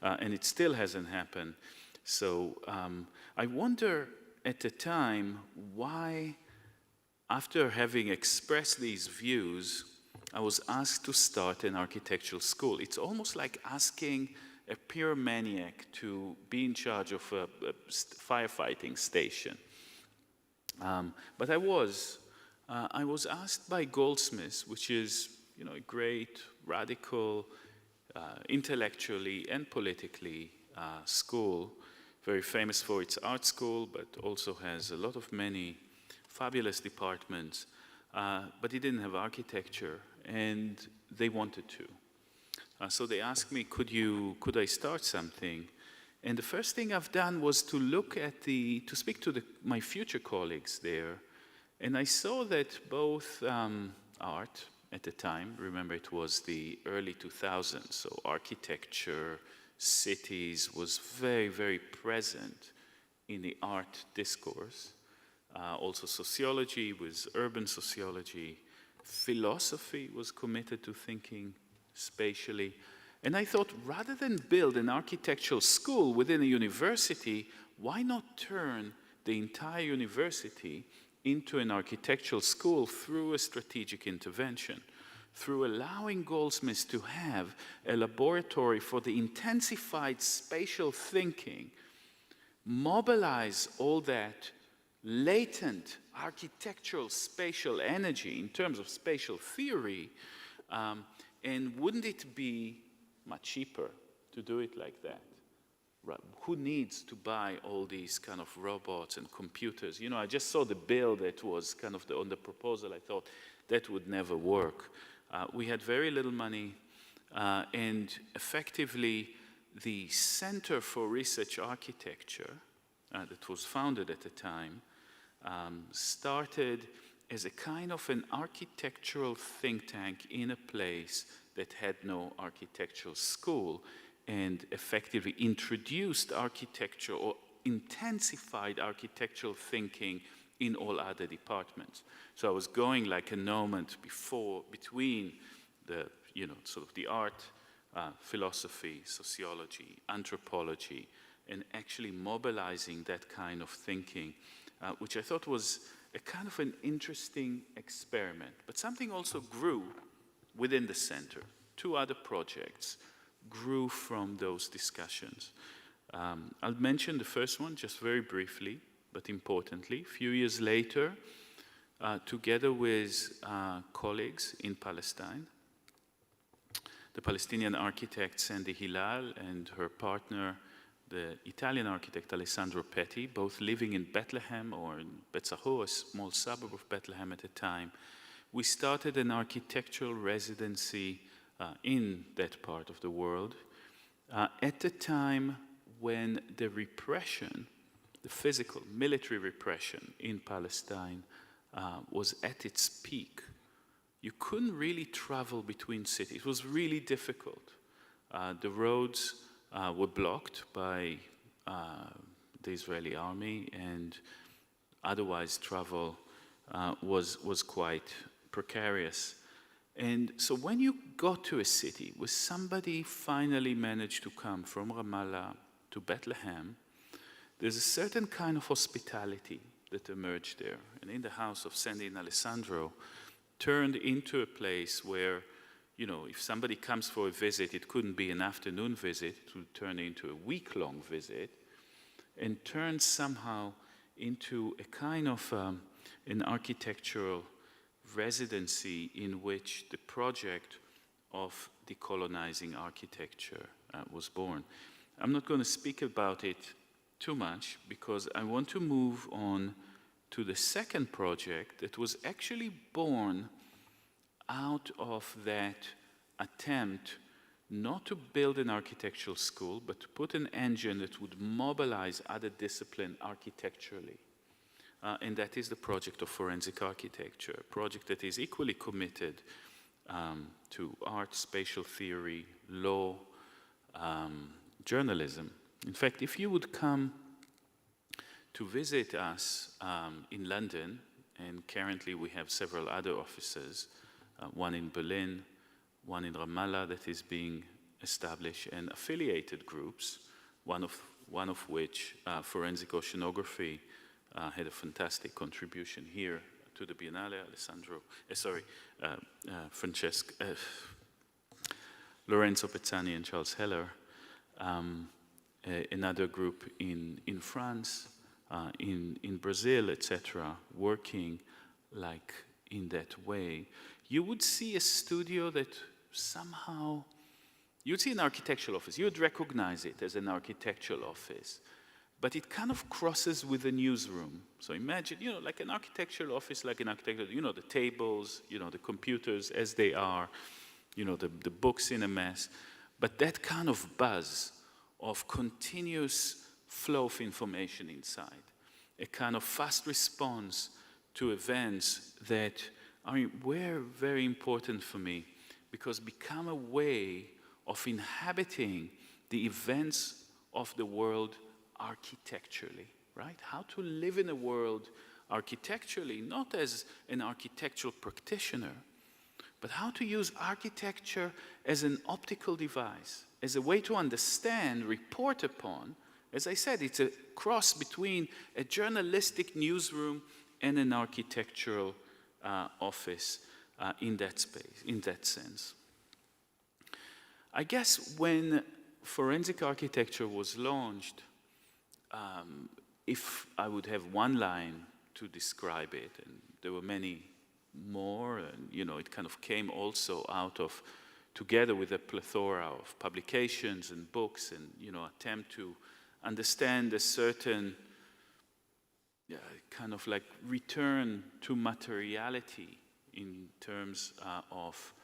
and it still hasn't happened. So I wonder at the time why, after having expressed these views, I was asked to start an architectural school. It's almost like asking a pyromaniac to be in charge of a firefighting station. But I was asked by Goldsmiths, which is, a great, radical, intellectually and politically school, very famous for its art school, but also has a lot of many fabulous departments. But it didn't have architecture, and they wanted to. So they asked me, could I start something? And the first thing I've done was to speak to my future colleagues there. And I saw that both art at the time, remember it was the early 2000s, so architecture, cities was very, very present in the art discourse. Also sociology was urban sociology. Philosophy was committed to thinking spatially. And I thought, rather than build an architectural school within a university, why not turn the entire university into an architectural school through a strategic intervention, through allowing Goldsmiths to have a laboratory for the intensified spatial thinking, mobilize all that latent architectural spatial energy in terms of spatial theory, and wouldn't it be much cheaper to do it like that? Right. Who needs to buy all these kind of robots and computers? I just saw the bill that was kind of on the proposal. I thought that would never work. We had very little money, and effectively the Center for Research Architecture that was founded at the time started as a kind of an architectural think tank in a place that had no architectural school, and effectively introduced architecture or intensified architectural thinking in all other departments. So I was going like a nomad between the, sort of the art philosophy, sociology, anthropology, and actually mobilizing that kind of thinking, which I thought was a kind of an interesting experiment. But something also grew within the center. 2 other projects grew from those discussions. I'll mention the first one just very briefly, but importantly. A few years later, together with colleagues in Palestine, the Palestinian architect Sandy Hilal and her partner, the Italian architect Alessandro Petti, both living in Bethlehem or in Betzaho, a small suburb of Bethlehem at the time, we started an architectural residency in that part of the world at the time when the repression, the physical, military repression in Palestine was at its peak. You couldn't really travel between cities. It was really difficult. The roads were blocked by the Israeli army, and otherwise travel was quite precarious. And so when you got to a city where somebody finally managed to come from Ramallah to Bethlehem, there's a certain kind of hospitality that emerged there. And in the house of Sandy and Alessandro, turned into a place where, you know, if somebody comes for a visit, it couldn't be an afternoon visit, it would turn into a week-long visit, and turned somehow into a kind of an architectural residency in which the project of decolonizing architecture was born. I'm not going to speak about it too much because I want to move on to the second project that was actually born out of that attempt not to build an architectural school, but to put an engine that would mobilize other disciplines architecturally. And that is the project of forensic architecture, a project that is equally committed to art, spatial theory, law, journalism. In fact, if you would come to visit us in London, and currently we have several other offices, one in Berlin, one in Ramallah that is being established, and affiliated groups, one of which, Forensic Oceanography, had a fantastic contribution here to the Biennale. Lorenzo Pezzani and Charles Heller, another group in France, in Brazil, etc., working like in that way. You would see a studio that somehow, you'd see an architectural office, you would recognize it as an architectural office, but it kind of crosses with a newsroom. So imagine, you know, like an architectural office, like an architectural, you know, the tables, you know, the computers as they are, you know, the books in a mess, but that kind of buzz of continuous flow of information inside, a kind of fast response to events that were very important for me because become a way of inhabiting the events of the world architecturally, right? How to live in a world architecturally, not as an architectural practitioner, but how to use architecture as an optical device, as a way to understand, report upon. As I said, it's a cross between a journalistic newsroom and an architectural office in that space, in that sense. I guess when forensic architecture was launched, if I would have one line to describe it, and there were many more, and you know, it kind of came also out of, together with a plethora of publications and books, and you know, attempt to understand a certain kind of like return to materiality in terms of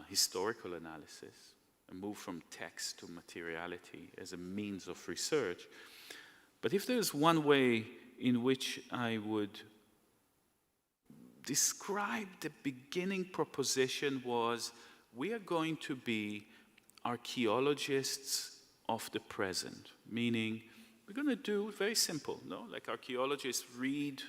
historical analysis, a move from text to materiality as a means of research. But if there's one way in which I would describe the beginning proposition was, we are going to be archaeologists of the present, meaning we're going to do very simple, no? Like archaeologists read,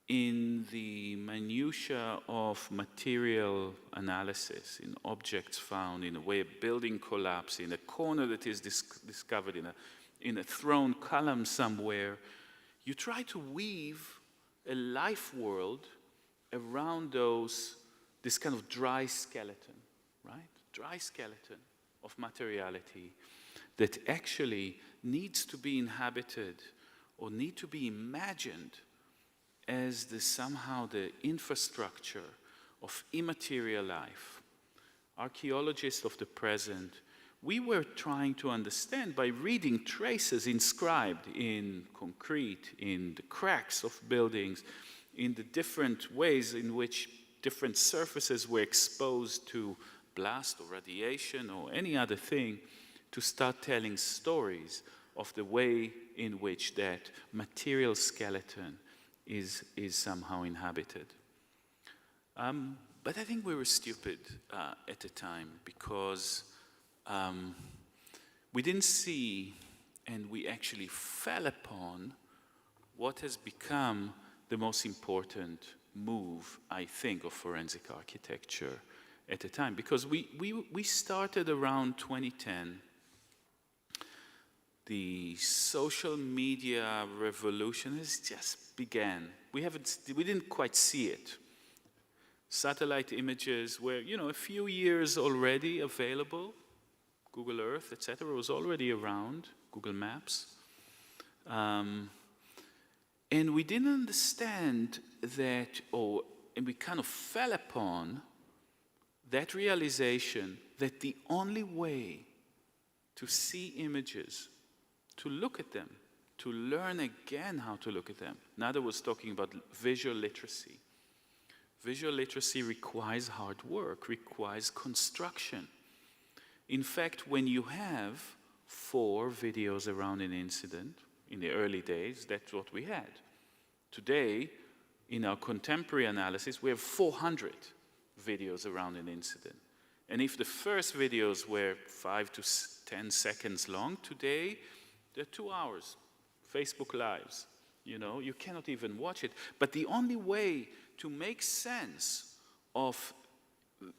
in the minutiae of material analysis, in objects found, in a way a building collapse, in a corner that is discovered in a thrown column somewhere, you try to weave a life world around this kind of dry skeleton, right? Dry skeleton of materiality that actually needs to be inhabited or need to be imagined as somehow the infrastructure of immaterial life. Archaeologists of the present, we were trying to understand by reading traces inscribed in concrete, in the cracks of buildings, in the different ways in which different surfaces were exposed to blast or radiation or any other thing, to start telling stories of the way in which that material skeleton is somehow inhabited. But I think we were stupid at the time because we didn't see, and we actually fell upon what has become the most important move, I think, of forensic architecture at the time. Because we started around 2010. The social media revolution has just began. We didn't quite see it. Satellite images were, a few years already available. Google Earth, etc., was already around, Google Maps. And we didn't understand that, and we kind of fell upon that realization that the only way to see images, to look at them, to learn again how to look at them. Nada was talking about visual literacy. Visual literacy requires hard work, requires construction. In fact, when you have 4 videos around an incident, in the early days, that's what we had. Today, in our contemporary analysis, we have 400 videos around an incident. And if the first videos were 5 to 10 seconds long, today, they're 2 hours. Facebook Lives, you cannot even watch it. But the only way to make sense of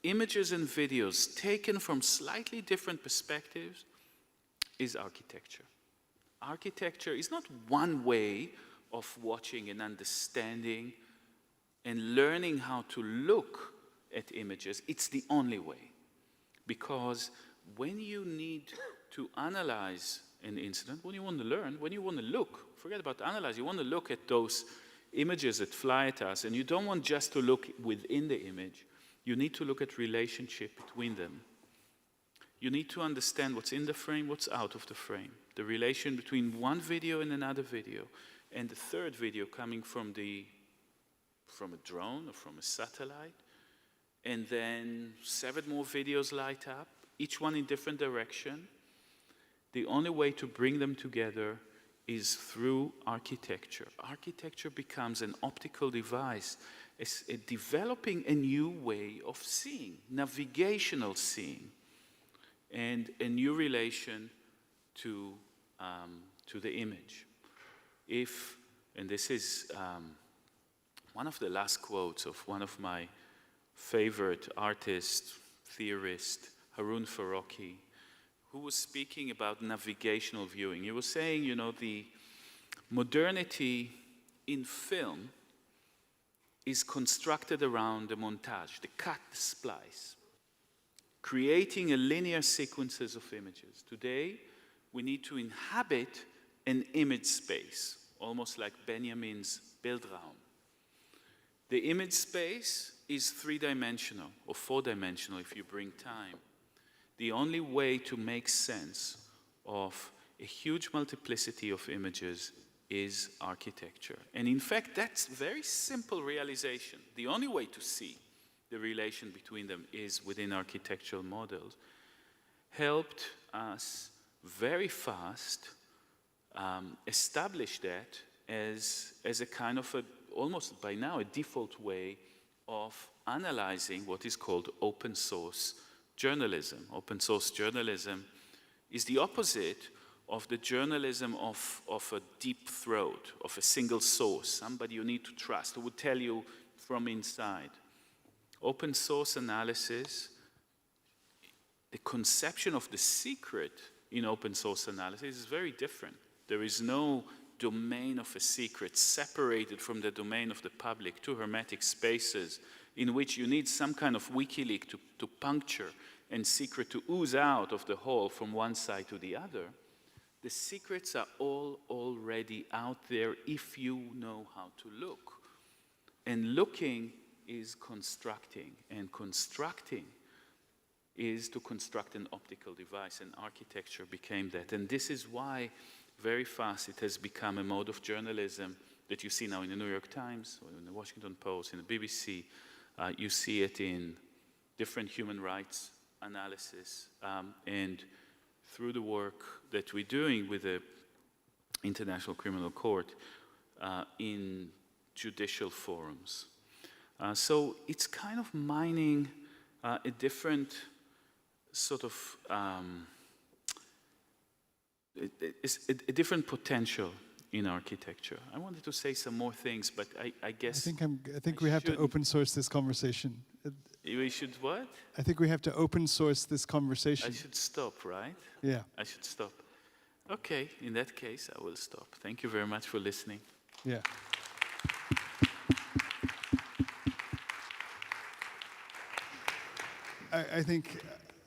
images and videos taken from slightly different perspectives is architecture. Architecture is not one way of watching and understanding and learning how to look at images. It's the only way. Because when you need to analyze an incident, when you want to learn, when you want to look, forget about analyze, you want to look at those images that fly at us, and you don't want just to look within the image. You need to look at relationship between them. You need to understand what's in the frame, what's out of the frame, the relation between one video and another video, and the third video coming from a drone or from a satellite, and then 7 more videos light up, each one in different direction. The only way to bring them together is through architecture. Architecture becomes an optical device. It's developing a new way of seeing, navigational seeing, and a new relation to the image. And this is one of the last quotes of one of my favorite artists, theorist, Harun Farocki, who was speaking about navigational viewing. He was saying, the modernity in film is constructed around the montage, the cut, the splice, creating a linear sequences of images. Today, we need to inhabit an image space, almost like Benjamin's Bildraum. The image space is 3-dimensional, or 4-dimensional if you bring time. The only way to make sense of a huge multiplicity of images is architecture. And in fact, that's a very simple realization. The only way to see the relation between them is within architectural models. Helped us very fast establish that as a kind of almost by now a default way of analyzing what is called open source journalism. Open source journalism is the opposite of the journalism of a deep throat, of a single source, somebody you need to trust, who would tell you from inside. Open source analysis, the conception of the secret in open source analysis is very different. There is no domain of a secret separated from the domain of the public, two hermetic spaces in which you need some kind of WikiLeaks to puncture and secret to ooze out of the whole from one side to the other. The secrets are all already out there if you know how to look. And looking is constructing, and constructing is to construct an optical device, and architecture became that. And this is why very fast it has become a mode of journalism that you see now in the New York Times, or in the Washington Post, in the BBC. You see it in different human rights analysis, and through the work that we're doing with the International Criminal Court in judicial forums. So it's kind of mining a different sort of a different potential in architecture. I wanted to say some more things, but I guess
I think we have to open source this conversation.
We should what?
I think we have to open source this conversation.
I should stop, right?
Yeah.
I should stop. Okay, in that case, I will stop. Thank you very much for listening.
Yeah. I think,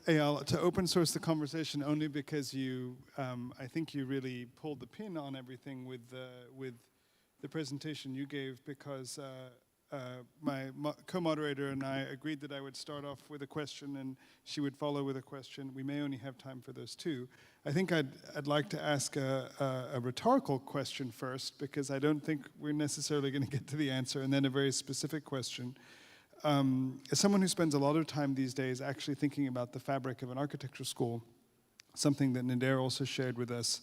Eyal, to open source the conversation only because you, I think you really pulled the pin on everything with the presentation you gave, because my co-moderator and I agreed that I would start off with a question and she would follow with a question. We may only have time for those two. I think I'd like to ask a rhetorical question first, because I don't think we're necessarily going to get to the answer, and then a very specific question. As someone who spends a lot of time these days actually thinking about the fabric of an architecture school, something that Nader also shared with us,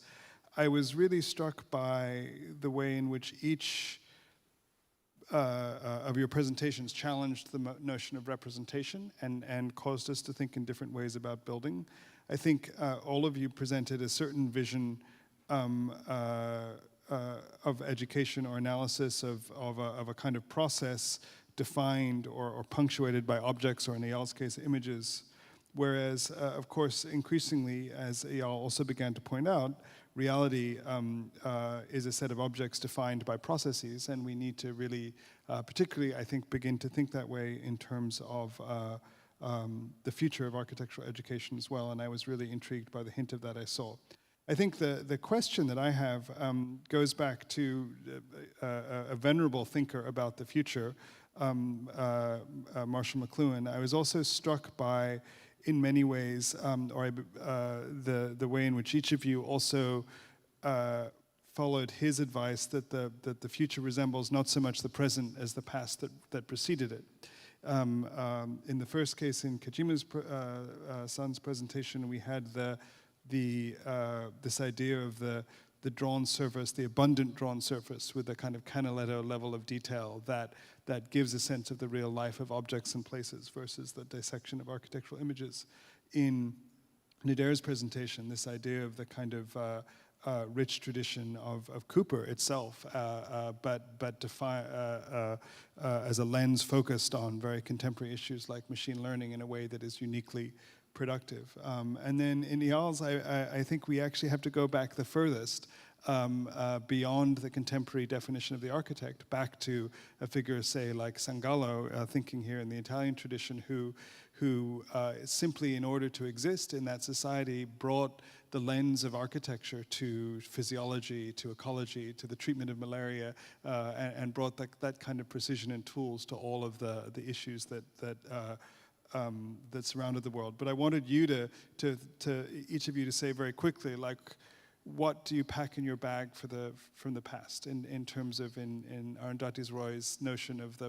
I was really struck by the way in which each of your presentations challenged the notion of representation and caused us to think in different ways about building. I think all of you presented a certain vision of education or analysis of a kind of process defined or punctuated by objects, or in Eyal's case, images. Whereas, of course, increasingly, as Eyal also began to point out, reality is a set of objects defined by processes, and we need to really, particularly, I think, begin to think that way in terms of the future of architectural education as well, and I was really intrigued by the hint of that I saw. I think the question that I have goes back to a venerable thinker about the future, Marshall McLuhan. I was also struck by, in many ways, the way in which each of you also followed his advice that the future resembles not so much the present as the past that preceded it. In the first case, in Kajima's son's presentation, we had this idea of the drawn surface, the abundant drawn surface, with a kind of Canaletto level of detail that gives a sense of the real life of objects and places versus the dissection of architectural images. In Nader's presentation, this idea of the kind of rich tradition of Cooper itself, but as a lens focused on very contemporary issues like machine learning in a way that is uniquely productive. And then in Eyal's, I think we actually have to go back the furthest, beyond the contemporary definition of the architect, back to a figure, say, like Sangallo, thinking here in the Italian tradition, who simply, in order to exist in that society, brought the lens of architecture to physiology, to ecology, to the treatment of malaria, and brought that kind of precision and tools to all of the issues that surrounded the world. But I wanted you to each of you to say very quickly, like, what do you pack in your bag from the past in terms of in Arundhati Roy's notion of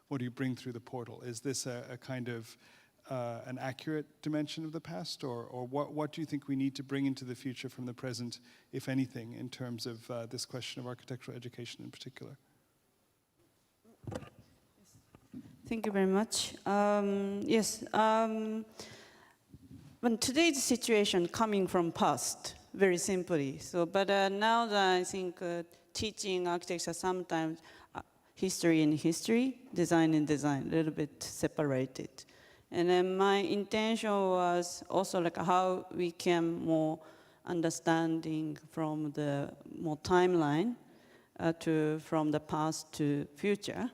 what do you bring through the portal? Is this a kind of an accurate dimension of the past, or what do you think we need to bring into the future from the present, if anything, in terms of this question of architectural education in particular?
Thank you very much. Yes, when today's situation coming from past, very simply. So, but now that I think teaching architecture sometimes history and history, design and design, a little bit separated. And then my intention was also like how we can more understanding from the more timeline from the past to future.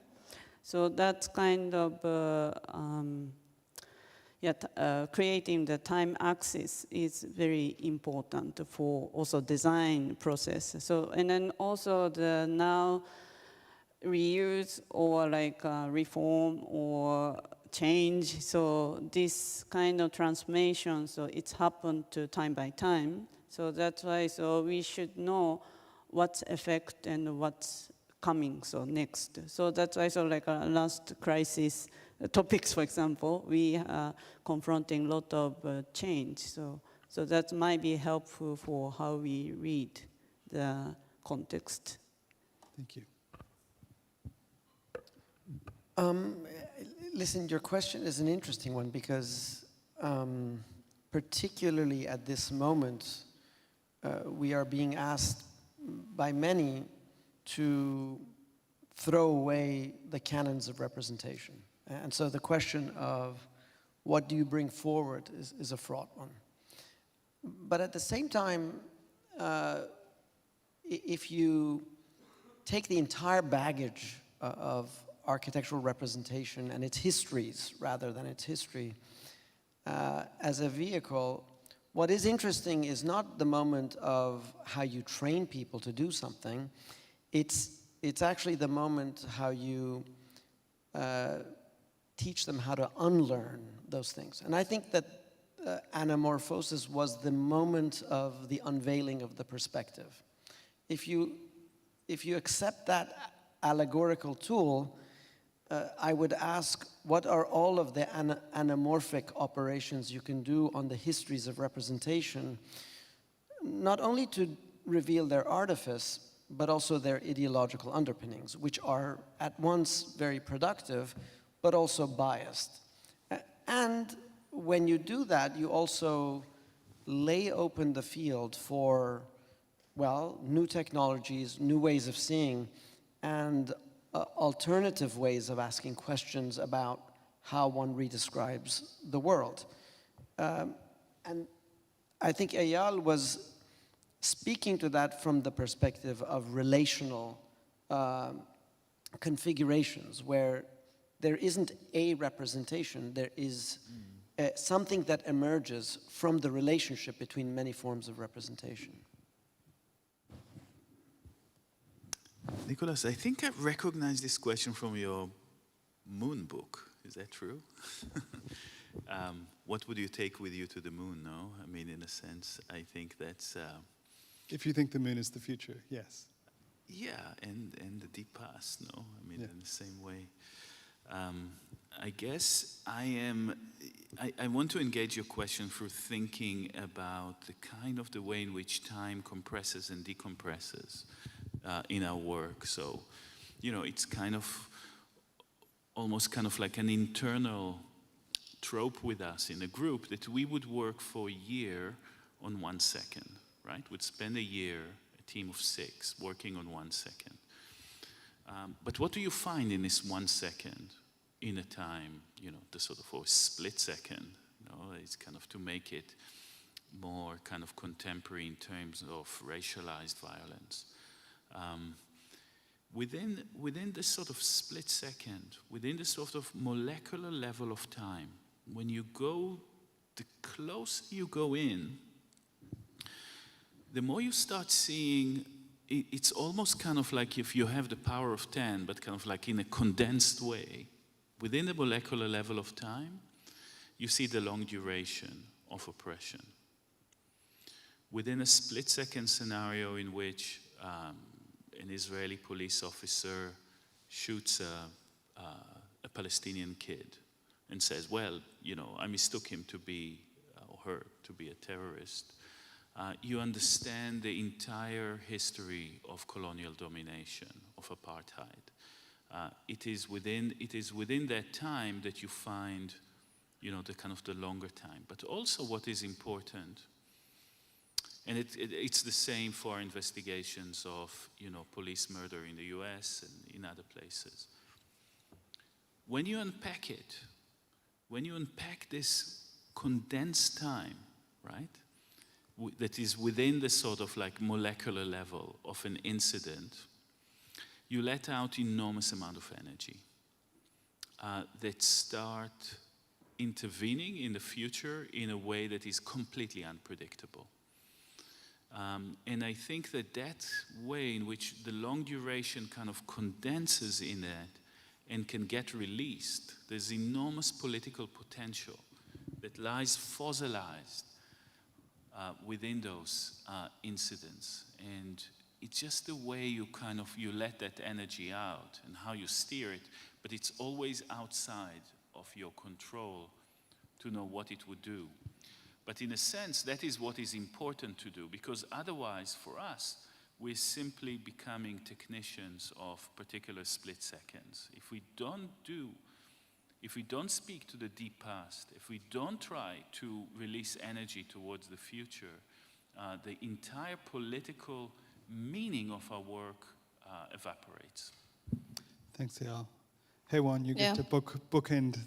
So that's kind of creating the time axis is very important for also design process. So, and then also the now reuse or like reform or change. So this kind of transformation, so it's happened to time by time. So that's why, so we should know what's effect and what's coming, so next. So that's why, so like last crisis topics, for example, we are confronting a lot of change. So that might be helpful for how we read the context.
Thank you.
Listen, your question is an interesting one because particularly at this moment, we are being asked by many to throw away the canons of representation. And so the question of what do you bring forward is a fraught one. But at the same time, if you take the entire baggage of architectural representation and its histories rather than its history as a vehicle, what is interesting is not the moment of how you train people to do something, it's actually the moment how you teach them how to unlearn those things. And I think that anamorphosis was the moment of the unveiling of the perspective. If you accept that allegorical tool, I would ask, what are all of the anamorphic operations you can do on the histories of representation, not only to reveal their artifice, but also their ideological underpinnings, which are at once very productive, but also biased. And when you do that, you also lay open the field for, well, new technologies, new ways of seeing, and alternative ways of asking questions about how one redescribes the world. And I think Eyal was speaking to that from the perspective of relational configurations, where there isn't a representation, there is something that emerges from the relationship between many forms of representation.
Nicholas, I think I recognize this question from your moon book. Is that true? What would you take with you to the moon, no? I mean, in a sense, I think that's...
If you think the moon is the future, yes.
Yeah, and the deep past, no? I mean, in the same way. I guess I want to engage your question through thinking about the way in which time compresses and decompresses in our work. So, it's almost like an internal trope with us in a group that we would work for a year on 1 second, right? We'd spend a year, a team of 6, working on 1 second. But what do you find in this 1 second in a time, the sort of a split second, it's to make it more contemporary in terms of racialized violence. Within this sort of split second, within this sort of molecular level of time, when you go, the closer you go in, the more you start seeing, it's almost like if you have the power of 10, but in a condensed way. Within the molecular level of time, you see the long duration of oppression. Within a split-second scenario in which an Israeli police officer shoots a Palestinian kid and says, well, I mistook him to be, or her, to be a terrorist, you understand the entire history of colonial domination, of apartheid. It is within that time that you find, the longer time. But also what is important And it's the same for investigations of, police murder in the US and in other places. When you unpack it, when you unpack this condensed time, right, that is within the sort of like molecular level of an incident, you let out enormous amount of energy that start intervening in the future in a way that is completely unpredictable. And I think that way in which the long duration kind of condenses in that and can get released, there's enormous political potential that lies fossilized within those incidents. And it's just the way you you let that energy out and how you steer it, but it's always outside of your control to know what it would do. But in a sense, that is what is important to do, because otherwise, for us, we're simply becoming technicians of particular split seconds. If we don't speak to the deep past, if we don't try to release energy towards the future, the entire political meaning of our work evaporates.
Thanks, Eyal. Hey, Juan, you get to bookend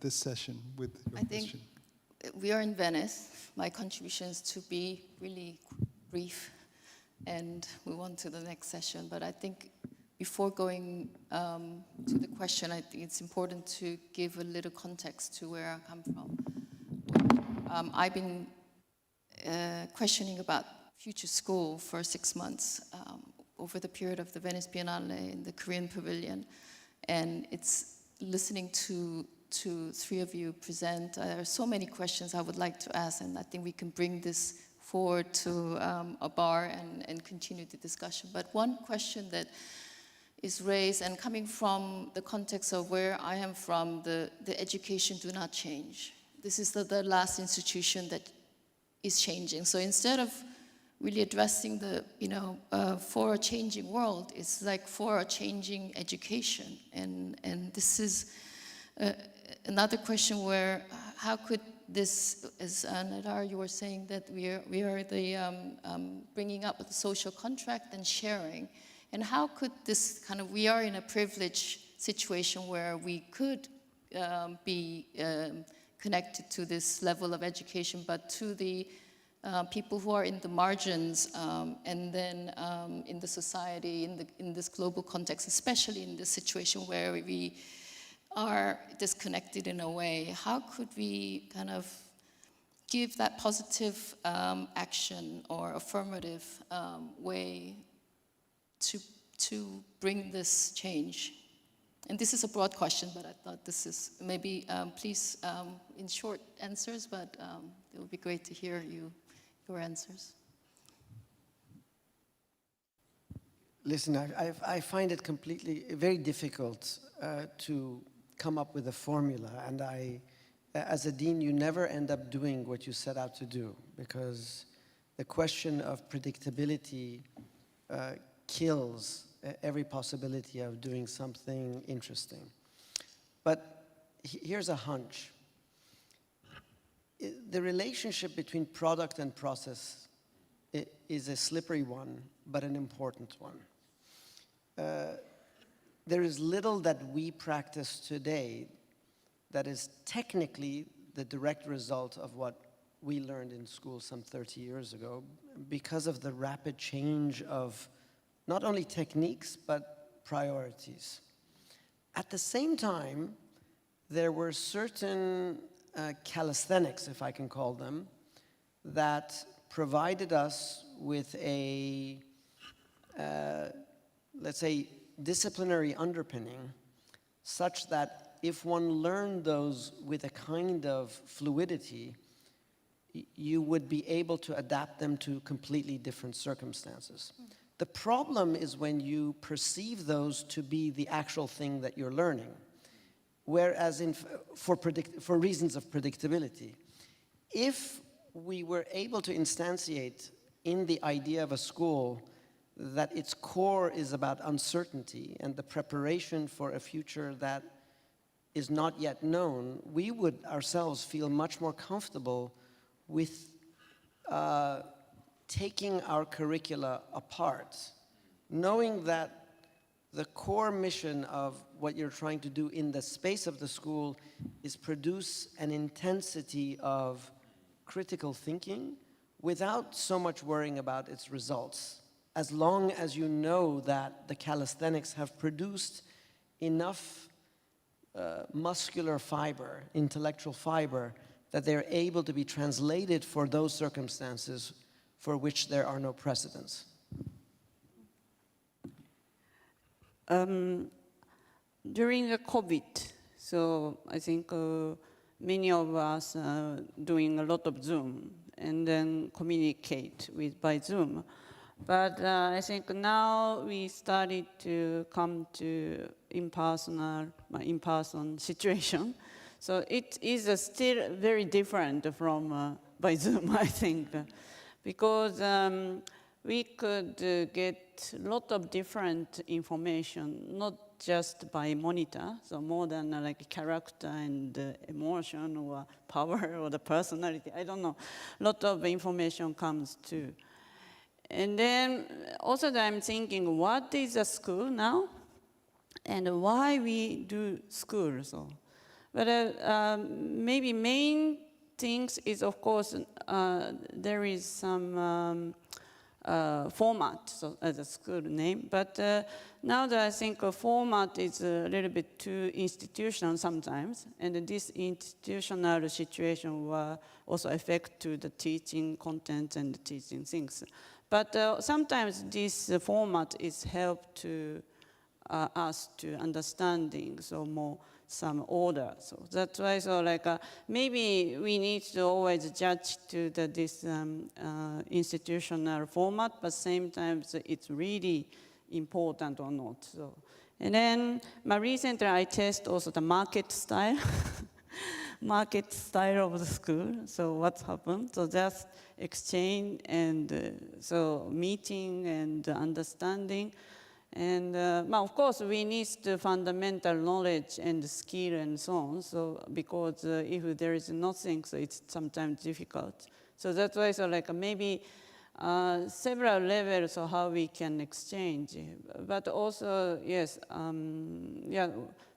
this session with your question.
We are in Venice. My contribution is to be really brief and move on to the next session. But I think before going to the question, I think it's important to give a little context to where I come from. I've been questioning about future school for 6 months over the period of the Venice Biennale in the Korean Pavilion. And it's listening to three of you present. There are so many questions I would like to ask, and I think we can bring this forward to a bar and continue the discussion. But one question that is raised, and coming from the context of where I am from, the education do not change. This is the last institution that is changing. So instead of really addressing the, for a changing world, it's like for a changing education. And this is another question where, how could this, as Nadar, you were saying that we are the bringing up the social contract and sharing, and how could this we are in a privileged situation where we could be connected to this level of education, but to the people who are in the margins, and then in the society, in this global context, especially in this situation where we are disconnected in a way, how could we give that positive action or affirmative way to bring this change? And this is a broad question, but I thought this is maybe, please, in short answers, but it would be great to hear your answers.
Listen, I find it very difficult to come up with a formula, and as a dean, you never end up doing what you set out to do, because the question of predictability kills every possibility of doing something interesting. But here's a hunch. The relationship between product and process is a slippery one, but an important one. There is little that we practice today that is technically the direct result of what we learned in school some 30 years ago, because of the rapid change of not only techniques, but priorities. At the same time, there were certain calisthenics, if I can call them, that provided us with a, let's say, disciplinary underpinning, such that if one learned those with a kind of fluidity, you would be able to adapt them to completely different circumstances. The problem is when you perceive those to be the actual thing that you're learning, whereas for reasons of predictability. If we were able to instantiate in the idea of a school that its core is about uncertainty and the preparation for a future that is not yet known, we would ourselves feel much more comfortable with taking our curricula apart, knowing that the core mission of what you're trying to do in the space of the school is produce an intensity of critical thinking without so much worrying about its results, as long as you know that the calisthenics have produced enough muscular fiber, intellectual fiber, that they're able to be translated for those circumstances for which there are no precedents.
During the COVID, so I think many of us are doing a lot of Zoom and then communicate by Zoom. But I think now we started to come to in-person situation. So it is still very different from by Zoom, I think, because we could get a lot of different information, not just by monitor, so more than like character and emotion or power or the personality, I don't know. A lot of information comes too. And then also I'm thinking, what is a school now? And why we do school, so. But maybe main things is, of course, there is some format, so as a school name, but now that I think a format is a little bit too institutional sometimes, and this institutional situation will also affect to the teaching content and the teaching things. But sometimes this format is help to us to understanding, so more some order. So that's why, so like maybe we need to always judge to this institutional format, but same time it's really important or not. So, and then recently I test also the market style, market style of the school. So what's happened? So just exchange and so meeting and understanding. And well, of course, we need the fundamental knowledge and skill and so on. So because if there is nothing, so it's sometimes difficult. So that's why, so like maybe several levels of how we can exchange. But also, yes, yeah,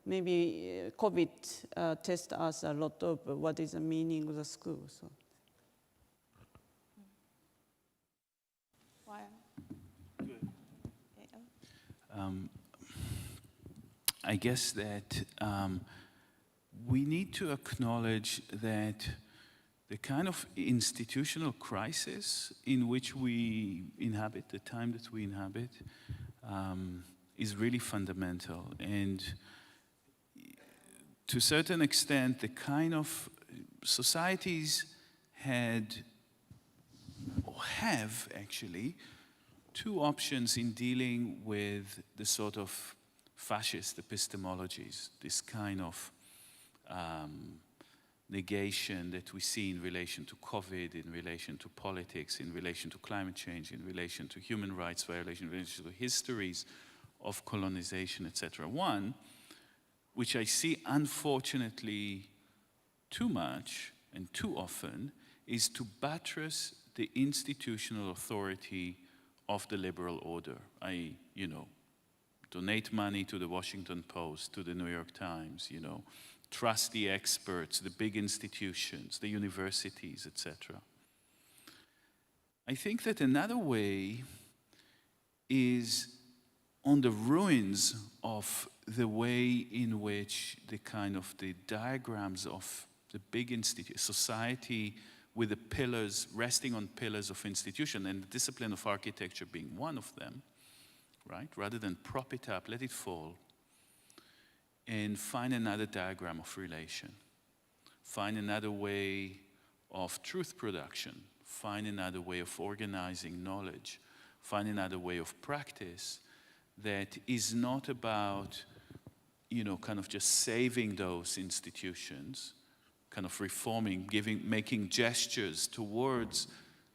maybe COVID test us a lot of what is the meaning of the school. So.
I guess that we need to acknowledge that the kind of institutional crisis in which we inhabit, the time that we inhabit, is really fundamental. And to a certain extent, the kind of societies had, or have actually, two options in dealing with the sort of fascist epistemologies, this kind of negation that we see in relation to COVID, in relation to politics, in relation to climate change, in relation to human rights violations, in relation to histories of colonization, etc. One, which I see unfortunately too much and too often, is to buttress the institutional authority of the liberal order. You know, donate money to the Washington Post, to the New York Times, you know, trust the experts, the big institutions, the universities, etc. I think that another way is on the ruins of the way in which the kind of the diagrams of the big society with the pillars, resting on pillars of institution, and the discipline of architecture being one of them, right? Rather than prop it up, let it fall, and find another diagram of relation. Find another way of truth production. Find another way of organizing knowledge. Find another way of practice that is not about, you know, kind of just saving those institutions, kind of reforming, making gestures towards,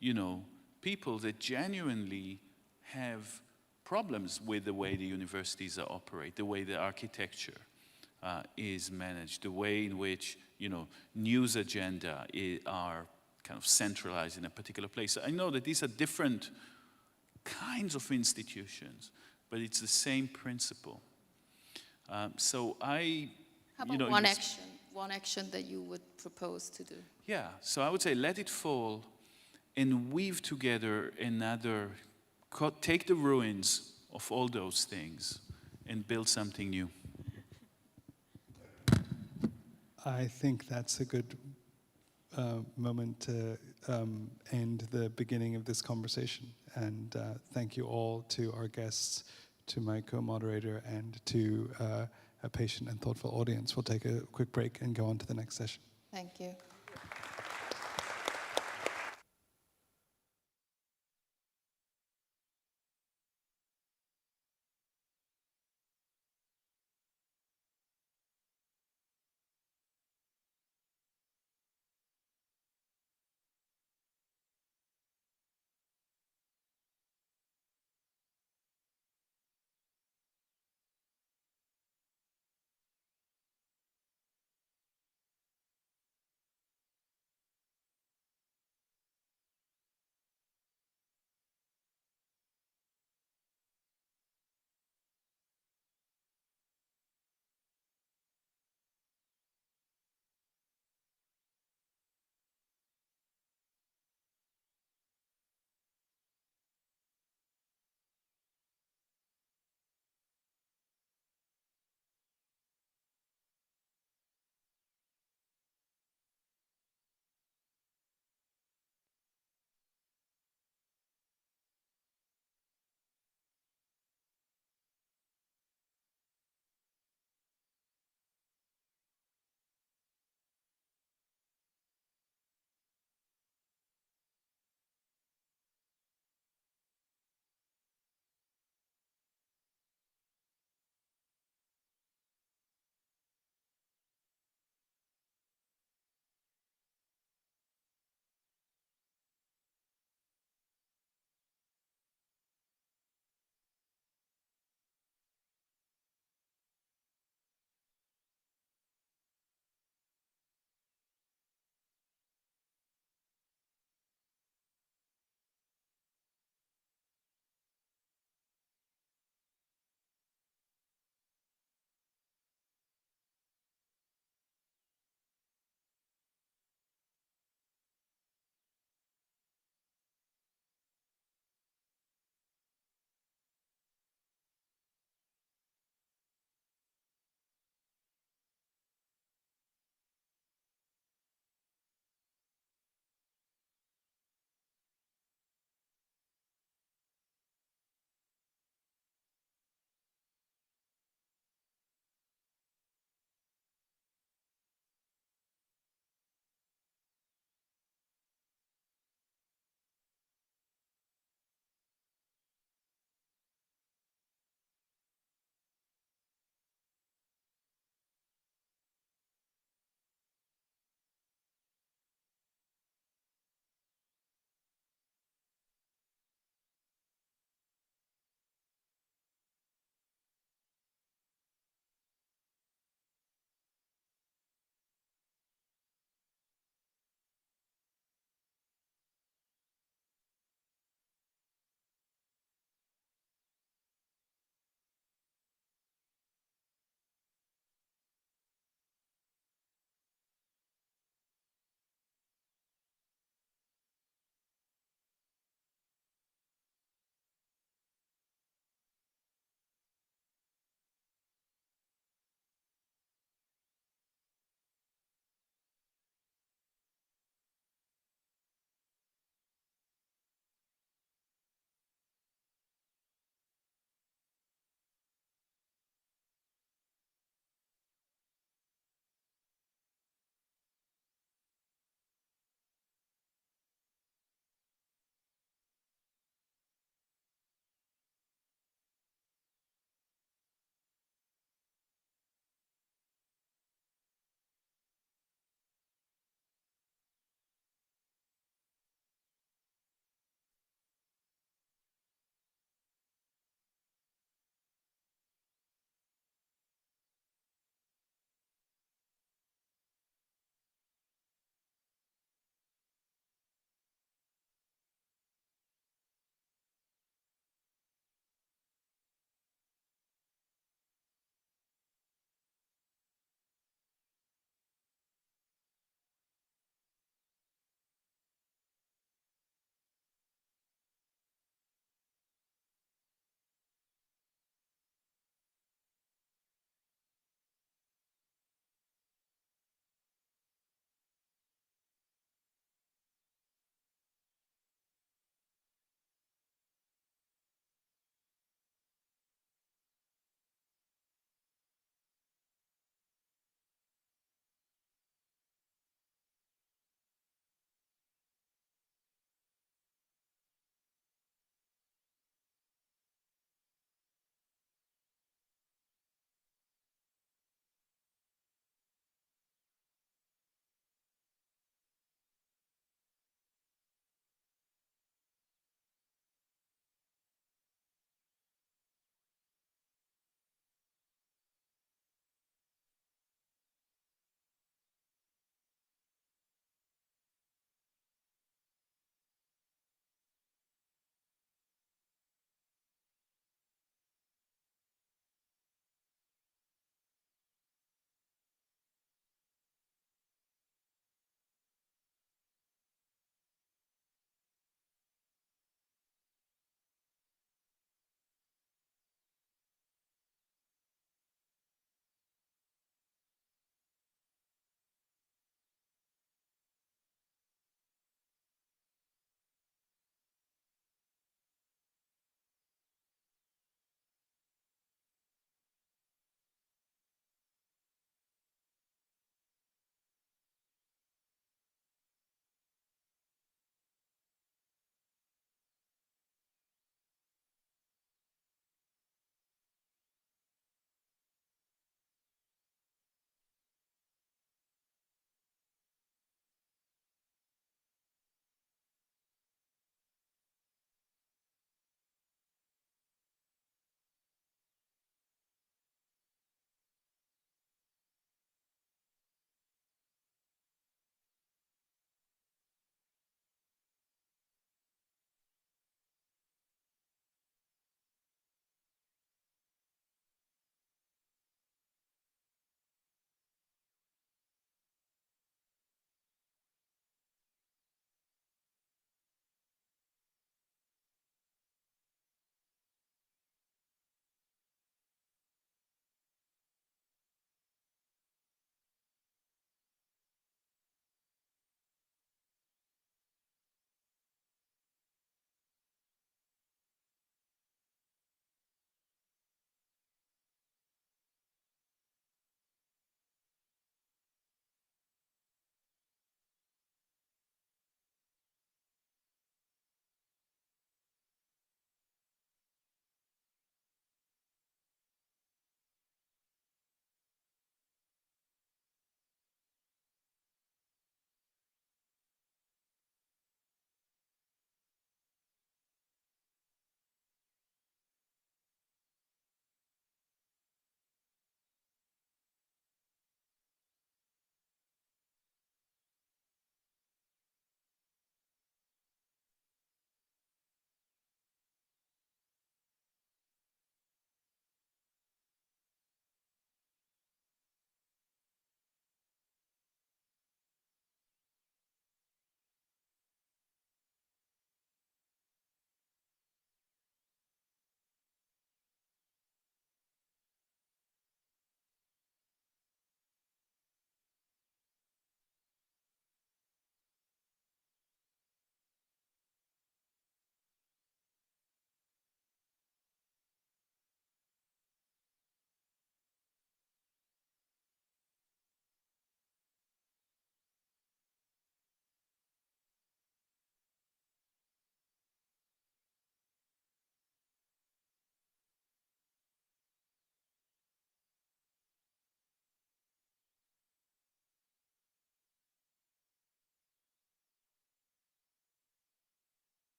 you know, people that genuinely have problems with the way the universities operate, the way the architecture is managed, the way in which, you know, news agenda are kind of centralized in a particular place. I know that these are different kinds of institutions, but it's the same principle. So I,
How about one action that you would propose to do?
Yeah, so I would say let it fall and weave together another, take the ruins of all those things and build something new.
I think that's a good moment to end the beginning of this conversation. And thank you all, to our guests, to my co-moderator, and to a patient and thoughtful audience. We'll take a quick break and go on to the next session.
Thank you.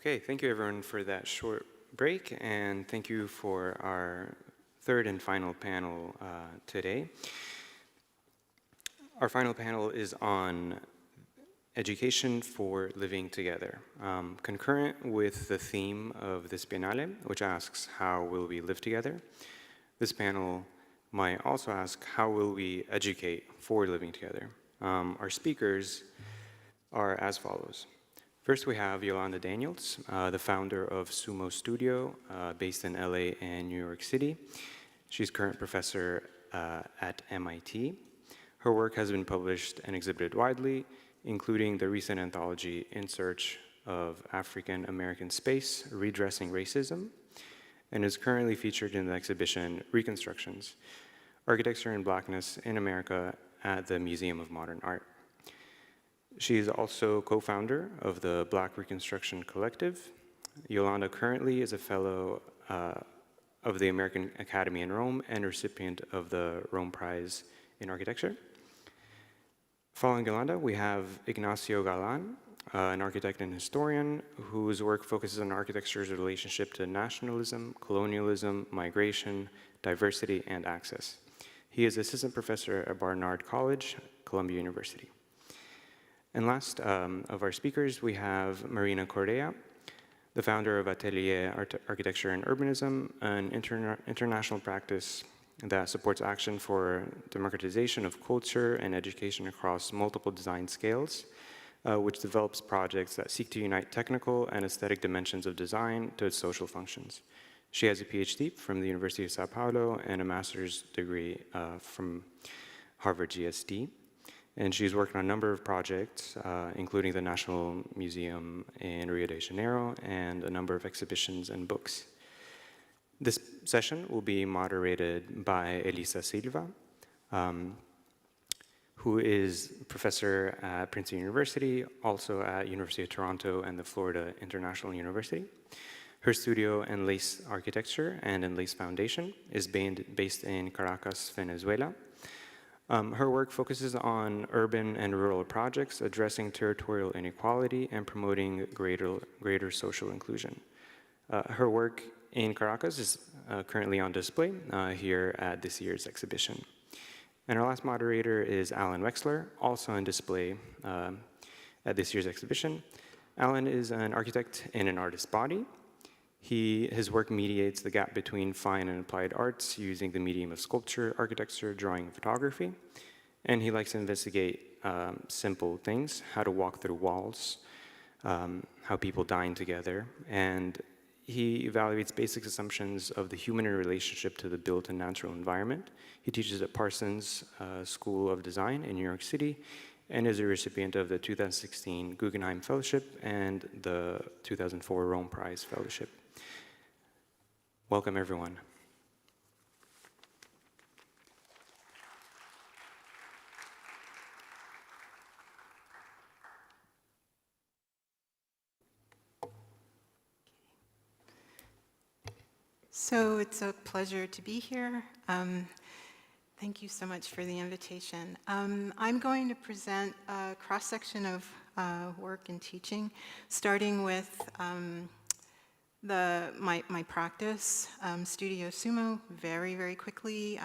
Okay, thank you everyone for that short break, and thank you for our third and final panel today. Our final panel is on education for living together, concurrent with the theme of this Biennale, which asks, how will we live together? This panel might also ask, how will we educate for living together? Our speakers are as follows. First, we have Yolanda Daniels, the founder of Sumo Studio, based in LA and New York City. She's current professor at MIT. Her work has been published and exhibited widely, including the recent anthology In Search of African American Space, Redressing Racism, and is currently featured in the exhibition Reconstructions, Architecture and Blackness in America at the Museum of Modern Art. She is also co-founder of the Black Reconstruction Collective. Yolanda currently is a fellow of the American Academy in Rome and recipient of the Rome Prize in Architecture. Following Yolanda, we have Ignacio Galan, an architect and historian whose work focuses on architecture's relationship to nationalism, colonialism, migration, diversity, and access. He is assistant professor at Barnard College, Columbia University. And last of our speakers, we have Marina Correa, the founder of Atelier Architecture and Urbanism, an international practice that supports action for democratization of culture and education across multiple design scales, which develops projects that seek to unite technical and aesthetic dimensions of design to its social functions. She has a PhD from the University of Sao Paulo and a master's degree from Harvard GSD. And she's worked on a number of projects, including the National Museum in Rio de Janeiro and a number of exhibitions and books. This session will be moderated by Elisa Silva, who is professor at Princeton University, also at University of Toronto and the Florida International University. Her studio Enlace Architecture and Enlace Foundation is based in Caracas, Venezuela. Her work focuses on urban and rural projects addressing territorial inequality and promoting greater social inclusion. Her work in Caracas is currently on display here at this year's exhibition. And our last moderator is Alan Wexler, also on display at this year's exhibition. Alan is an architect in an artist's body. His work mediates the gap between fine and applied arts using the medium of sculpture, architecture, drawing, and photography. And he likes to investigate simple things, how to walk through walls, how people dine together, and he evaluates basic assumptions of the human relationship to the built and natural environment. He teaches at Parsons School of Design in New York City and is a recipient of the 2016 Guggenheim Fellowship and the 2004 Rome Prize Fellowship. Welcome, everyone.
So it's a pleasure to be here. Thank you so much for the invitation. I'm going to present a cross-section of work and teaching, starting with my practice, Studio Sumo, very quickly.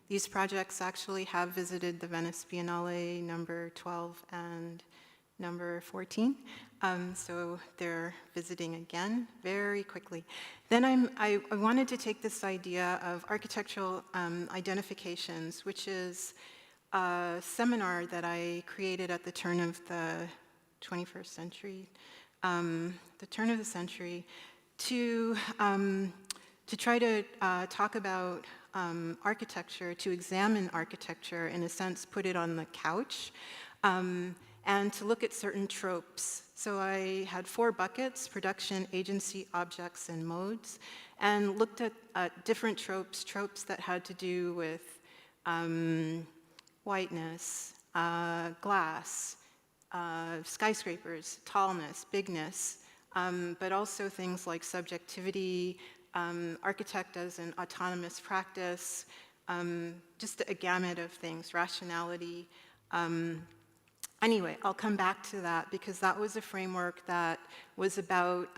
These projects actually have visited the Venice Biennale number 12 and number 14. So they're visiting again very quickly. Then I wanted to take this idea of architectural identifications, which is a seminar that I created at the turn of the 21st century, to try to talk about architecture, to examine architecture, in a sense, put it on the couch, and to look at certain tropes. So I had 4 buckets: production, agency, objects, and modes, and looked at different tropes that had to do with whiteness, glass, skyscrapers, tallness, bigness, but also things like subjectivity, architect as an autonomous practice, just a gamut of things, rationality, Anyway, I'll come back to that because that was a framework that was about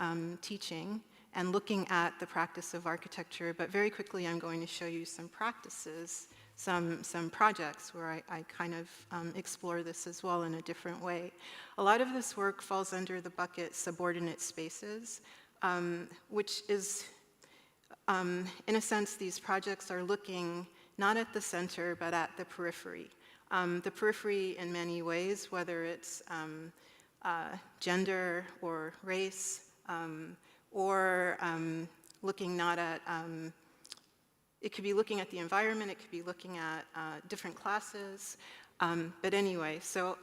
teaching and looking at the practice of architecture, but very quickly I'm going to show you some practices, some projects where I kind of explore this as well in a different way. A lot of this work falls under the bucket subordinate spaces, which is, in a sense, these projects are looking not at the center, but at the periphery. The periphery in many ways, whether it's gender or race, or looking not at, it could be looking at the environment, it could be looking at different classes. But anyway, so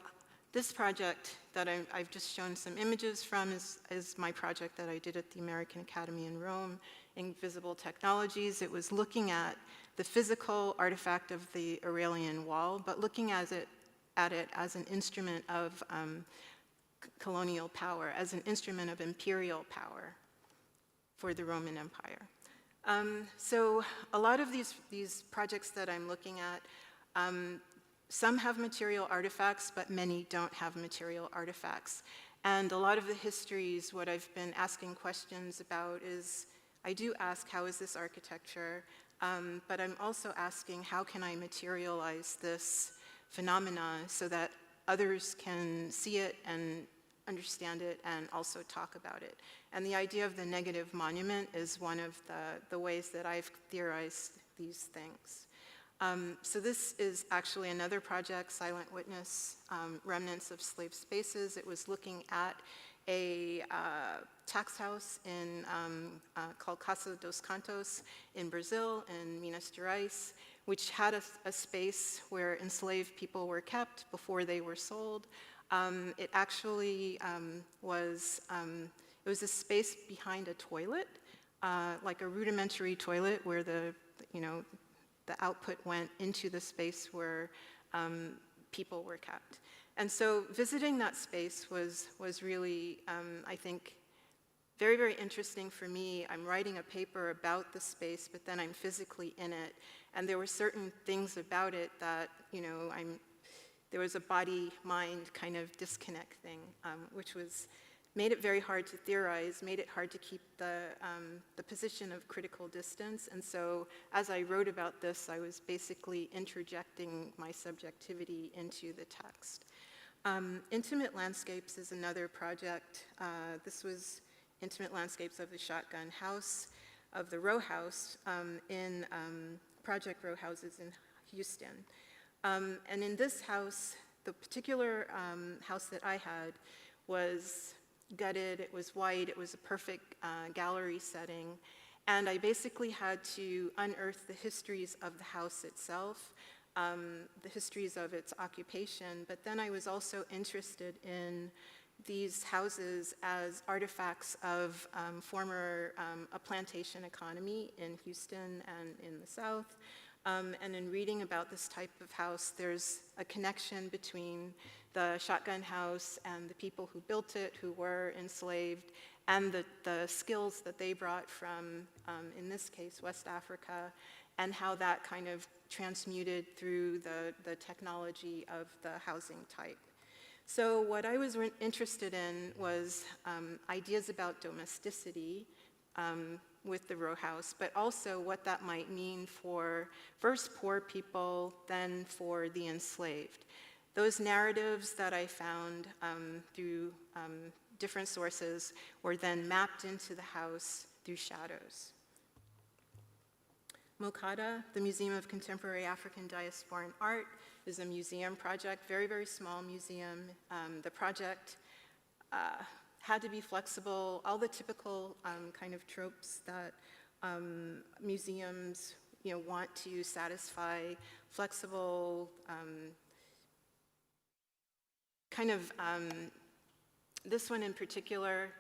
this project that I've just shown some images from is my project that I did at the American Academy in Rome, Invisible Technologies. It was looking at the physical artifact of the Aurelian Wall, but looking at it as an instrument of colonial power, as an instrument of imperial power for the Roman Empire. So a lot of these projects that I'm looking at, some have material artifacts, but many don't have material artifacts. And a lot of the histories, what I've been asking questions about is, I do ask, how is this architecture? But I'm also asking, how can I materialize this phenomena so that others can see it and understand it and also talk about it? And the idea of the negative monument is one of the ways that I've theorized these things. So this is actually another project, Silent Witness, Remnants of Slave Spaces. It was looking at a tax house called Casa dos Cantos in Brazil, in Minas Gerais, which had a space where enslaved people were kept before they were sold. It actually was a space behind a toilet, like a rudimentary toilet where the output went into the space where people were kept. And so visiting that space was really, I think, very, very interesting for me. I'm writing a paper about the space, but then I'm physically in it. And there were certain things about it that, there was a body-mind kind of disconnect thing, which made it very hard to theorize, made it hard to keep the position of critical distance. And so as I wrote about this, I was basically interjecting my subjectivity into the text. Intimate Landscapes is another project. This was Intimate Landscapes of the Shotgun House, of the row house in Project Row Houses in Houston. And in this house, the particular house that I had was gutted, it was white, it was a perfect gallery setting, and I basically had to unearth the histories of the house itself, the histories of its occupation, but then I was also interested in these houses as artifacts of former a plantation economy in Houston and in the South. And in reading about this type of house, there's a connection between the shotgun house and the people who built it, who were enslaved, and the skills that they brought from, in this case, West Africa, and how that kind of transmuted through the technology of the housing type. So what I was interested in was ideas about domesticity with the row house, but also what that might mean for first poor people, then for the enslaved. Those narratives that I found through different sources were then mapped into the house through shadows. Mokada, the Museum of Contemporary African Diasporan Art, is a museum project, very, very small museum. The project had to be flexible, all the typical kind of tropes that museums want to satisfy, flexible, this one in particular,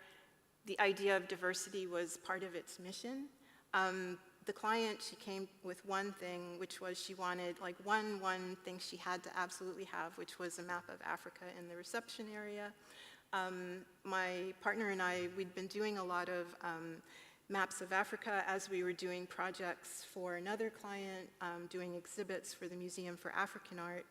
the idea of diversity was part of its mission. The client, she came with one thing, which was she wanted, like one thing she had to absolutely have, which was a map of Africa in the reception area. My partner and I, we'd been doing a lot of maps of Africa as we were doing projects for another client, doing exhibits for the Museum for African Art.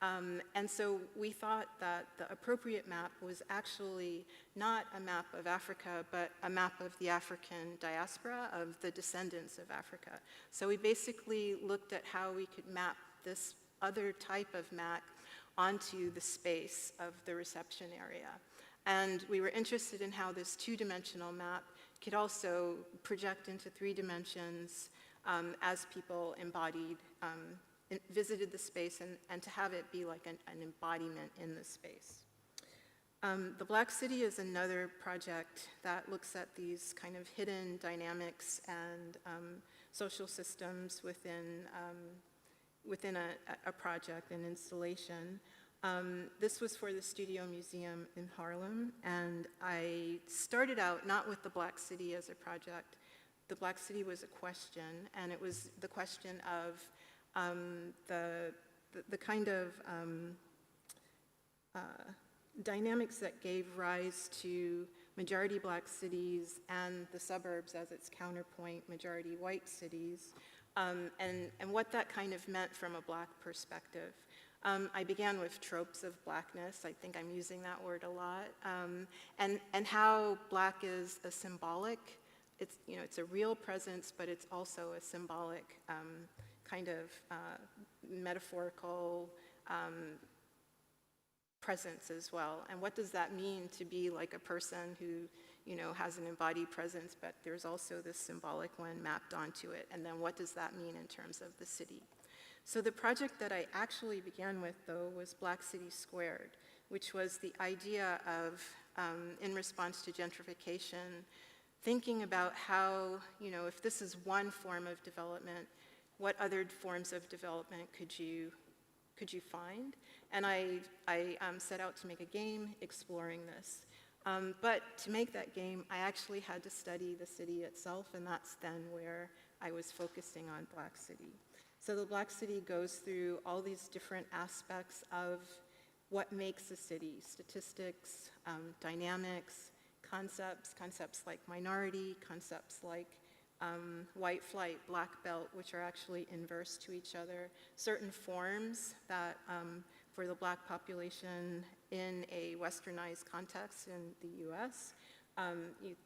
And so we thought that the appropriate map was actually not a map of Africa, but a map of the African diaspora, of the descendants of Africa. So we basically looked at how we could map this other type of map onto the space of the reception area. And we were interested in how this two-dimensional map could also project into 3 dimensions as people visited the space, and to have it be like an embodiment in the space. The Black City is another project that looks at these kind of hidden dynamics and social systems within a project, an installation. This was for the Studio Museum in Harlem, and I started out not with the Black City as a project. The Black City was a question, and it was the question of the kind of dynamics that gave rise to majority Black cities and the suburbs as its counterpoint, majority white cities, and what that kind of meant from a Black perspective. I began with tropes of Blackness. I think I'm using that word a lot, and how Black is a symbolic. It's a real presence, but it's also a symbolic kind of metaphorical presence as well. And what does that mean to be like a person who, has an embodied presence, but there's also this symbolic one mapped onto it? And then what does that mean in terms of the city? So the project that I actually began with, though, was Black City Squared, which was the idea of, in response to gentrification, thinking about how, if this is one form of development, what other forms of development could you find? And I set out to make a game exploring this. But to make that game, I actually had to study the city itself, and that's then where I was focusing on Black City. So the Black City goes through all these different aspects of what makes a city: statistics, dynamics, concepts like minority, concepts like white flight, black belt, which are actually inverse to each other, certain forms that for the Black population in a westernized context in the US,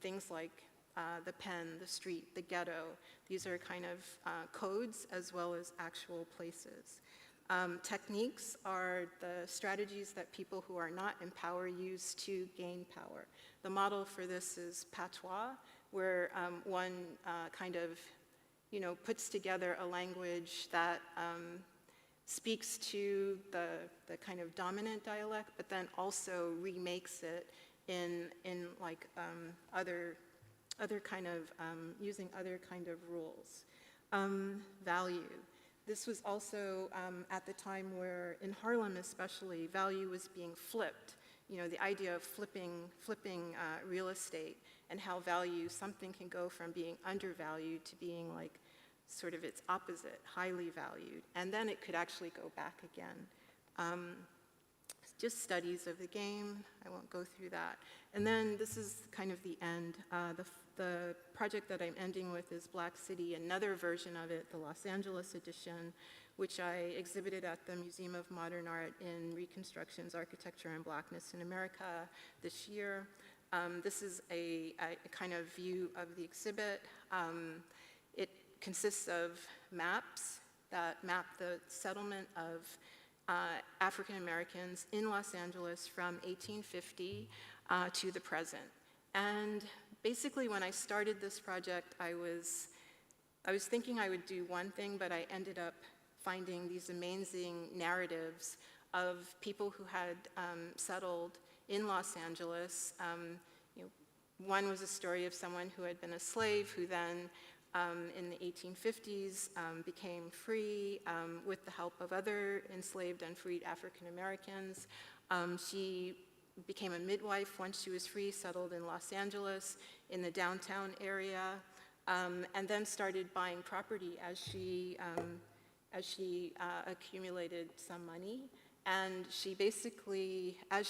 things like the pen, the street, the ghetto. These are kind of codes as well as actual places. Techniques are the strategies that people who are not in power use to gain power. The model for this is patois, where one kind of, puts together a language that speaks to the kind of dominant dialect, but then also remakes it in like other kind of, using other kind of rules. Value. This was also at the time where, in Harlem especially, value was being flipped. The idea of flipping real estate, and how something can go from being undervalued to being like sort of its opposite, highly valued. And then it could actually go back again. Just studies of the game, I won't go through that. And then this is kind of the end. The project that I'm ending with is Black City, another version of it, the Los Angeles edition, which I exhibited at the Museum of Modern Art in Reconstructions, Architecture and Blackness in America this year. This is a kind of view of the exhibit. It consists of maps that map the settlement of African Americans in Los Angeles from 1850 to the present. And basically, when I started this project, I was thinking I would do one thing, but I ended up finding these amazing narratives of people who had settled in Los Angeles. One was a story of someone who had been a slave, who then in the 1850s became free with the help of other enslaved and freed African Americans. She became a midwife once she was free, settled in Los Angeles in the downtown area, and then started buying property as she accumulated some money. And she basically, as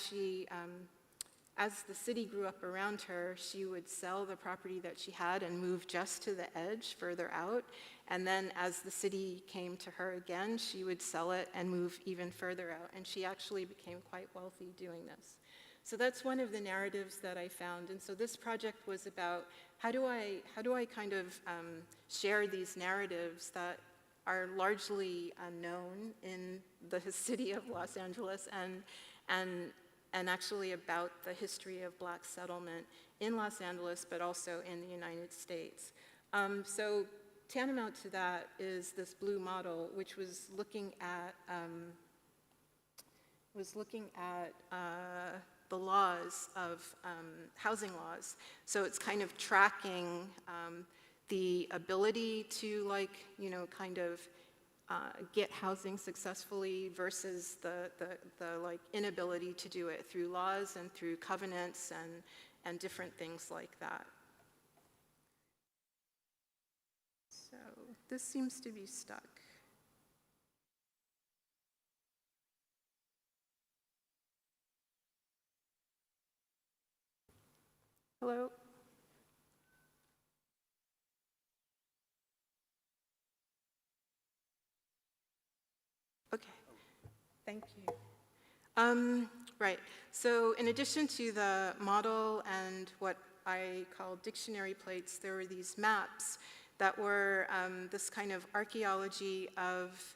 as the city grew up around her, she would sell the property that she had and move just to the edge, further out. And then as the city came to her again, she would sell it and move even further out. And she actually became quite wealthy doing this. So that's one of the narratives that I found. And so this project was about how do I kind of share these narratives that are largely unknown in the city of Los Angeles and actually about the history of Black settlement in Los Angeles, but also in the United States. So tantamount to that is this blue model, which was looking at the laws of housing laws. So it's kind of tracking the ability to, like, you know, kind of get housing successfully versus the like inability to do it through laws and through covenants and different things like that. So this seems to be stuck. Hello? Okay, thank you. Right, so in addition to the model and what I call dictionary plates, there were these maps that were this kind of archaeology of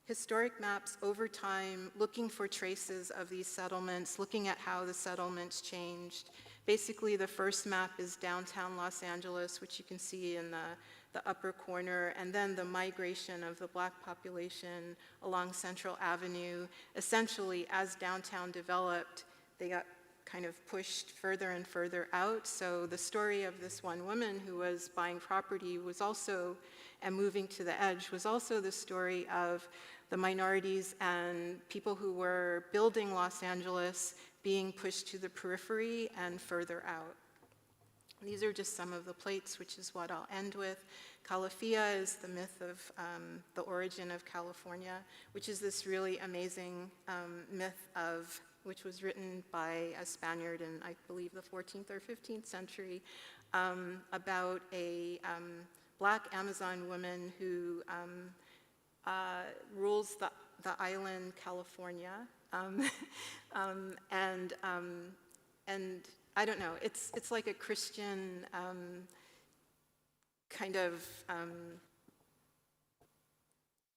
historic maps over time, looking for traces of these settlements, looking at how the settlements changed. Basically, the first map is downtown Los Angeles, which you can see in the upper corner, and then the migration of the Black population along Central Avenue. Essentially, as downtown developed, they got kind of pushed further and further out. So the story of this one woman who was buying property was also, and moving to the edge, was also the story of the minorities and people who were building Los Angeles being pushed to the periphery and further out. These are just some of the plates, which is what I'll end with. Calafia is the myth of the origin of California, which is this really amazing myth of, which was written by a Spaniard in, I believe, the 14th or 15th century, about a Black Amazon woman who rules the island California. And I don't know, it's like a Christian kind of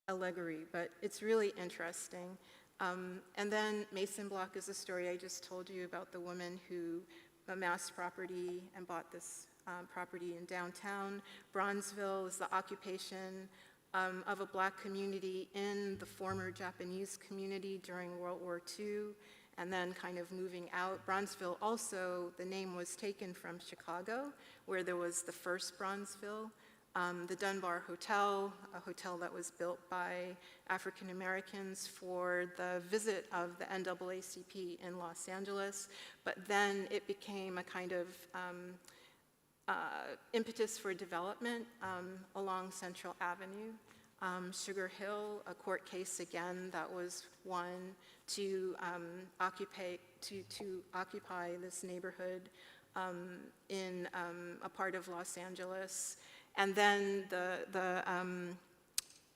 allegory, but it's really interesting. And then Mason Block is a story I just told you about the woman who amassed property and bought this property in downtown. Bronzeville is the occupation of a Black community in the former Japanese community during World War II, and then kind of moving out. Bronzeville also, the name was taken from Chicago, where there was the first Bronzeville. The Dunbar Hotel, a hotel that was built by African Americans for the visit of the NAACP in Los Angeles, but then it became a kind of impetus for development along Central Avenue. Sugar Hill, a court case again that was won to occupy this neighborhood in a part of Los Angeles. And then the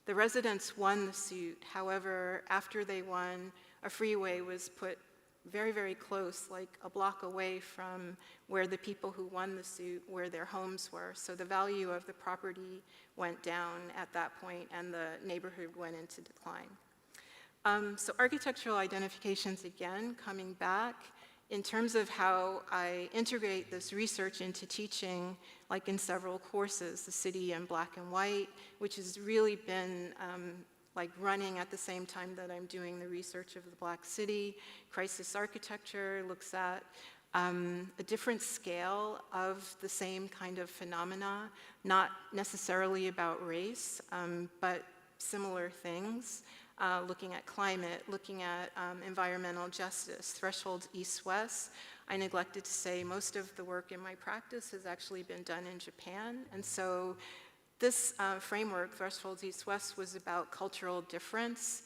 residents won the suit. However, after they won, a freeway was put very, very close, like a block away from where the people who won the suit, where their homes were. So the value of the property went down at that point, and the neighborhood went into decline. So architectural identifications, again, coming back, in terms of how I integrate this research into teaching, like in several courses, the city in black and white, which has really been like running at the same time that I'm doing the research of the Black City. Crisis architecture looks at a different scale of the same kind of phenomena, not necessarily about race, but similar things. Looking at climate, looking at environmental justice, thresholds east-west. I neglected to say most of the work in my practice has actually been done in Japan. And so this framework, Thresholds East-West, was about cultural difference.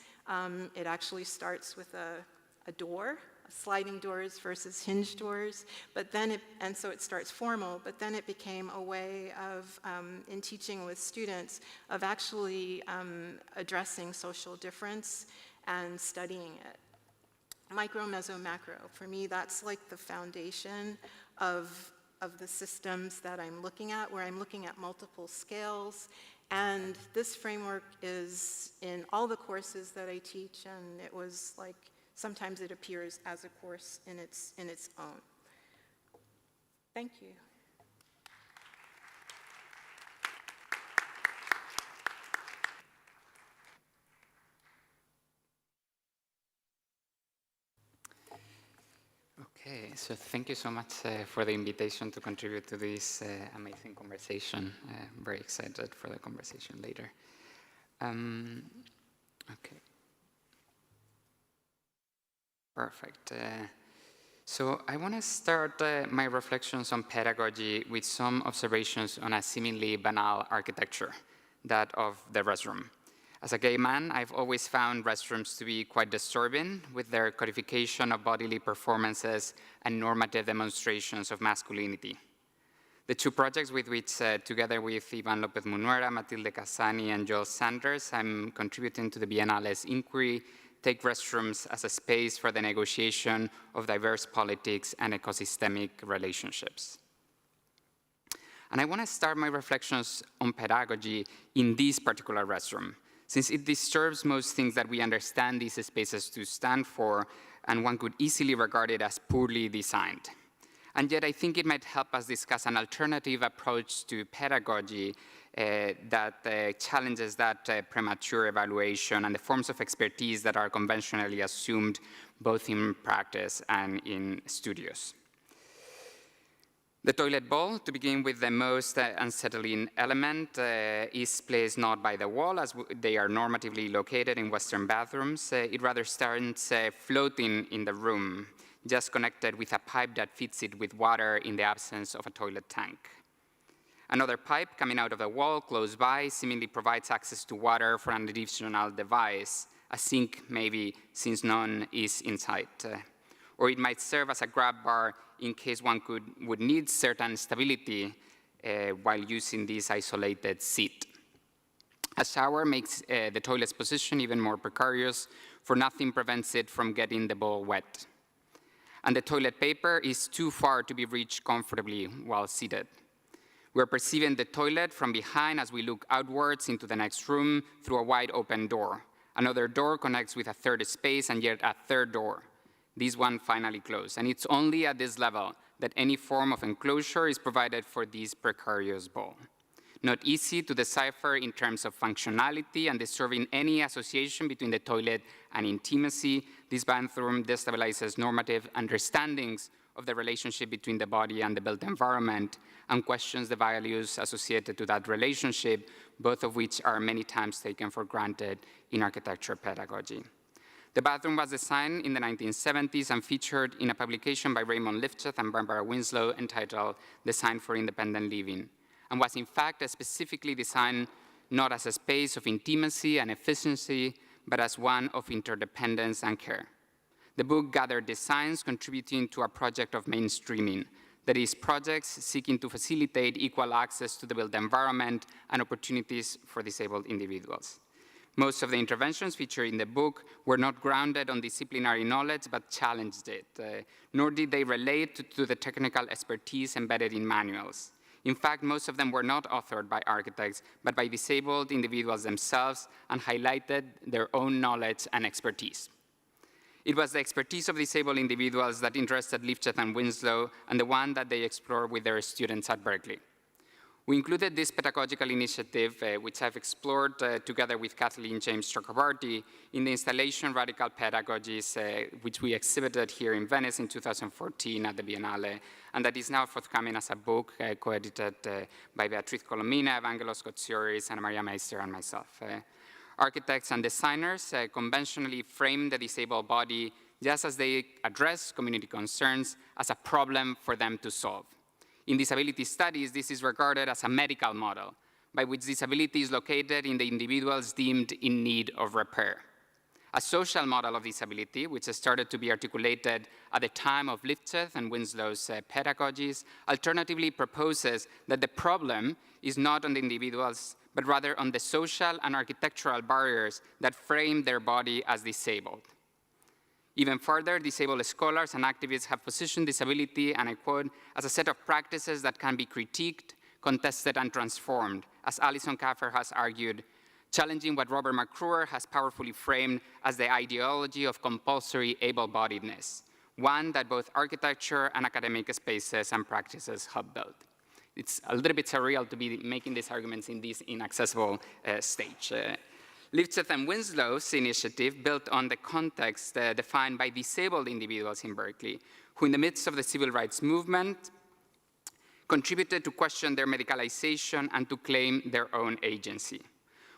It actually starts with a door, a sliding doors versus hinge doors, but then and so it starts formal, but then it became a way of, in teaching with students, of actually addressing social difference and studying it. Micro, meso, macro, for me, that's like the foundation of the systems that I'm looking at, where I'm looking at multiple scales. And this framework is in all the courses that I teach, and it was like, sometimes it appears as a course in its own. Thank you.
Okay, so thank you so much for the invitation to contribute to this amazing conversation. Very excited for the conversation later. Okay. Perfect. So I want to start my reflections on pedagogy with some observations on a seemingly banal architecture, that of the restroom. As a gay man, I've always found restrooms to be quite disturbing, with their codification of bodily performances and normative demonstrations of masculinity. The two projects with which, together with Ivan Lopez Munuera, Matilde Casani, and Joel Sanders, I'm contributing to the Biennale's inquiry, take restrooms as a space for the negotiation of diverse politics and ecosystemic relationships. And I want to start my reflections on pedagogy in this particular restroom, since it disturbs most things that we understand these spaces to stand for, and one could easily regard it as poorly designed. And yet I think it might help us discuss an alternative approach to pedagogy that challenges that premature evaluation and the forms of expertise that are conventionally assumed both in practice and in studios. The toilet bowl, to begin with the most unsettling element, is placed not by the wall, as they are normatively located in Western bathrooms. It rather stands floating in the room, just connected with a pipe that feeds it with water in the absence of a toilet tank. Another pipe coming out of the wall close by seemingly provides access to water for an additional device, a sink maybe, since none is in sight. Or it might serve as a grab bar in case one would need certain stability while using this isolated seat. A shower makes the toilet's position even more precarious, for nothing prevents it from getting the bowl wet. And the toilet paper is too far to be reached comfortably while seated. We're perceiving the toilet from behind as we look outwards into the next room through a wide open door. Another door connects with a third space, and yet a third door. This one finally closed, and it's only at this level that any form of enclosure is provided for this precarious bowl. Not easy to decipher in terms of functionality and disturbing any association between the toilet and intimacy, this bathroom destabilizes normative understandings of the relationship between the body and the built environment and questions the values associated to that relationship, both of which are many times taken for granted in architecture pedagogy. The bathroom was designed in the 1970s and featured in a publication by Raymond Lifcheth and Barbara Winslow entitled Design for Independent Living, and was in fact specifically designed not as a space of intimacy and efficiency, but as one of interdependence and care. The book gathered designs contributing to a project of mainstreaming, that is, projects seeking to facilitate equal access to the built environment and opportunities for disabled individuals. Most of the interventions featured in the book were not grounded on disciplinary knowledge, but challenged it, nor did they relate to the technical expertise embedded in manuals. In fact, most of them were not authored by architects, but by disabled individuals themselves, and highlighted their own knowledge and expertise. It was the expertise of disabled individuals that interested Lifcheth and Winslow, and the one that they explored with their students at Berkeley. We included this pedagogical initiative, which I've explored together with Kathleen James Chakrabarty, in the installation Radical Pedagogies, which we exhibited here in Venice in 2014 at the Biennale, and that is now forthcoming as a book co-edited by Beatriz Colomina, Evangelos Kotsioris, Anna Maria Meister, and myself. Architects and designers conventionally frame the disabled body just as they address community concerns as a problem for them to solve. In disability studies, this is regarded as a medical model, by which disability is located in the individuals deemed in need of repair. A social model of disability, which has started to be articulated at the time of Lifshitz and Winslow's pedagogies, alternatively proposes that the problem is not on the individuals, but rather on the social and architectural barriers that frame their body as disabled. Even further, disabled scholars and activists have positioned disability, and I quote, as a set of practices that can be critiqued, contested, and transformed, as Alison Kaffer has argued, challenging what Robert McClure has powerfully framed as the ideology of compulsory able-bodiedness, one that both architecture and academic spaces and practices have built. It's a little bit surreal to be making these arguments in this inaccessible stage. Lifshitz and Winslow's initiative built on the context defined by disabled individuals in Berkeley, who in the midst of the civil rights movement contributed to question their medicalization and to claim their own agency.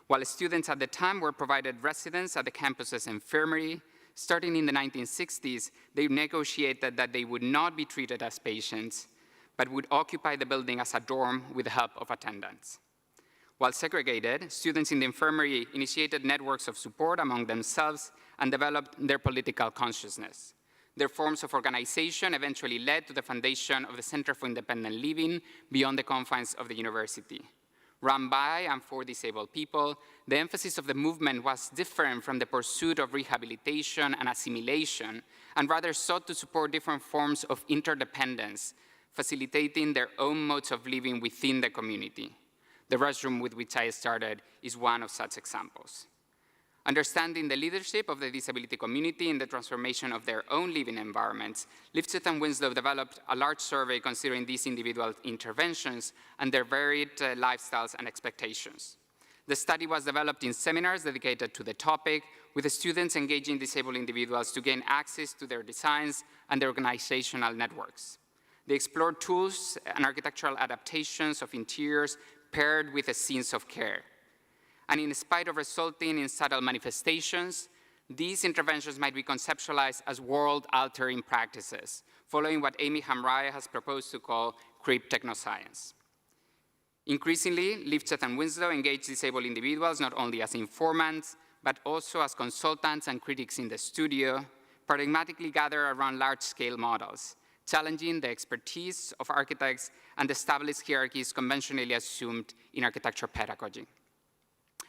While students at the time were provided residence at the campus's infirmary, starting in the 1960s, they negotiated that they would not be treated as patients, but would occupy the building as a dorm with the help of attendants. While segregated, students in the infirmary initiated networks of support among themselves and developed their political consciousness. Their forms of organization eventually led to the foundation of the Center for Independent Living beyond the confines of the university. Run by and for disabled people, the emphasis of the movement was different from the pursuit of rehabilitation and assimilation, and rather sought to support different forms of interdependence, facilitating their own modes of living within the community. The restroom with which I started is one of such examples. Understanding the leadership of the disability community in the transformation of their own living environments, Lifshitz and Winslow developed a large survey considering these individual interventions and their varied lifestyles and expectations. The study was developed in seminars dedicated to the topic, with the students engaging disabled individuals to gain access to their designs and their organizational networks. They explored tools and architectural adaptations of interiors paired with a sense of care. And in spite of resulting in subtle manifestations, these interventions might be conceptualized as world-altering practices, following what Amy Hamraya has proposed to call creep technoscience. Increasingly, Lifshitz and Winslow engage disabled individuals not only as informants, but also as consultants and critics in the studio, paradigmatically gather around large-scale models, challenging the expertise of architects and established hierarchies conventionally assumed in architecture pedagogy.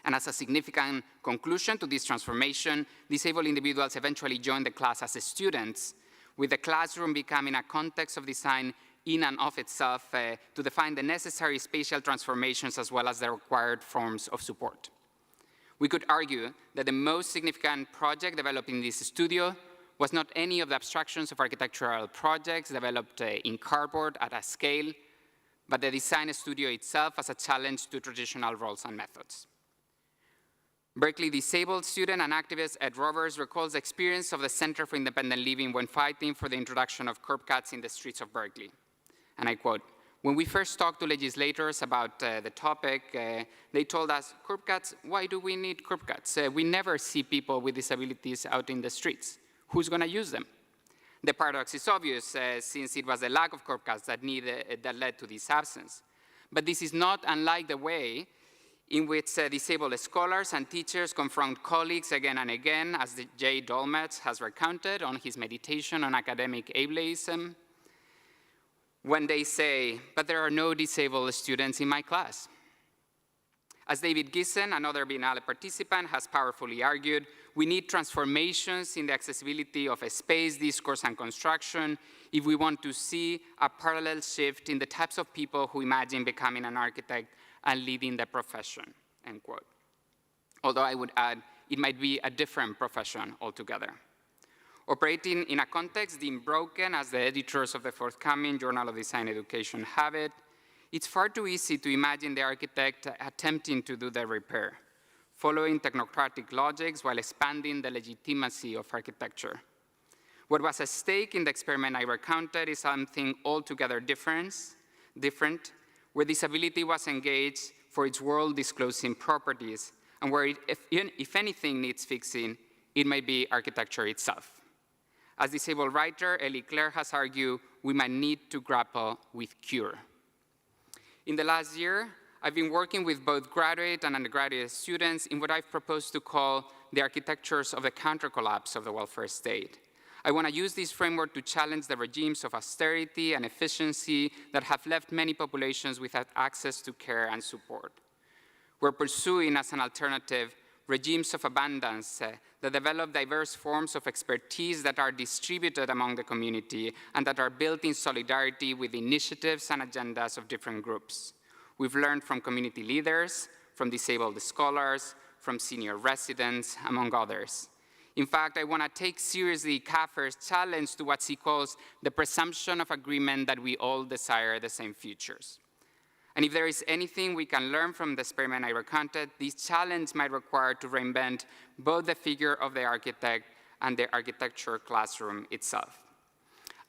And as a significant conclusion to this transformation, disabled individuals eventually joined the class as students, with the classroom becoming a context of design in and of itself to define the necessary spatial transformations as well as the required forms of support. We could argue that the most significant project developed in this studio was not any of the abstractions of architectural projects developed in cardboard at a scale, but the design studio itself as a challenge to traditional roles and methods. Berkeley disabled student and activist Ed Roberts recalls the experience of the Center for Independent Living when fighting for the introduction of curb cuts in the streets of Berkeley. And I quote, "When we first talked to legislators about the topic, they told us, curb cuts, why do we need curb cuts? We never see people with disabilities out in the streets. Who's going to use them?" The paradox is obvious, since it was the lack of curb cuts that led to this absence. But this is not unlike the way in which disabled scholars and teachers confront colleagues again and again, as Jay Dolmetsch has recounted on his meditation on academic ableism, when they say, "But there are no disabled students in my class." As David Gissen, another Biennale participant, has powerfully argued, we need transformations in the accessibility of a space, discourse, and construction if we want to see a parallel shift in the types of people who imagine becoming an architect and leading the profession, end quote. Although I would add, it might be a different profession altogether. Operating in a context deemed broken, as the editors of the forthcoming Journal of Design Education have it, it's far too easy to imagine the architect attempting to do the repair, following technocratic logics while expanding the legitimacy of architecture. What was at stake in the experiment I recounted is something altogether different, where disability was engaged for its world-disclosing properties, and where if anything needs fixing, it might be architecture itself. As disabled writer Ellie Clare has argued, we might need to grapple with cure. In the last year, I've been working with both graduate and undergraduate students in what I've proposed to call the architectures of the counter-collapse of the welfare state. I want to use this framework to challenge the regimes of austerity and efficiency that have left many populations without access to care and support. We're pursuing, as an alternative, regimes of abundance that develop diverse forms of expertise that are distributed among the community and that are built in solidarity with initiatives and agendas of different groups. We've learned from community leaders, from disabled scholars, from senior residents, among others. In fact, I want to take seriously Kaffer's challenge to what he calls the presumption of agreement that we all desire the same futures. And if there is anything we can learn from the experiment I recounted, this challenge might require to reinvent both the figure of the architect and the architecture classroom itself.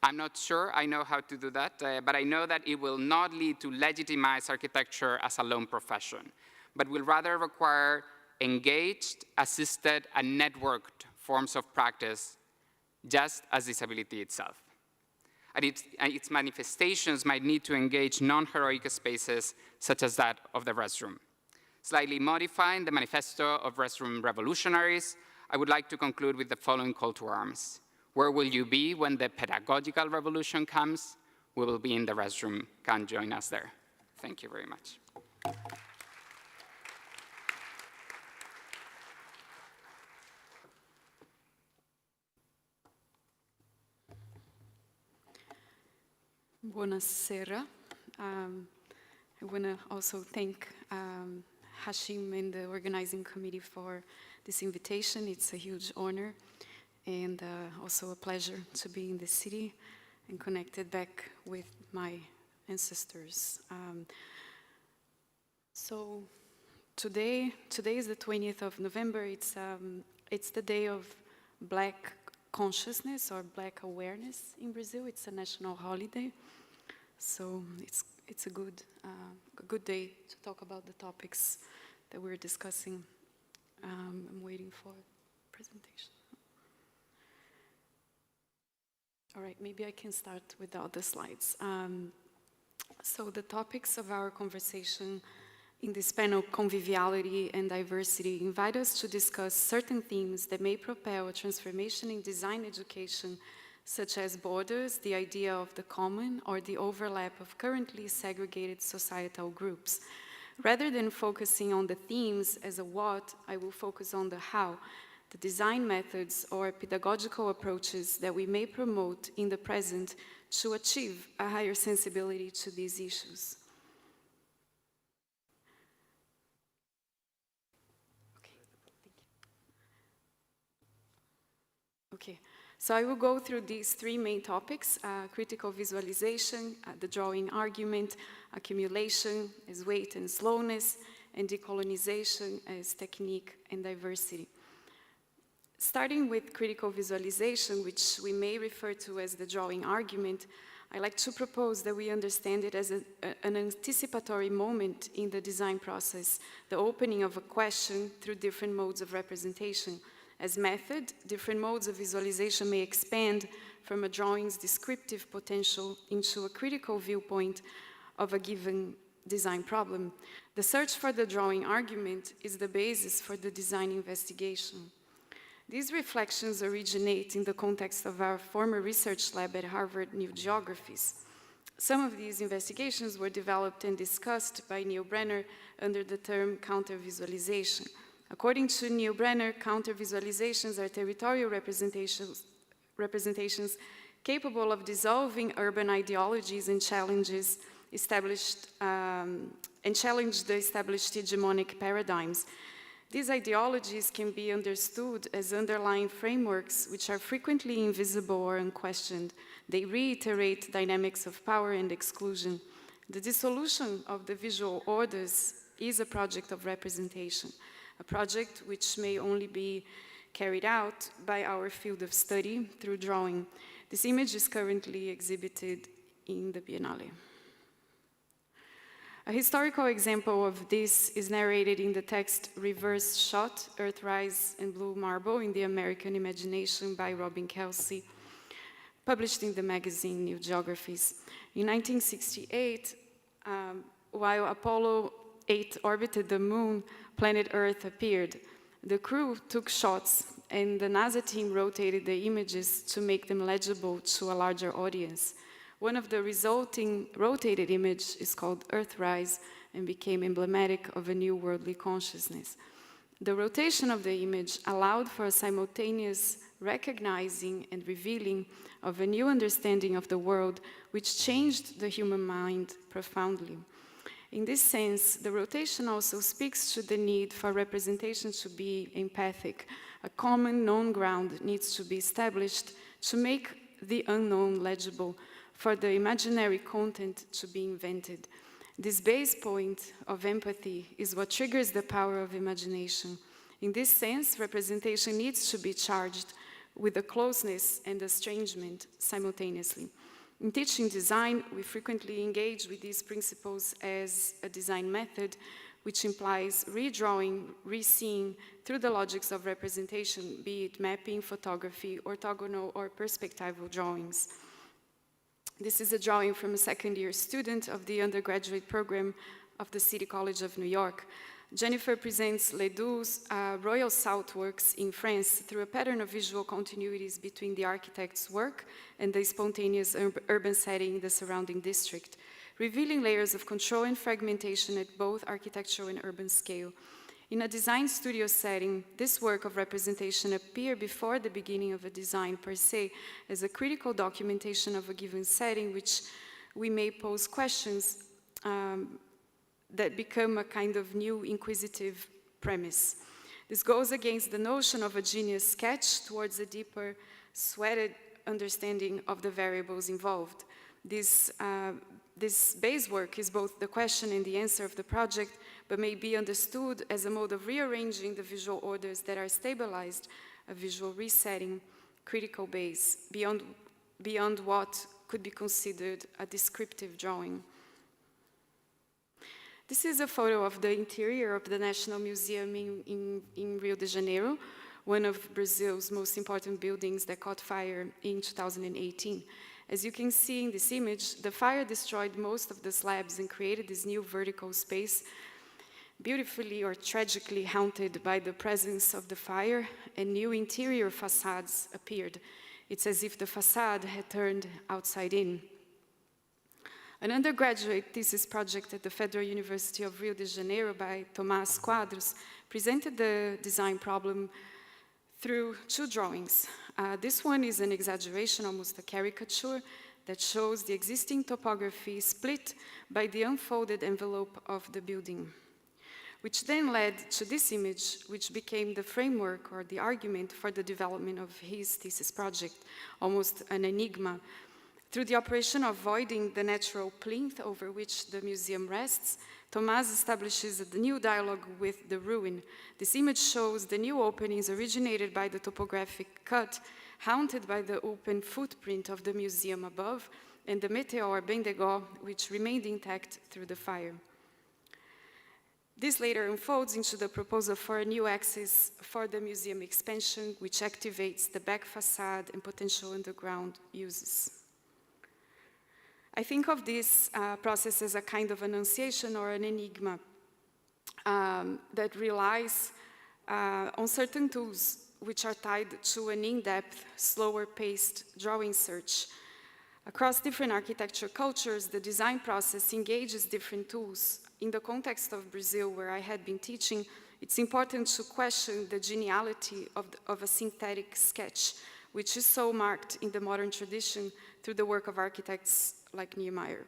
I'm not sure I know how to do that, but I know that it will not lead to legitimize architecture as a lone profession, but will rather require engaged, assisted, and networked forms of practice, just as disability itself. And its manifestations might need to engage non-heroic spaces, such as that of the restroom. Slightly modifying the manifesto of restroom revolutionaries, I would like to conclude with the following call to arms. Where will you be when the pedagogical revolution comes? We will be in the restroom. Come join us there. Thank you very much.
Buonasera. I want to also thank Hashim and the organizing committee for this invitation. It's a huge honor and also a pleasure to be in the city and connected back with my ancestors. So today is the 20th of November. It's the day of Black consciousness or Black awareness in Brazil. It's a national holiday. So it's a good day to talk about the topics that we're discussing. I'm waiting for presentation. All right, maybe I can start without the slides. So the topics of our conversation in this panel, conviviality and diversity, invite us to discuss certain themes that may propel a transformation in design education, such as borders, the idea of the common, or the overlap of currently segregated societal groups. Rather than focusing on the themes as a what, I will focus on the how, the design methods or pedagogical approaches that we may promote in the present to achieve a higher sensibility to these issues. Okay. So I will go through these three main topics, critical visualization, the drawing argument, accumulation as weight and slowness, and decolonization as technique and diversity. Starting with critical visualization, which we may refer to as the drawing argument, I like to propose that we understand it as an anticipatory moment in the design process, the opening of a question through different modes of representation. As method, different modes of visualization may expand from a drawing's descriptive potential into a critical viewpoint of a given design problem. The search for the drawing argument is the basis for the design investigation. These reflections originate in the context of our former research lab at Harvard, New Geographies. Some of these investigations were developed and discussed by Neil Brenner under the term counter-visualization. According to Neil Brenner, counter-visualizations are territorial representations capable of dissolving urban ideologies and challenge the established hegemonic paradigms. These ideologies can be understood as underlying frameworks which are frequently invisible or unquestioned. They reiterate dynamics of power and exclusion. The dissolution of the visual orders is a project of representation, a project which may only be carried out by our field of study through drawing. This image is currently exhibited in the Biennale. A historical example of this is narrated in the text Reverse Shot, Earthrise and Blue Marble in the American Imagination by Robin Kelsey, published in the magazine New Geographies. In 1968, while Apollo 8 orbited the moon, planet Earth appeared. The crew took shots, and the NASA team rotated the images to make them legible to a larger audience. One of the resulting rotated image is called Earthrise and became emblematic of a new worldly consciousness. The rotation of the image allowed for a simultaneous recognizing and revealing of a new understanding of the world, which changed the human mind profoundly. In this sense, the rotation also speaks to the need for representation to be empathic. A common known ground needs to be established to make the unknown legible, for the imaginary content to be invented. This base point of empathy is what triggers the power of imagination. In this sense, representation needs to be charged with a closeness and estrangement simultaneously. In teaching design, we frequently engage with these principles as a design method, which implies redrawing, reseeing through the logics of representation, be it mapping, photography, orthogonal, or perspectival drawings. This is a drawing from a second-year student of the undergraduate program of the City College of New York. Jennifer presents Ledoux's Royal South works in France through a pattern of visual continuities between the architect's work and the spontaneous urban setting in the surrounding district, revealing layers of control and fragmentation at both architectural and urban scale. In a design studio setting, this work of representation appears before the beginning of a design per se as a critical documentation of a given setting, which we may pose questions that become a kind of new inquisitive premise. This goes against the notion of a genius sketch towards a deeper, sweated understanding of the variables involved. This base work is both the question and the answer of the project, but may be understood as a mode of rearranging the visual orders that are stabilized, a visual resetting, critical base, beyond what could be considered a descriptive drawing. This is a photo of the interior of the National Museum in Rio de Janeiro, one of Brazil's most important buildings that caught fire in 2018. As you can see in this image, the fire destroyed most of the slabs and created this new vertical space, beautifully or tragically haunted by the presence of the fire, and new interior facades appeared. It's as if the facade had turned outside in. An undergraduate thesis project at the Federal University of Rio de Janeiro by Tomás Quadros presented the design problem through 2 drawings. This one is an exaggeration, almost a caricature, that shows the existing topography split by the unfolded envelope of the building, which then led to this image, which became the framework or the argument for the development of his thesis project, almost an enigma. Through the operation of voiding the natural plinth over which the museum rests, Tomás establishes a new dialogue with the ruin. This image shows the new openings originated by the topographic cut, haunted by the open footprint of the museum above, and the meteor Bendigo, which remained intact through the fire. This later unfolds into the proposal for a new axis for the museum expansion, which activates the back facade and potential underground uses. I think of this process as a kind of annunciation or an enigma that relies on certain tools which are tied to an in-depth, slower-paced drawing search. Across different architecture cultures, the design process engages different tools. In the context of Brazil, where I had been teaching, it's important to question the geniality of a synthetic sketch, which is so marked in the modern tradition through the work of architects like Niemeyer.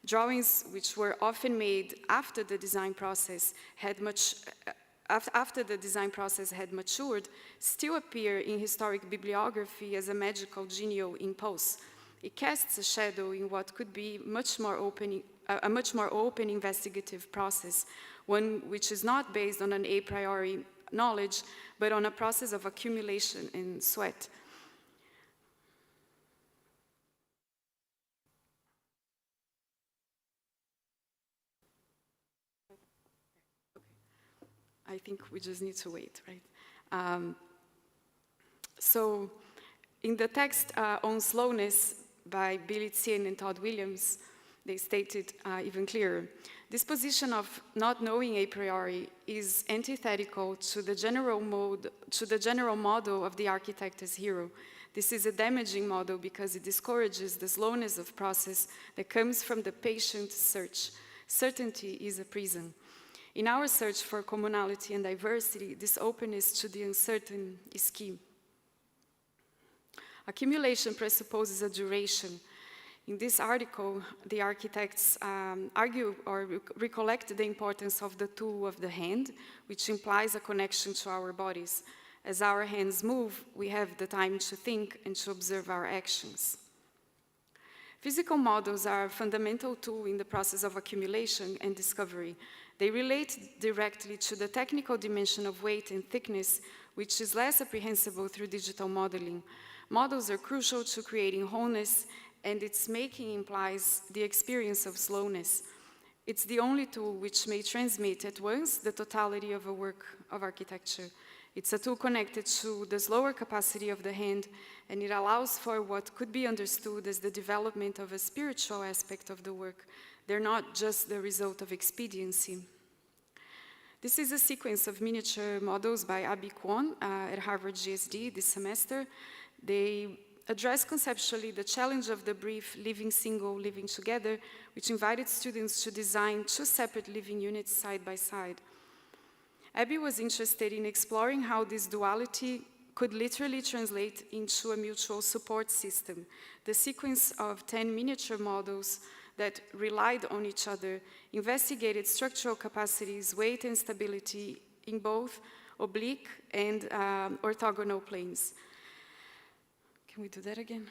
Drawings which were often made after the design process had matured still appear in historic bibliography as a magical genio in pose. It casts a shadow in what could be a much more open investigative process, one which is not based on an a priori knowledge, but on a process of accumulation and sweat. I think we just need to wait, right? So in the text on slowness by Billy Tsien and Todd Williams, They stated even clearer. This position of not knowing a priori is antithetical to the general model of the architect as hero. This is a damaging model because it discourages the slowness of process that comes from the patient search. Certainty is a prison. In our search for commonality and diversity, this openness to the uncertain is key. Accumulation presupposes a duration. In this article, the architects argue or recollect the importance of the tool of the hand, which implies a connection to our bodies. As our hands move, we have the time to think and to observe our actions. Physical models are a fundamental tool in the process of accumulation and discovery. They relate directly to the technical dimension of weight and thickness, which is less apprehensible through digital modeling. Models are crucial to creating wholeness, and its making implies the experience of slowness. It's the only tool which may transmit at once the totality of a work of architecture. It's a tool connected to the slower capacity of the hand, and it allows for what could be understood as the development of a spiritual aspect of the work. They're not just the result of expediency. This is a sequence of miniature models by Abi Kwon at Harvard GSD this semester. They address conceptually the challenge of the brief living single, living together, which invited students to design two separate living units side by side. Abby was interested in exploring how this duality could literally translate into a mutual support system. The sequence of 10 miniature models that relied on each other investigated structural capacities, weight, and stability in both oblique and orthogonal planes. Can we do that again?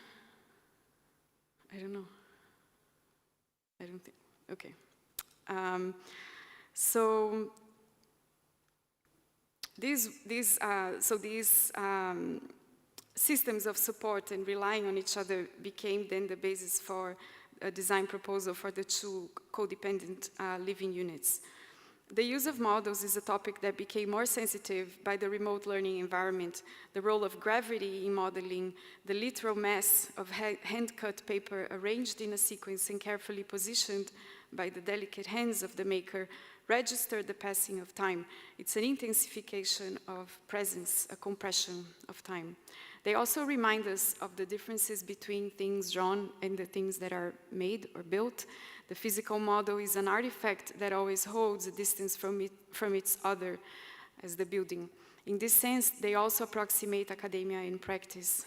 I don't know. I don't think, okay. These systems of support and relying on each other became then the basis for a design proposal for the two codependent living units. The use of models is a topic that became more sensitive by the remote learning environment, the role of gravity in modeling, the literal mass of hand-cut paper arranged in a sequence and carefully positioned by the delicate hands of the maker registered the passing of time. It's an intensification of presence, a compression of time. They also remind us of the differences between things drawn and the things that are made or built. The physical model is an artifact that always holds a distance from its other, as the building. In this sense, they also approximate academia in practice.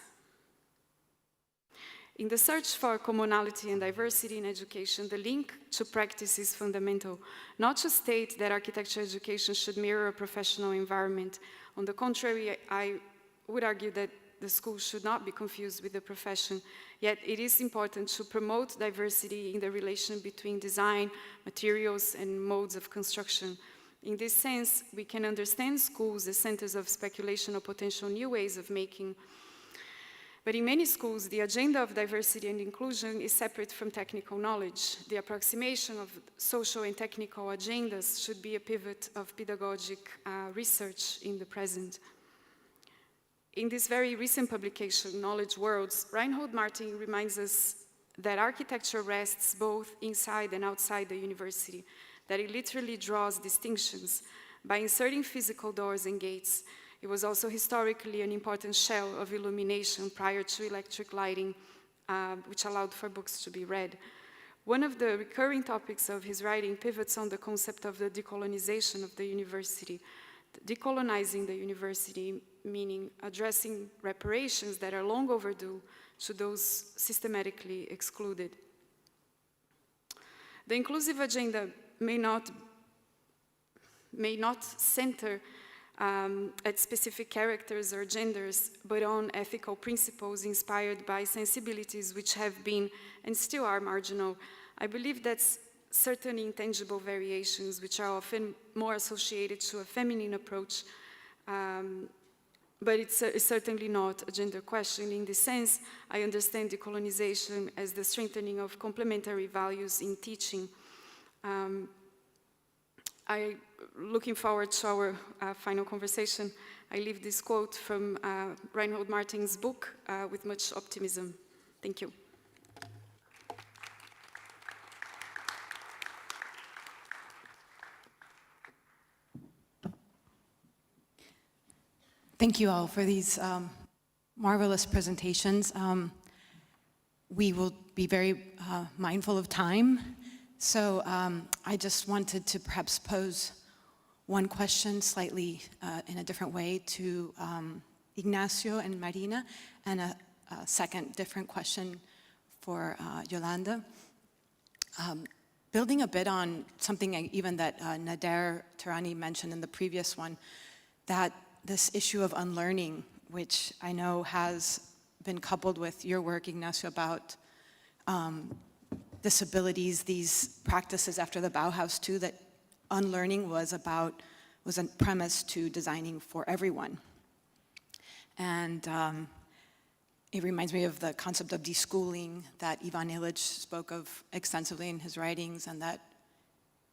In the search for commonality and diversity in education, the link to practice is fundamental. Not to state that architecture education should mirror a professional environment. On the contrary, I would argue that the school should not be confused with the profession, yet it is important to promote diversity in the relation between design, materials, and modes of construction. In this sense, we can understand schools as centers of speculation of potential new ways of making. But in many schools, the agenda of diversity and inclusion is separate from technical knowledge. The approximation of social and technical agendas should be a pivot of pedagogic research in the present. In this very recent publication, Knowledge Worlds, Reinhold Martin reminds us that architecture rests both inside and outside the university, that it literally draws distinctions. By inserting physical doors and gates, it was also historically an important shell of illumination prior to electric lighting, which allowed for books to be read. One of the recurring topics of his writing pivots on the concept of the decolonization of the university. Decolonizing the university, meaning addressing reparations that are long overdue to those systematically excluded. The inclusive agenda may not center at specific characters or genders, but on ethical principles inspired by sensibilities which have been and still are marginal. I believe that's certain intangible variations which are often more associated to a feminine approach, but it's certainly not a gender question. In this sense, I understand decolonization as the strengthening of complementary values in teaching. Looking forward to our final conversation, I leave this quote from Reinhold Martin's book, with much optimism. Thank you.
Thank you all for these marvelous presentations. We will be very mindful of time, so I just wanted to perhaps pose one question slightly in a different way to Ignacio and Marina, and a second different question for Yolanda. Building a bit on something even that Nader Tarani mentioned in the previous one, that this issue of unlearning, which I know has been coupled with your work, Ignacio, about disabilities, these practices after the Bauhaus too, that unlearning was a premise to designing for everyone. And it reminds me of the concept of deschooling that Ivan Illich spoke of extensively in his writings, and that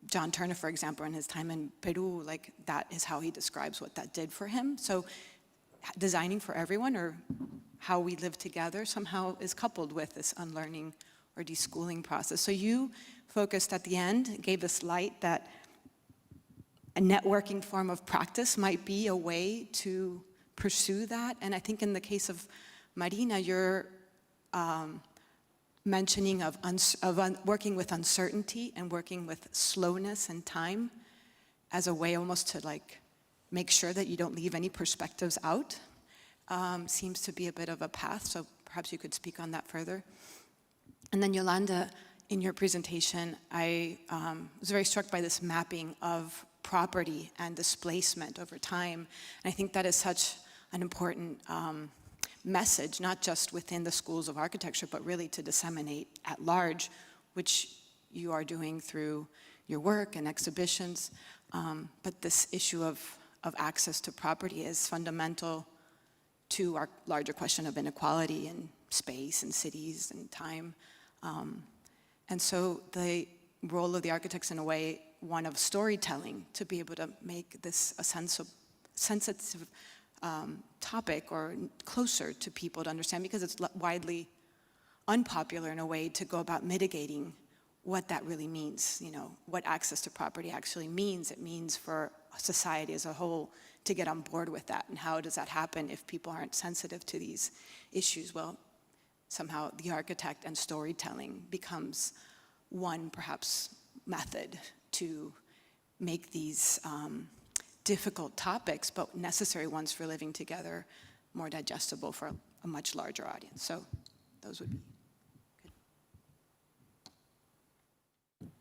John Turner, for example, in his time in Peru, like that is how he describes what that did for him. So designing for everyone, or how we live together, somehow is coupled with this unlearning or deschooling process. So you focused at the end, gave this light that a networking form of practice might be a way to pursue that. And I think in the case of Marina, you're mentioning of working with uncertainty and working with slowness and time as a way almost to like make sure that you don't leave any perspectives out, seems to be a bit of a path. So perhaps you could speak on that further. And then Yolanda, in your presentation, I was very struck by this mapping of property and displacement over time. And I think that is such an important message, not just within the schools of architecture, but really to disseminate at large, which you are doing through your work and exhibitions. But this issue of access to property is fundamental to our larger question of inequality in space and cities and time. And so the role of the architects, in a way, one of storytelling, to be able to make this a sensitive topic or closer to people to understand, because it's widely unpopular in a way to go about mitigating what that really means, you know, what access to property actually means. It means for society as a whole to get on board with that. And how does that happen if people aren't sensitive to these issues? Well, somehow the architect and storytelling becomes one, perhaps, method to make these difficult topics, but necessary ones for living together, more digestible for a much larger audience. So those would be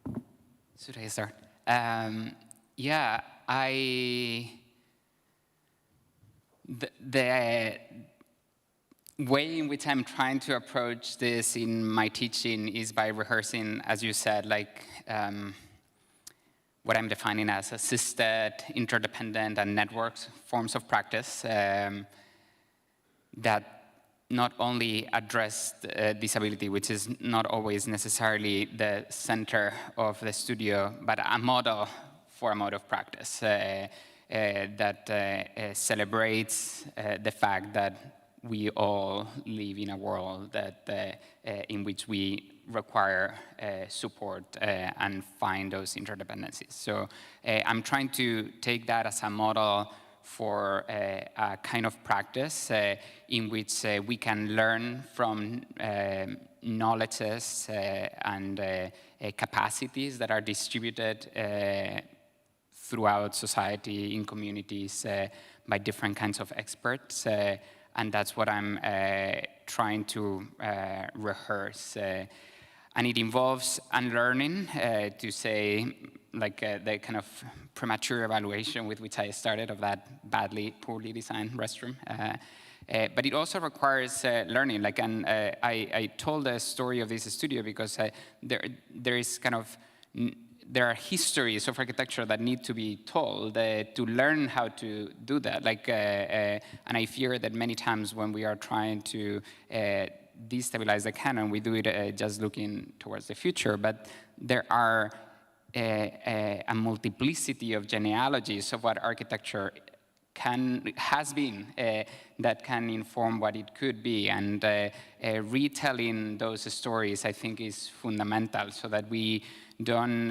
good.
Should I start? Yeah, the way in which I'm trying to approach this in my teaching is by rehearsing, as you said, like what I'm defining as assisted, interdependent, and networked forms of practice that not only address disability, which is not always necessarily the center of the studio, but a model for a mode of practice that celebrates the fact that we all live in a world that in which we require support and find those interdependencies. So I'm trying to take that as a model for a kind of practice in which we can learn from knowledges and capacities that are distributed throughout society, in communities, by different kinds of experts. And that's what I'm trying to rehearse. And it involves unlearning, to say, like the kind of premature evaluation with which I started of that poorly designed restroom. But it also requires learning. Like, and I told the story of this studio because there is kind of, there are histories of architecture that need to be told to learn how to do that. Like, and I fear that many times when we are trying to destabilize the canon, we do it just looking towards the future, but there are a multiplicity of genealogies of what architecture has been that can inform what it could be, and retelling those stories, I think, is fundamental, so that we don't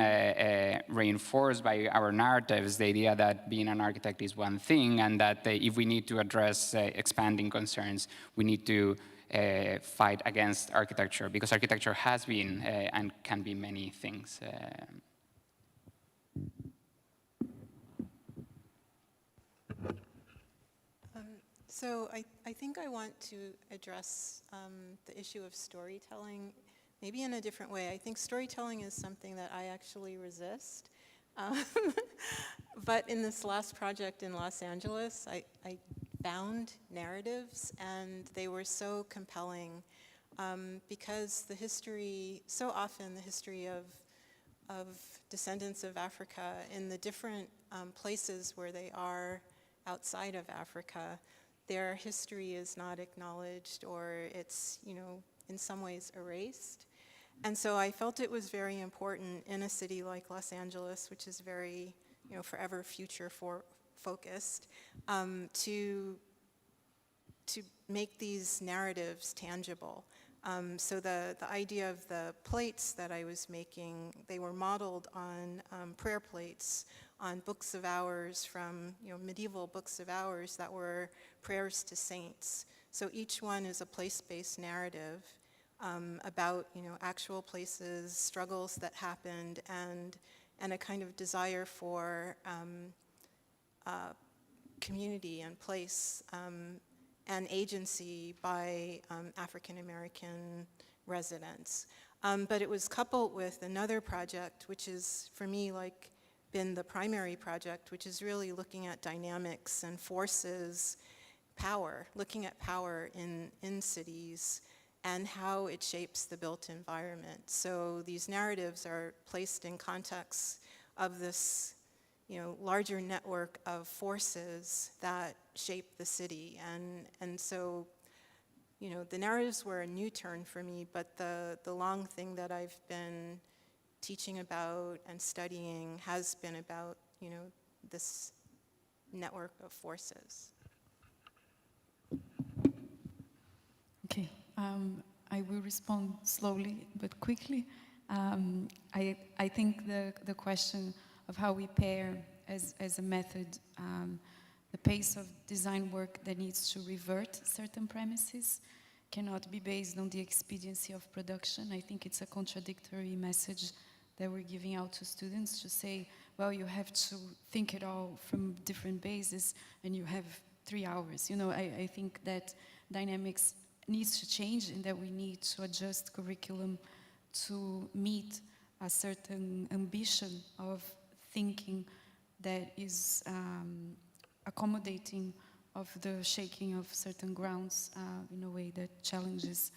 reinforce by our narratives the idea that being an architect is one thing, and that if we need to address expanding concerns, we need to fight against architecture, because architecture has been and can be many things.
So I think I want to address the issue of storytelling maybe in a different way. I think storytelling is something that I actually resist. But in this last project in Los Angeles, I found narratives, and they were so compelling because the history, so often the history of descendants of Africa in the different places where they are outside of Africa, their history is not acknowledged, or it's, in some ways erased. And so I felt it was very important in a city like Los Angeles, which is very, forever future focused, to make these narratives tangible. So the idea of the plates that I was making, they were modeled on prayer plates, on books of hours from medieval books of hours that were prayers to saints. So each one is a place-based narrative about actual places, struggles that happened, and a kind of desire for community and place and agency by African American residents. But it was coupled with another project, which is for me been the primary project, which is really looking at dynamics and forces, power, looking at power in cities and how it shapes the built environment. So these narratives are placed in context of this larger network of forces that shape the city. And so, the narratives were a new turn for me, but the long thing that I've been teaching about and studying has been about, this network of forces.
Okay, I will respond slowly but quickly. I think the question of how we pair as a method the pace of design work that needs to revert certain premises cannot be based on the expediency of production. I think it's a contradictory message that we're giving out to students to say, well, you have to think it all from different bases and you have 3 hours. I think that dynamics needs to change and that we need to adjust curriculum to meet a certain ambition of thinking that is accommodating of the shaking of certain grounds in a way that challenges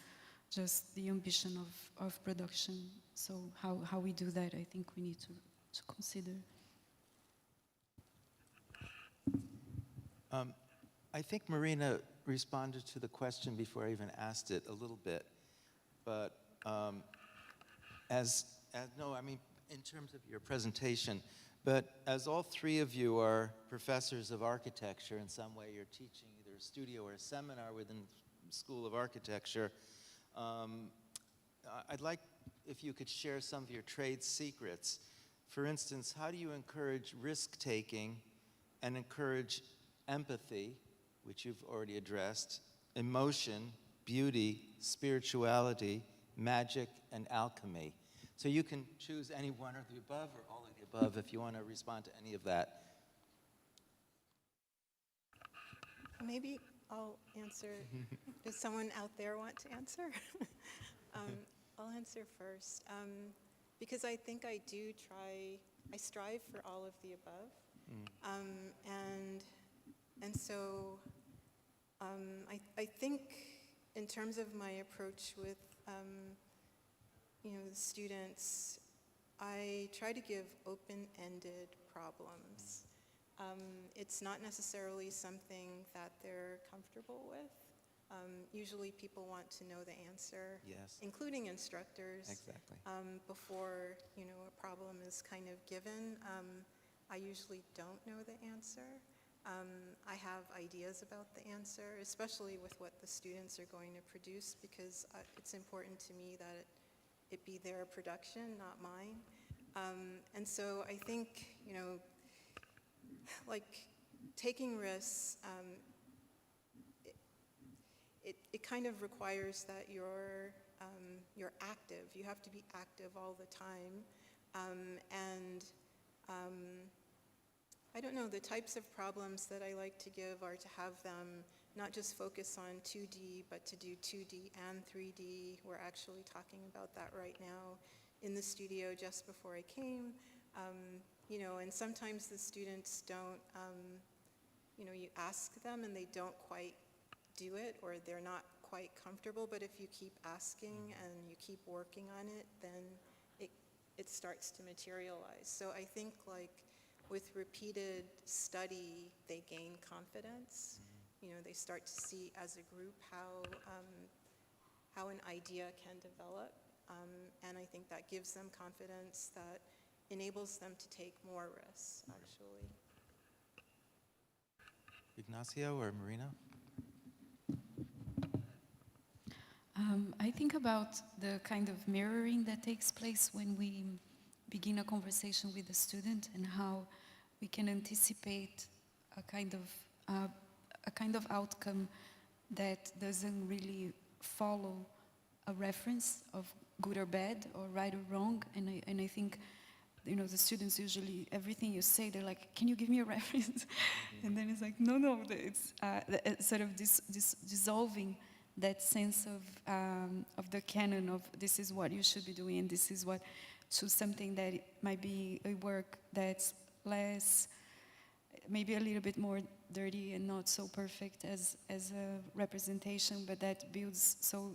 just the ambition of production. So how we do that, I think we need to consider.
I think Marina responded to the question before I even asked it a little bit, but in terms of your presentation, but as all three of you are professors of architecture, in some way you're teaching either a studio or a seminar within the School of Architecture, I'd like if you could share some of your trade secrets. For instance, how do you encourage risk-taking and encourage empathy, which you've already addressed, emotion, beauty, spirituality, magic, and alchemy? So you can choose any one or the above or all of the above if you want to respond to any of that.
Maybe I'll answer. Does someone out there want to answer? I'll answer first. Because I think I strive for all of the above. And so I think in terms of my approach with the students, I try to give open-ended problems. It's not necessarily something that they're comfortable with. Usually people want to know the answer, yes, including instructors. Exactly. Before a problem is kind of given. I usually don't know the answer. I have ideas about the answer, especially with what the students are going to produce, because it's important to me that it be their production, not mine. And so I think, you know, like taking risks, it kind of requires that you're active. You have to be active all the time. I don't know, the types of problems that I like to give are to have them not just focus on 2D, but to do 2D and 3D. We're actually talking about that right now in the studio just before I came. You know, and sometimes the students don't, you know, you ask them and they don't quite do it, or they're not quite comfortable, but if you keep asking and you keep working on it, then it starts to materialize. So I think like with repeated study, they gain confidence. You know, they start to see as a group how an idea can develop. And I think that gives them confidence that enables them to take more risks, actually.
Ignacio or Marina?
I think about the kind of mirroring that takes place when we begin a conversation with a student, and how we can anticipate a kind of outcome that doesn't really follow a reference of good or bad or right or wrong. And I think, you know, the students usually, everything you say, they're like, can you give me a reference? And then it's like, no, it's sort of dissolving that sense of the canon of this is what you should be doing, and this is what, to something that it might be a work that's less, maybe a little bit more dirty and not so perfect as a representation, but that builds, so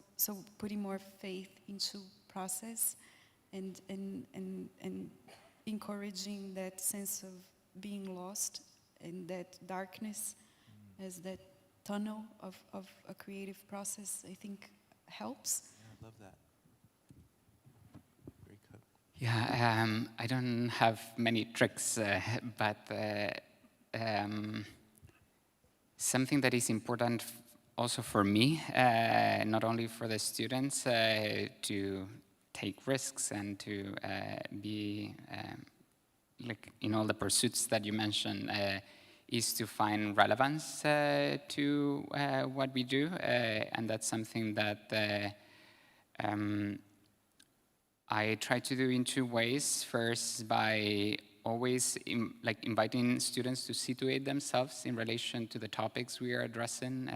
putting more faith into process and encouraging that sense of being lost and that darkness as that tunnel of a creative process, I think helps.
Yeah, I love that. Very good.
Yeah, I don't have many tricks, but something that is important also for me, not only for the students, to take risks and to be like in all the pursuits that you mentioned, is to find relevance to what we do, and that's something that I try to do in two ways. First, by always inviting students to situate themselves in relation to the topics we are addressing.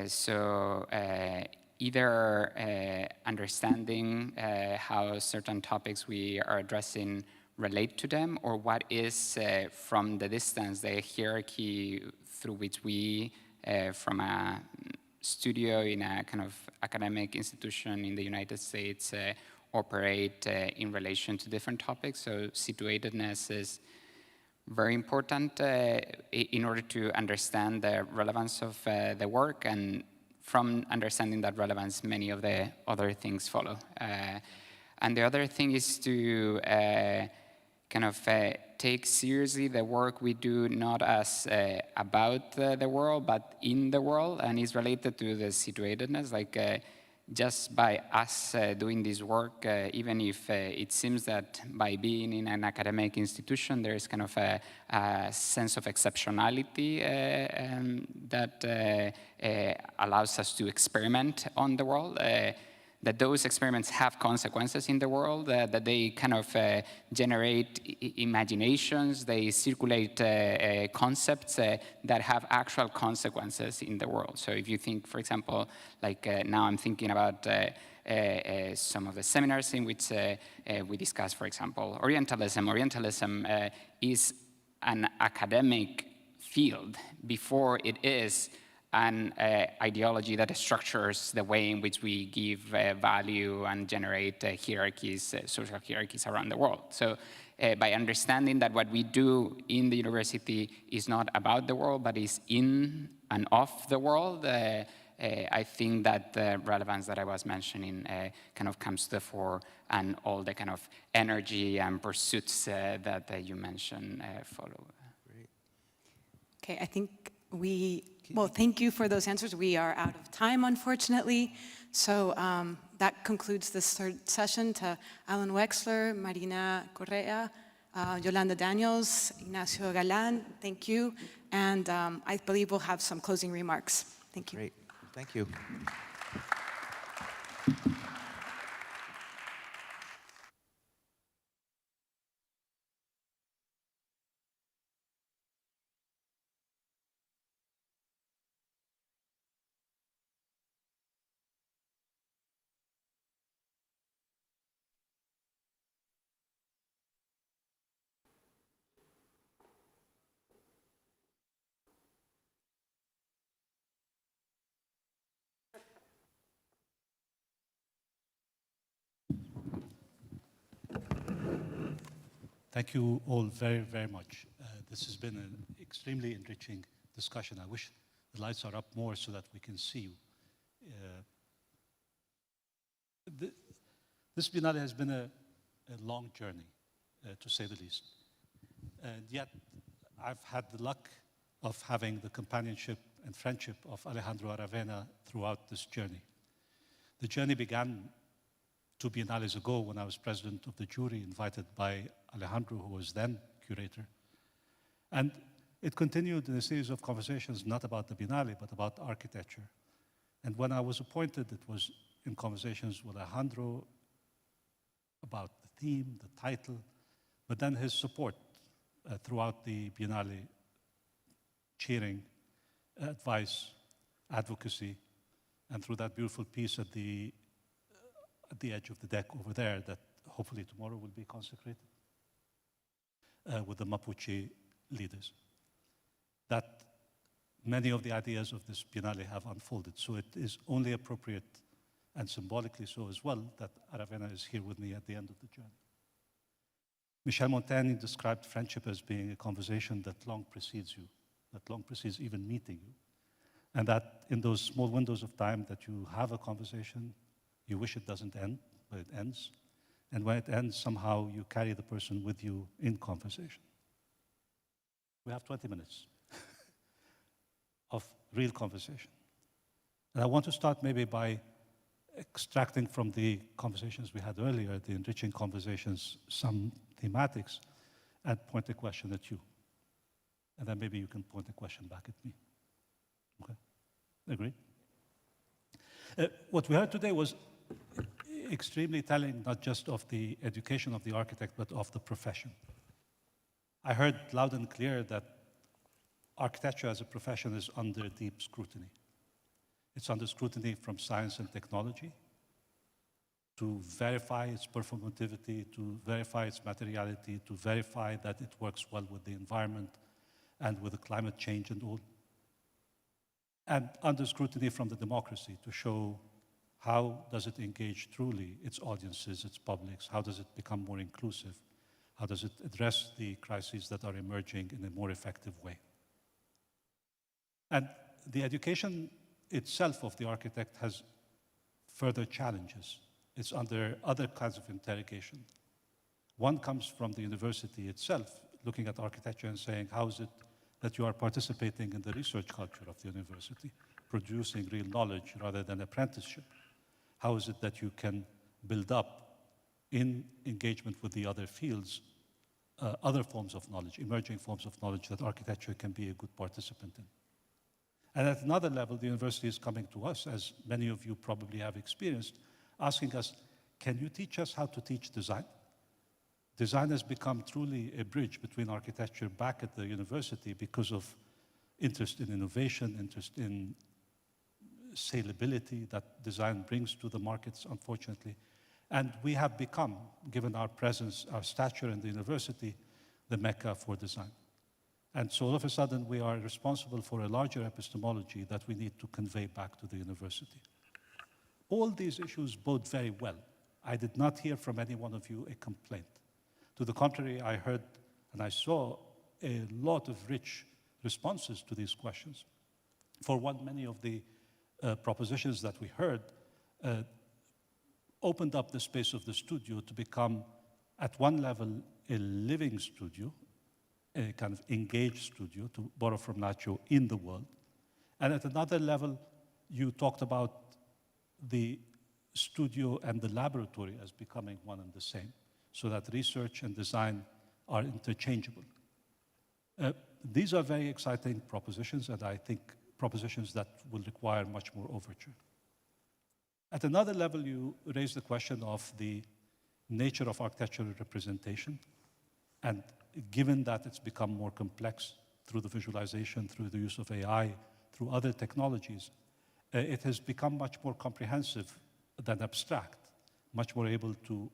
So either understanding how certain topics we are addressing relate to them, or what is, from the distance, the hierarchy through which we, from a studio in a kind of academic institution in the United States, operate in relation to different topics. So situatedness is very important in order to understand the relevance of the work, and from understanding that relevance, many of the other things follow. And the other thing is to kind of take seriously the work we do, not as about the world, but in the world, and is related to the situatedness. Like just by us doing this work, even if it seems that by being in an academic institution, there is kind of a sense of exceptionality that allows us to experiment on the world, that those experiments have consequences in the world, that they kind of generate imaginations, they circulate concepts that have actual consequences in the world. So if you think, for example, like now I'm thinking about some of the seminars in which we discuss, for example, Orientalism. Orientalism is an academic field before it is an ideology that structures the way in which we give value and generate hierarchies, social hierarchies around the world. So by understanding that what we do in the university is not about the world, but is in and of the world, I think that the relevance that I was mentioning kind of comes to the fore, and all the kind of energy and pursuits that you mentioned follow.
Great.
Okay, I think well, thank you for those answers. We are out of time, unfortunately. So that concludes this third session. To Alan Wexler, Marina Correa, Yolanda Daniels, Ignacio Galan, thank you. And I believe we'll have some closing remarks. Thank you.
Great, thank you.
Thank you all very, very much. This has been an extremely enriching discussion. I wish the lights are up more so that we can see you. This Biennale has been a long journey, to say the least. And yet, I've had the luck of having the companionship and friendship of Alejandro Aravena throughout this journey. The journey began 2 biennales ago when I was president of the jury, invited by Alejandro, who was then curator. And it continued in a series of conversations, not about the Biennale, but about architecture. And when I was appointed, it was in conversations with Alejandro about the theme, the title, but then his support throughout the Biennale, cheering, advice, advocacy, and through that beautiful piece at the edge of the deck over there that hopefully tomorrow will be consecrated with the Mapuche leaders. That many of the ideas of this Biennale have unfolded. So it is only appropriate, and symbolically so as well, that Aravena is here with me at the end of the journey. Michel Montaigne described friendship as being a conversation that long precedes you, that long precedes even meeting you. And that in those small windows of time that you have a conversation, you wish it doesn't end, but it ends. And when it ends, somehow you carry the person with you in conversation. We have 20 minutes of real conversation. And I want to start maybe by extracting from the conversations we had earlier, the enriching conversations, some thematics, and point a question at you. And then maybe you can point a question back at me. Okay? Agree? What we heard today was extremely telling, not just of the education of the architect, but of the profession. I heard loud and clear that architecture as a profession is under deep scrutiny. It's under scrutiny from science and technology to verify its performativity, to verify its materiality, to verify that it works well with the environment and with the climate change and all. And under scrutiny from the democracy to show how does it engage truly its audiences, its publics, how does it become more inclusive, how does it address the crises that are emerging in a more effective way. And the education itself of the architect has further challenges. It's under other kinds of interrogation. One comes from the university itself, looking at architecture and saying, how is it that you are participating in the research culture of the university, producing real knowledge rather than apprenticeship? How is it that you can build up in engagement with the other fields, other forms of knowledge, emerging forms of knowledge that architecture can be a good participant in? And at another level, the university is coming to us, as many of you probably have experienced, asking us, can you teach us how to teach design? Design has become truly a bridge between architecture back at the university because of interest in innovation, interest in salability that design brings to the markets, unfortunately. And we have become, given our presence, our stature in the university, the mecca for design. And so all of a sudden, we are responsible for a larger epistemology that we need to convey back to the university. All these issues bode very well. I did not hear from any one of you a complaint. To the contrary, I heard and I saw a lot of rich responses to these questions. For one, many of the propositions that we heard opened up the space of the studio to become, at one level, a living studio, a kind of engaged studio, to borrow from Nacho, in the world. And at another level, you talked about the studio and the laboratory as becoming one and the same, so that research and design are interchangeable. These are very exciting propositions, and I think propositions that will require much more overture. At another level, you raise the question of the nature of architectural representation, and given that it's become more complex through the visualization, through the use of AI, through other technologies, it has become much more comprehensive than abstract, much more able to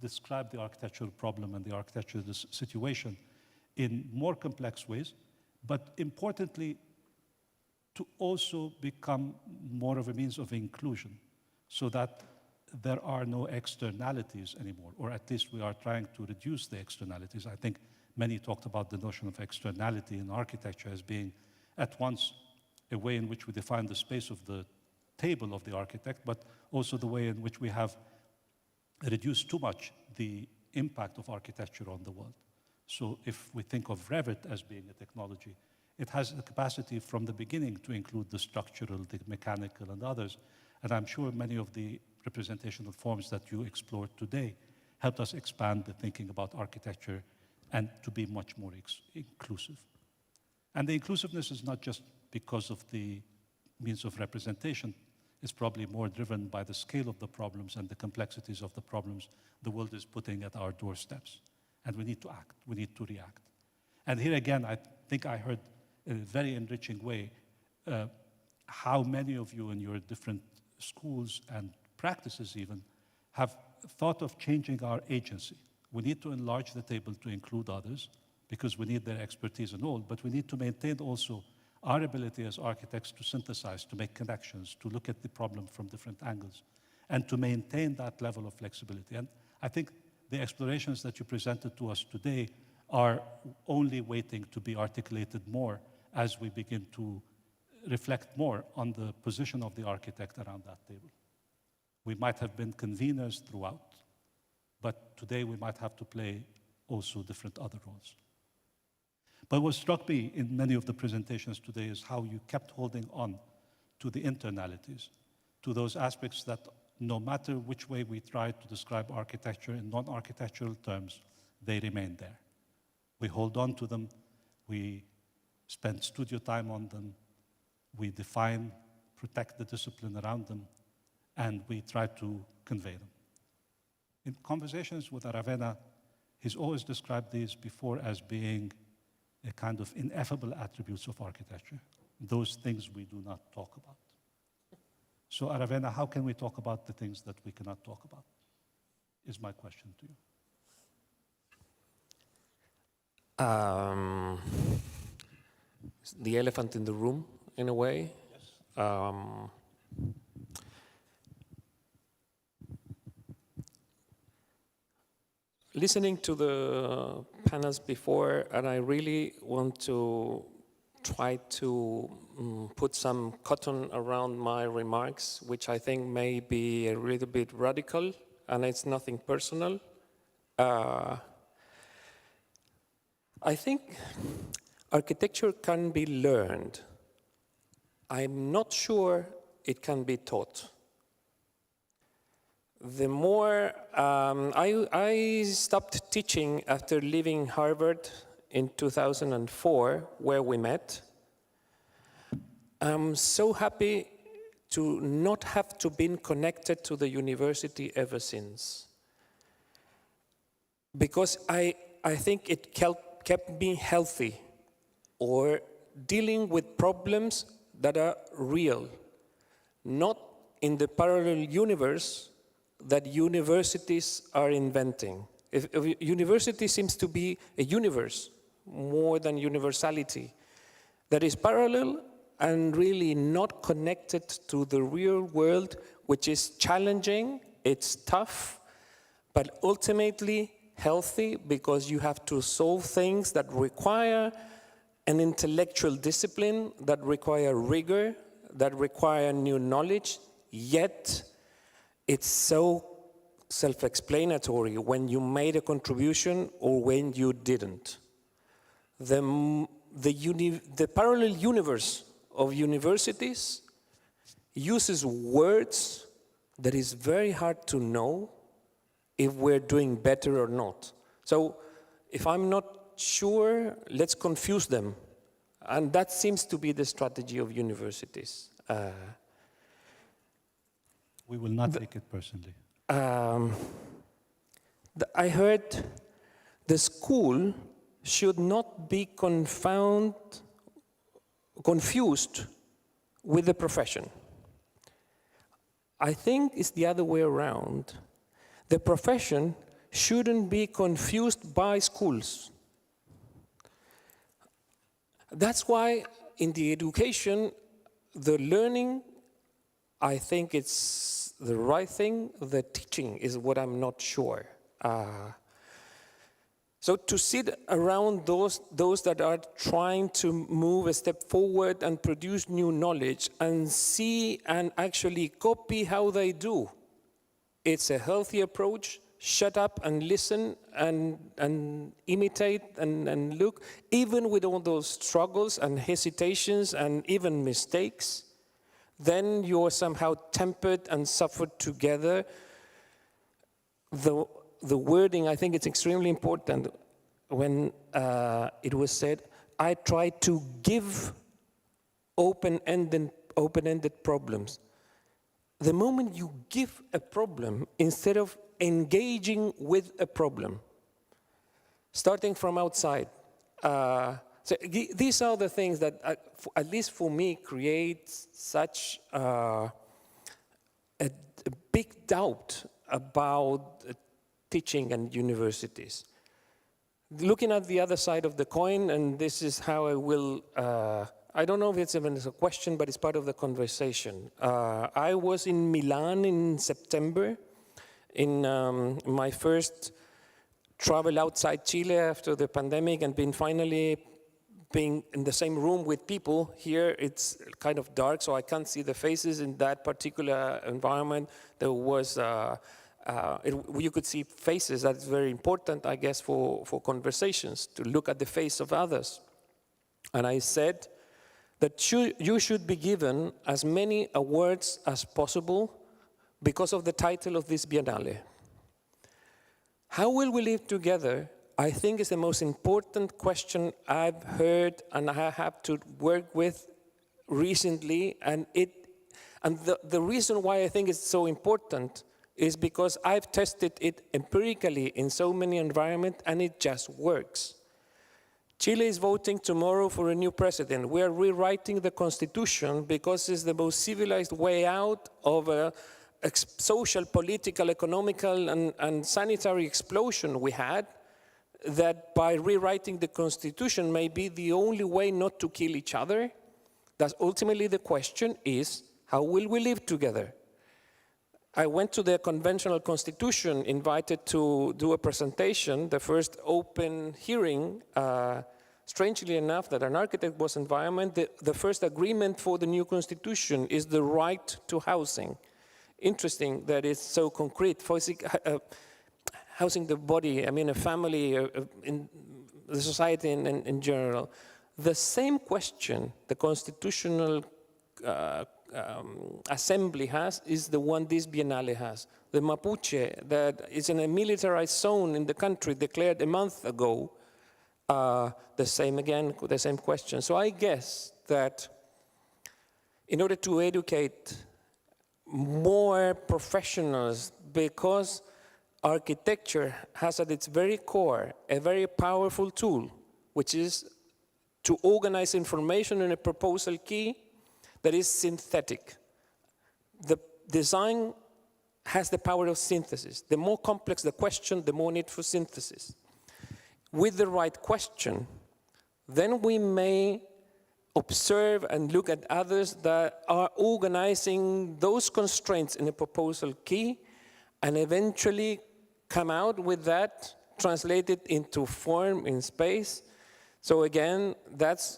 describe the architectural problem and the architectural situation in more complex ways, but importantly, to also become more of a means of inclusion, so that there are no externalities anymore, or at least we are trying to reduce the externalities. I think many talked about the notion of externality in architecture as being at once a way in which we define the space of the table of the architect, but also the way in which we have reduced too much the impact of architecture on the world. So if we think of Revit as being a technology, it has the capacity from the beginning to include the structural, the mechanical, and others. And I'm sure many of the representational forms that you explored today helped us expand the thinking about architecture and to be much more inclusive. And the inclusiveness is not just because of the means of representation. It's probably more driven by the scale of the problems and the complexities of the problems the world is putting at our doorsteps. And we need to act, we need to react. And here again, I think I heard in a very enriching way how many of you in your different schools and practices even have thought of changing our agency. We need to enlarge the table to include others because we need their expertise and all, but we need to maintain also our ability as architects to synthesize, to make connections, to look at the problem from different angles, and to maintain that level of flexibility. And I think the explorations that you presented to us today are only waiting to be articulated more as we begin to reflect more on the position of the architect around that table. We might have been conveners throughout, but today we might have to play also different other roles. But what struck me in many of the presentations today is how you kept holding on to the internalities, to those aspects that no matter which way we try to describe architecture in non-architectural terms, they remain there. We hold on to them, we spend studio time on them, we define, protect the discipline around them, and we try to convey them. In conversations with Aravena, he's always described these before as being a kind of ineffable attributes of architecture, those things we do not talk about. So Aravena, how can we talk about the things that we cannot talk about, is my question to you.
The elephant in the room, in a way. Yes. Listening to the panels before, and I really want to try to put some cotton around my remarks, which I think may be a little bit radical, and it's nothing personal. I think architecture can be learned. I'm not sure it can be taught. The more I stopped teaching after leaving Harvard in 2004, where we met. I'm so happy to not have to been connected to the university ever since. Because I think it kept me healthy, or dealing with problems that are real, not in the parallel universe that universities are inventing. If university seems to be a universe more than universality that is parallel and really not connected to the real world, which is challenging, it's tough, but ultimately healthy because you have to solve things that require an intellectual discipline, that require rigor, that require new knowledge, yet it's so self-explanatory when you made a contribution or when you didn't. the parallel universe of universities uses words that is very hard to know if we're doing better or not. So if I'm not sure, let's confuse them. And that seems to be the strategy of universities.
We will not take it personally.
I heard the school should not be confused with the profession. I think it's the other way around. The profession shouldn't be confused by schools. That's why in the education, the learning, I think it's the right thing. The teaching is what I'm not sure. So to sit around those that are trying to move a step forward and produce new knowledge and see and actually copy how they do, it's a healthy approach. Shut up and listen and imitate and look, even with all those struggles and hesitations and even mistakes, then you're somehow tempered and suffered together. The wording, I think it's extremely important when it was said, I try to give open-ended problems. The moment you give a problem, instead of engaging with a problem, starting from outside. So these are the things that, at least for me, create such a big doubt about teaching and universities. Looking at the other side of the coin, and this is how I will, I don't know if it's even a question, but it's part of the conversation. I was in Milan in September, in my first travel outside Chile after the pandemic, and finally being in the same room with people. Here it's kind of dark, so I can't see the faces in that particular environment. There was, you could see faces. That's very important, I guess, for conversations, to look at the face of others. And I said that you should be given as many awards as possible because of the title of this Biennale. How will we live together, I think, is the most important question I've heard and I have to work with recently. And the reason why I think it's so important is because I've tested it empirically in so many environments and it just works. Chile is voting tomorrow for a new president. We are rewriting the constitution because it's the most civilized way out of a social, political, economical, and sanitary explosion we had, that by rewriting the constitution may be the only way not to kill each other. That's ultimately the question is, how will we live together? I went to the conventional constitution, invited to do a presentation, the first open hearing, strangely enough, that an architect was environment. The first agreement for the new constitution is the right to housing. Interesting that it's so concrete. Housing the body, I mean a family, in the society in general. The same question the Constitutional Assembly has is the one this Biennale has. The Mapuche, that is in a militarized zone in the country declared a month ago, the same question. So I guess that in order to educate more professionals, because architecture has at its very core a very powerful tool, which is to organize information in a proposal key that is synthetic. The design has the power of synthesis. The more complex the question, the more need for synthesis. With the right question, then we may observe and look at others that are organizing those constraints in a proposal key and eventually come out with that, translated into form in space. So again, that's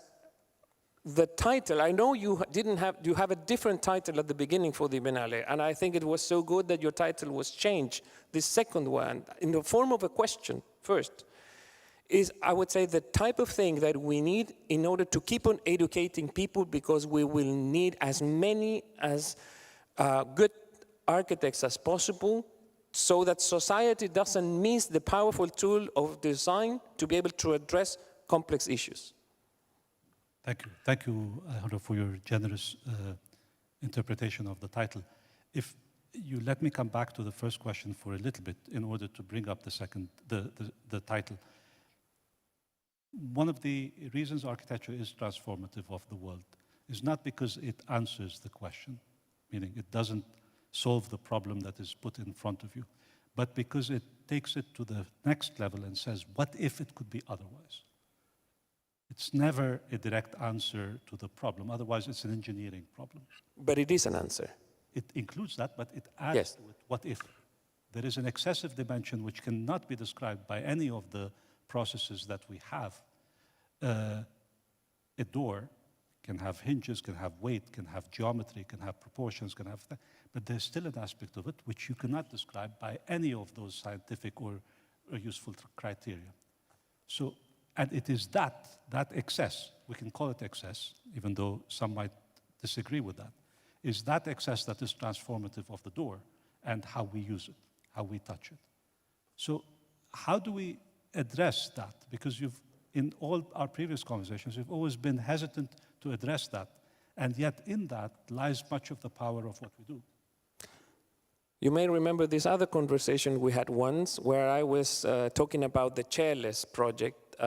the title. I know you have a different title at the beginning for the Biennale, and I think it was so good that your title was changed, this second one, in the form of a question first. is, I would say, the type of thing that we need in order to keep on educating people, because we will need as many as good architects as possible, so that society doesn't miss the powerful tool of design to be able to address complex issues.
Thank you. Thank you, Alejandro, for your generous interpretation of the title. If you let me come back to the first question for a little bit in order to bring up the title. One of the reasons architecture is transformative of the world is not because it answers the question, meaning it doesn't solve the problem that is put in front of you, but because it takes it to the next level and says, what if it could be otherwise? It's never a direct answer to the problem. Otherwise, it's an engineering problem.
But it is an answer.
It includes that, but it adds to it, what if? There is an excessive dimension which cannot be described by any of the processes that we have. A door can have hinges, can have weight, can have geometry, can have proportions, can have that, but there's still an aspect of it which you cannot describe by any of those scientific or useful criteria. So, and it is that excess, we can call it excess, even though some might disagree with that, is that excess that is transformative of the door and how we use it, how we touch it. So how do we address that? Because in all our previous conversations, you've always been hesitant to address that. And yet in that lies much of the power of what we do.
You may remember this other conversation we had once where I was talking about the chairless project,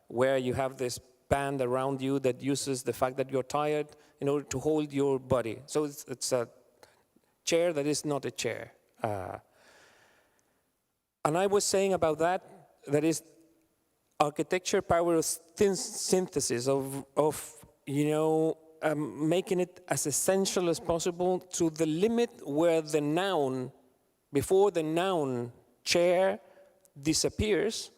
where you have this band around you that uses the fact that you're tired in order to hold your body. So it's a chair that is not a chair. And I was saying about that is architecture power of synthesis, of making it as essential as possible to the limit where the noun, before the noun chair disappears,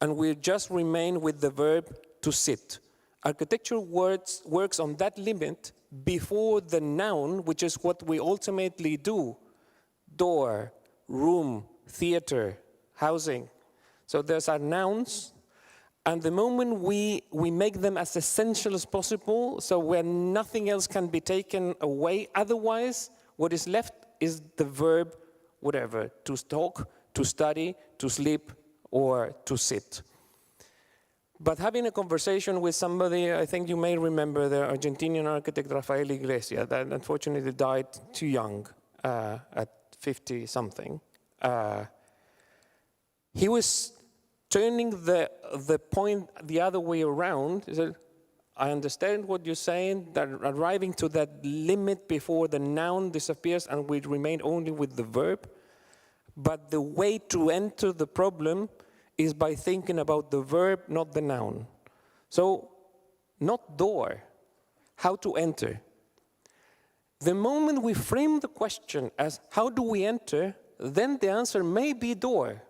and we just remain with the verb to sit. Architecture works on that limit before the noun, which is what we ultimately do. Door, room, theater, housing. So there's our nouns, and the moment we make them as essential as possible, so where nothing else can be taken away, otherwise what is left is the verb, whatever, to talk, to study, to sleep, or to sit. But having a conversation with somebody, I think you may remember the Argentinian architect Rafael Iglesias, that unfortunately died too young, at 50-something. He was turning the point the other way around. He said, I understand what you're saying, that arriving to that limit before the noun disappears and we remain only with the verb, but the way to enter the problem is by thinking about the verb, not the noun. So, not door, how to enter. The moment we frame the question as how do we enter, then the answer may be door,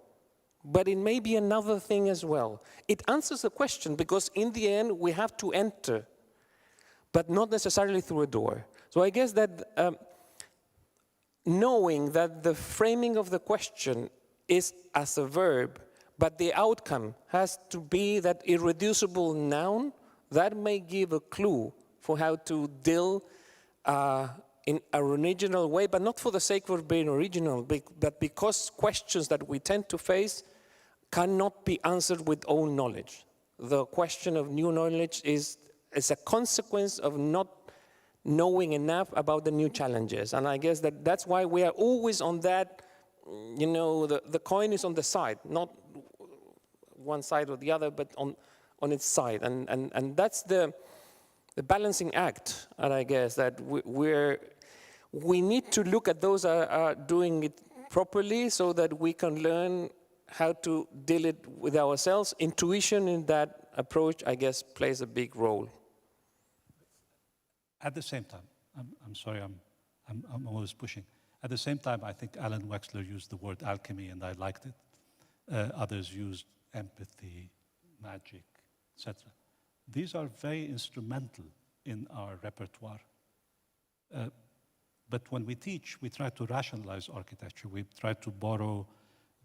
but it may be another thing as well. It answers the question because in the end we have to enter, but not necessarily through a door. So I guess that knowing that the framing of the question is as a verb, but the outcome has to be that irreducible noun, that may give a clue for how to deal in a original way, but not for the sake of being original, but because questions that we tend to face cannot be answered with old knowledge. The question of new knowledge is a consequence of not knowing enough about the new challenges. And I guess that's why we are always on that, the coin is on the side, not one side or the other, but on its side. And that's the balancing act, and I guess that we need to look at those are doing it properly so that we can learn how to deal it with ourselves. Intuition in that approach, I guess, plays a big role.
At the same time, I'm sorry, I'm always pushing. At the same time, I think Alan Wexler used the word alchemy, and I liked it. Others used empathy, magic, etc. These are very instrumental in our repertoire. But when we teach, we try to rationalize architecture. We try to borrow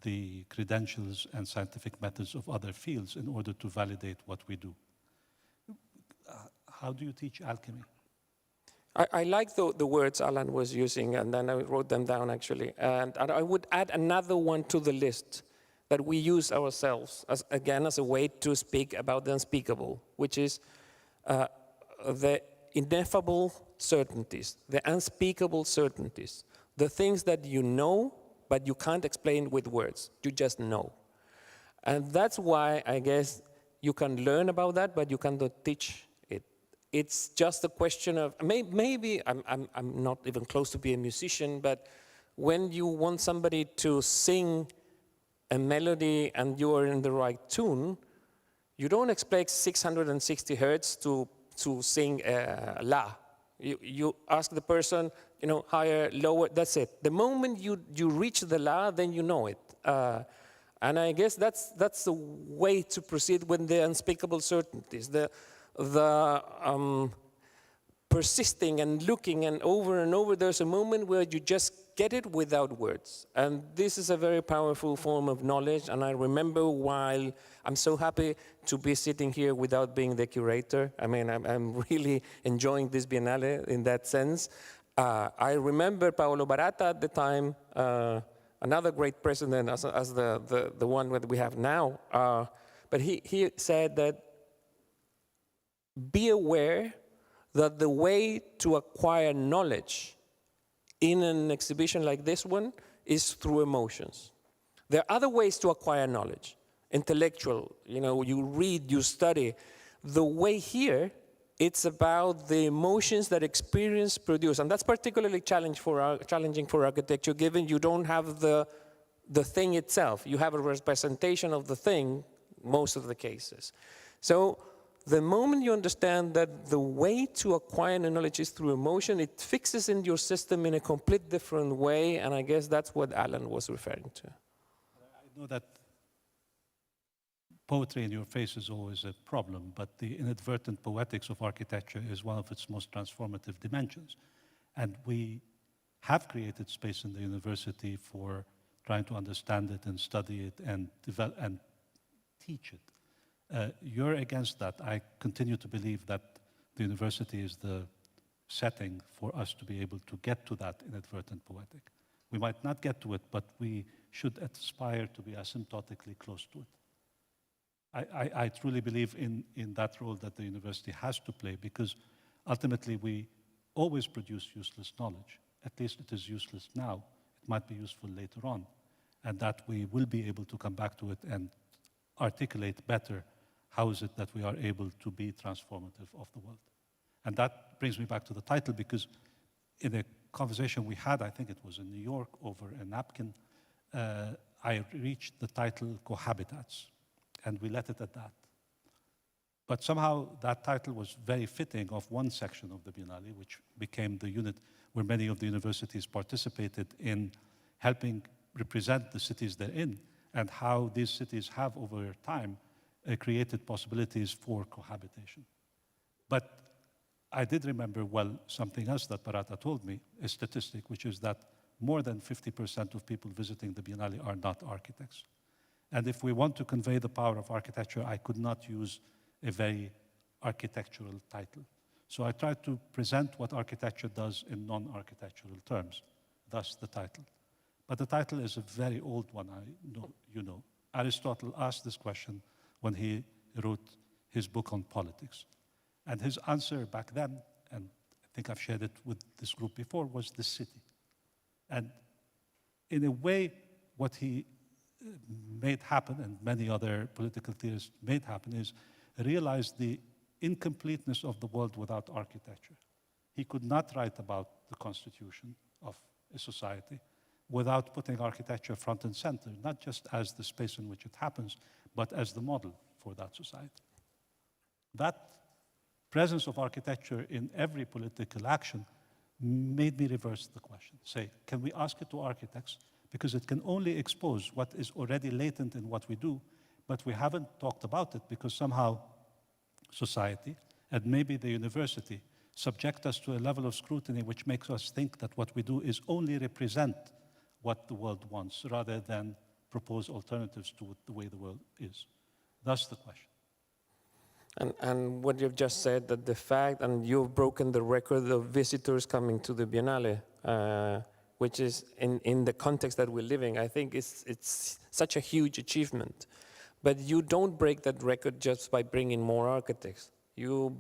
the credentials and scientific methods of other fields in order to validate what we do. How do you teach alchemy?
I like the words Alan was using, and then I wrote them down actually. And I would add another one to the list that we use ourselves, as a way to speak about the unspeakable, which is the ineffable certainties, the unspeakable certainties, the things that you know, but you can't explain with words, you just know. And that's why I guess you can learn about that, but you cannot teach it. It's just a question of, maybe I'm not even close to being a musician, but when you want somebody to sing a melody and you are in the right tune, you don't expect 660 hertz to sing La. You ask the person, higher, lower, that's it. The moment you reach the La, then you know it. And I guess that's the way to proceed with the unspeakable certainties, the persisting and looking and over, there's a moment where you just get it without words. And this is a very powerful form of knowledge. And I remember while I'm so happy to be sitting here without being the curator. I mean, I'm really enjoying this Biennale in that sense. I remember Paolo Baratta at the time, another great president as the one that we have now. But he said that be aware that the way to acquire knowledge in an exhibition like this one is through emotions. There are other ways to acquire knowledge, intellectual, you read, you study. The way here, it's about the emotions that experience produce, and that's particularly challenging for architecture, given you don't have the thing itself. You have a representation of the thing, most of the cases. So the moment you understand that the way to acquire knowledge is through emotion, it fixes in your system in a complete different way, and I guess that's what Alan was referring to.
I know that poetry in your face is always a problem, but the inadvertent poetics of architecture is one of its most transformative dimensions. And we have created space in the university for trying to understand it and study it and develop and teach it. You're against that. I continue to believe that the university is the setting for us to be able to get to that inadvertent poetic. We might not get to it, but we should aspire to be asymptotically close to it. I truly believe in that role that the university has to play, because ultimately we always produce useless knowledge. At least it is useless now. It might be useful later on, and that we will be able to come back to it and articulate better how is it that we are able to be transformative of the world. And that brings me back to the title, because in a conversation we had, I think it was in New York, over a napkin, I reached the title Cohabitats, and we let it at that. But somehow that title was very fitting of one section of the Biennale, which became the unit where many of the universities participated in helping represent the cities they're in, and how these cities have over time created possibilities for cohabitation. But I did remember well something else that Baratta told me, a statistic, which is that more than 50% of people visiting the Biennale are not architects. And if we want to convey the power of architecture, I could not use a very architectural title. So I tried to present what architecture does in non-architectural terms, thus the title. But the title is a very old one, you know. Aristotle asked this question when he wrote his book on politics. And his answer back then, and I think I've shared it with this group before, was the city. And in a way, what he made happen, and many other political theorists made happen, is realize the incompleteness of the world without architecture. He could not write about the constitution of a society without putting architecture front and center, not just as the space in which it happens, but as the model for that society. That presence of architecture in every political action made me reverse the question. Say, can we ask it to architects? Because it can only expose what is already latent in what we do, but we haven't talked about it because somehow society, and maybe the university, subject us to a level of scrutiny which makes us think that what we do is only represent what the world wants, rather than propose alternatives to the way the world is. That's the question.
And what you've just said, that the fact, and you've broken the record of visitors coming to the Biennale, which is in the context that we're living, I think it's such a huge achievement. But you don't break that record just by bringing more architects. You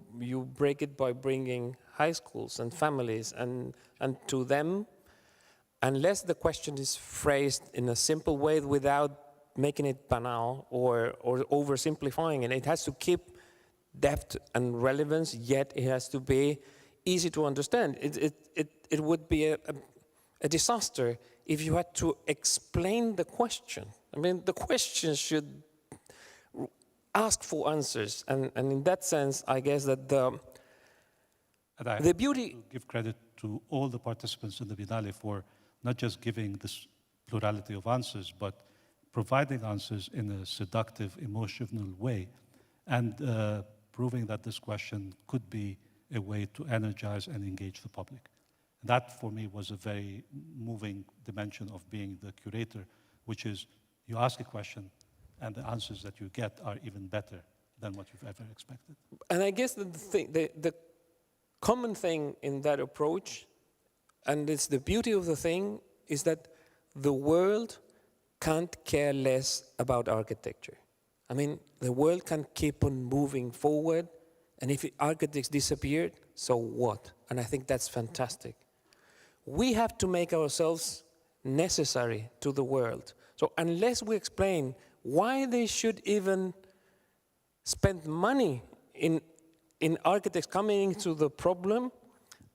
break it by bringing high schools and families, and to them, unless the question is phrased in a simple way without making it banal or oversimplifying it, it has to keep depth and relevance, yet it has to be easy to understand. It would be a disaster if you had to explain the question. I mean, the question should ask for answers, and in that sense, I guess that the beauty...
To give credit to all the participants in the Biennale for not just giving this plurality of answers, but providing answers in a seductive, emotional way, and proving that this question could be a way to energize and engage the public. That, for me, was a very moving dimension of being the curator, which is you ask a question, and the answers that you get are even better than what you've ever expected.
And I guess the common thing in that approach, and it's the beauty of the thing, is that the world can't care less about architecture. I mean, the world can keep on moving forward, and if architects disappeared, so what? And I think that's fantastic. We have to make ourselves necessary to the world. So unless we explain why they should even spend money in architects coming into the problem,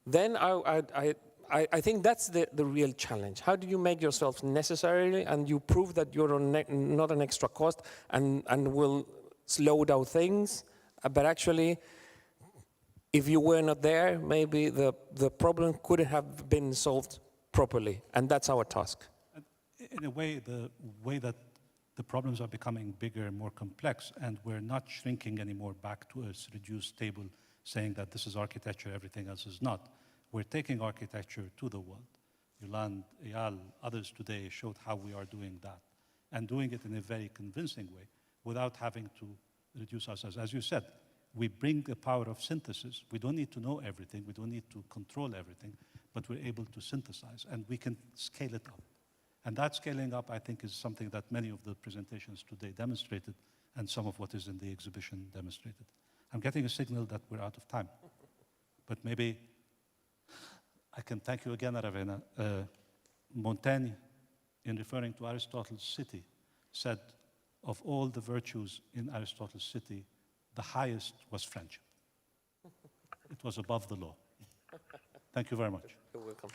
then I think that's the real challenge. How do you make yourself necessary and you prove that you're not an extra cost and will slow down things, but actually, if you were not there, maybe the problem couldn't have been solved properly, and that's our task.
In a way, the way that the problems are becoming bigger and more complex, and we're not shrinking anymore back to a reduced table saying that this is architecture, everything else is not. We're taking architecture to the world. Yolande, Eyal, others today showed how we are doing that, and doing it in a very convincing way without having to reduce ourselves. As you said, we bring the power of synthesis. We don't need to know everything. We don't need to control everything, but we're able to synthesize, and we can scale it up. And that scaling up, I think, is something that many of the presentations today demonstrated, and some of what is in the exhibition demonstrated. I'm getting a signal that we're out of time, but maybe I can thank you again, Ravenna. Montaigne, in referring to Aristotle's city, said of all the virtues in Aristotle's city, the highest was friendship. It was above the law. Thank you very much.
You're welcome.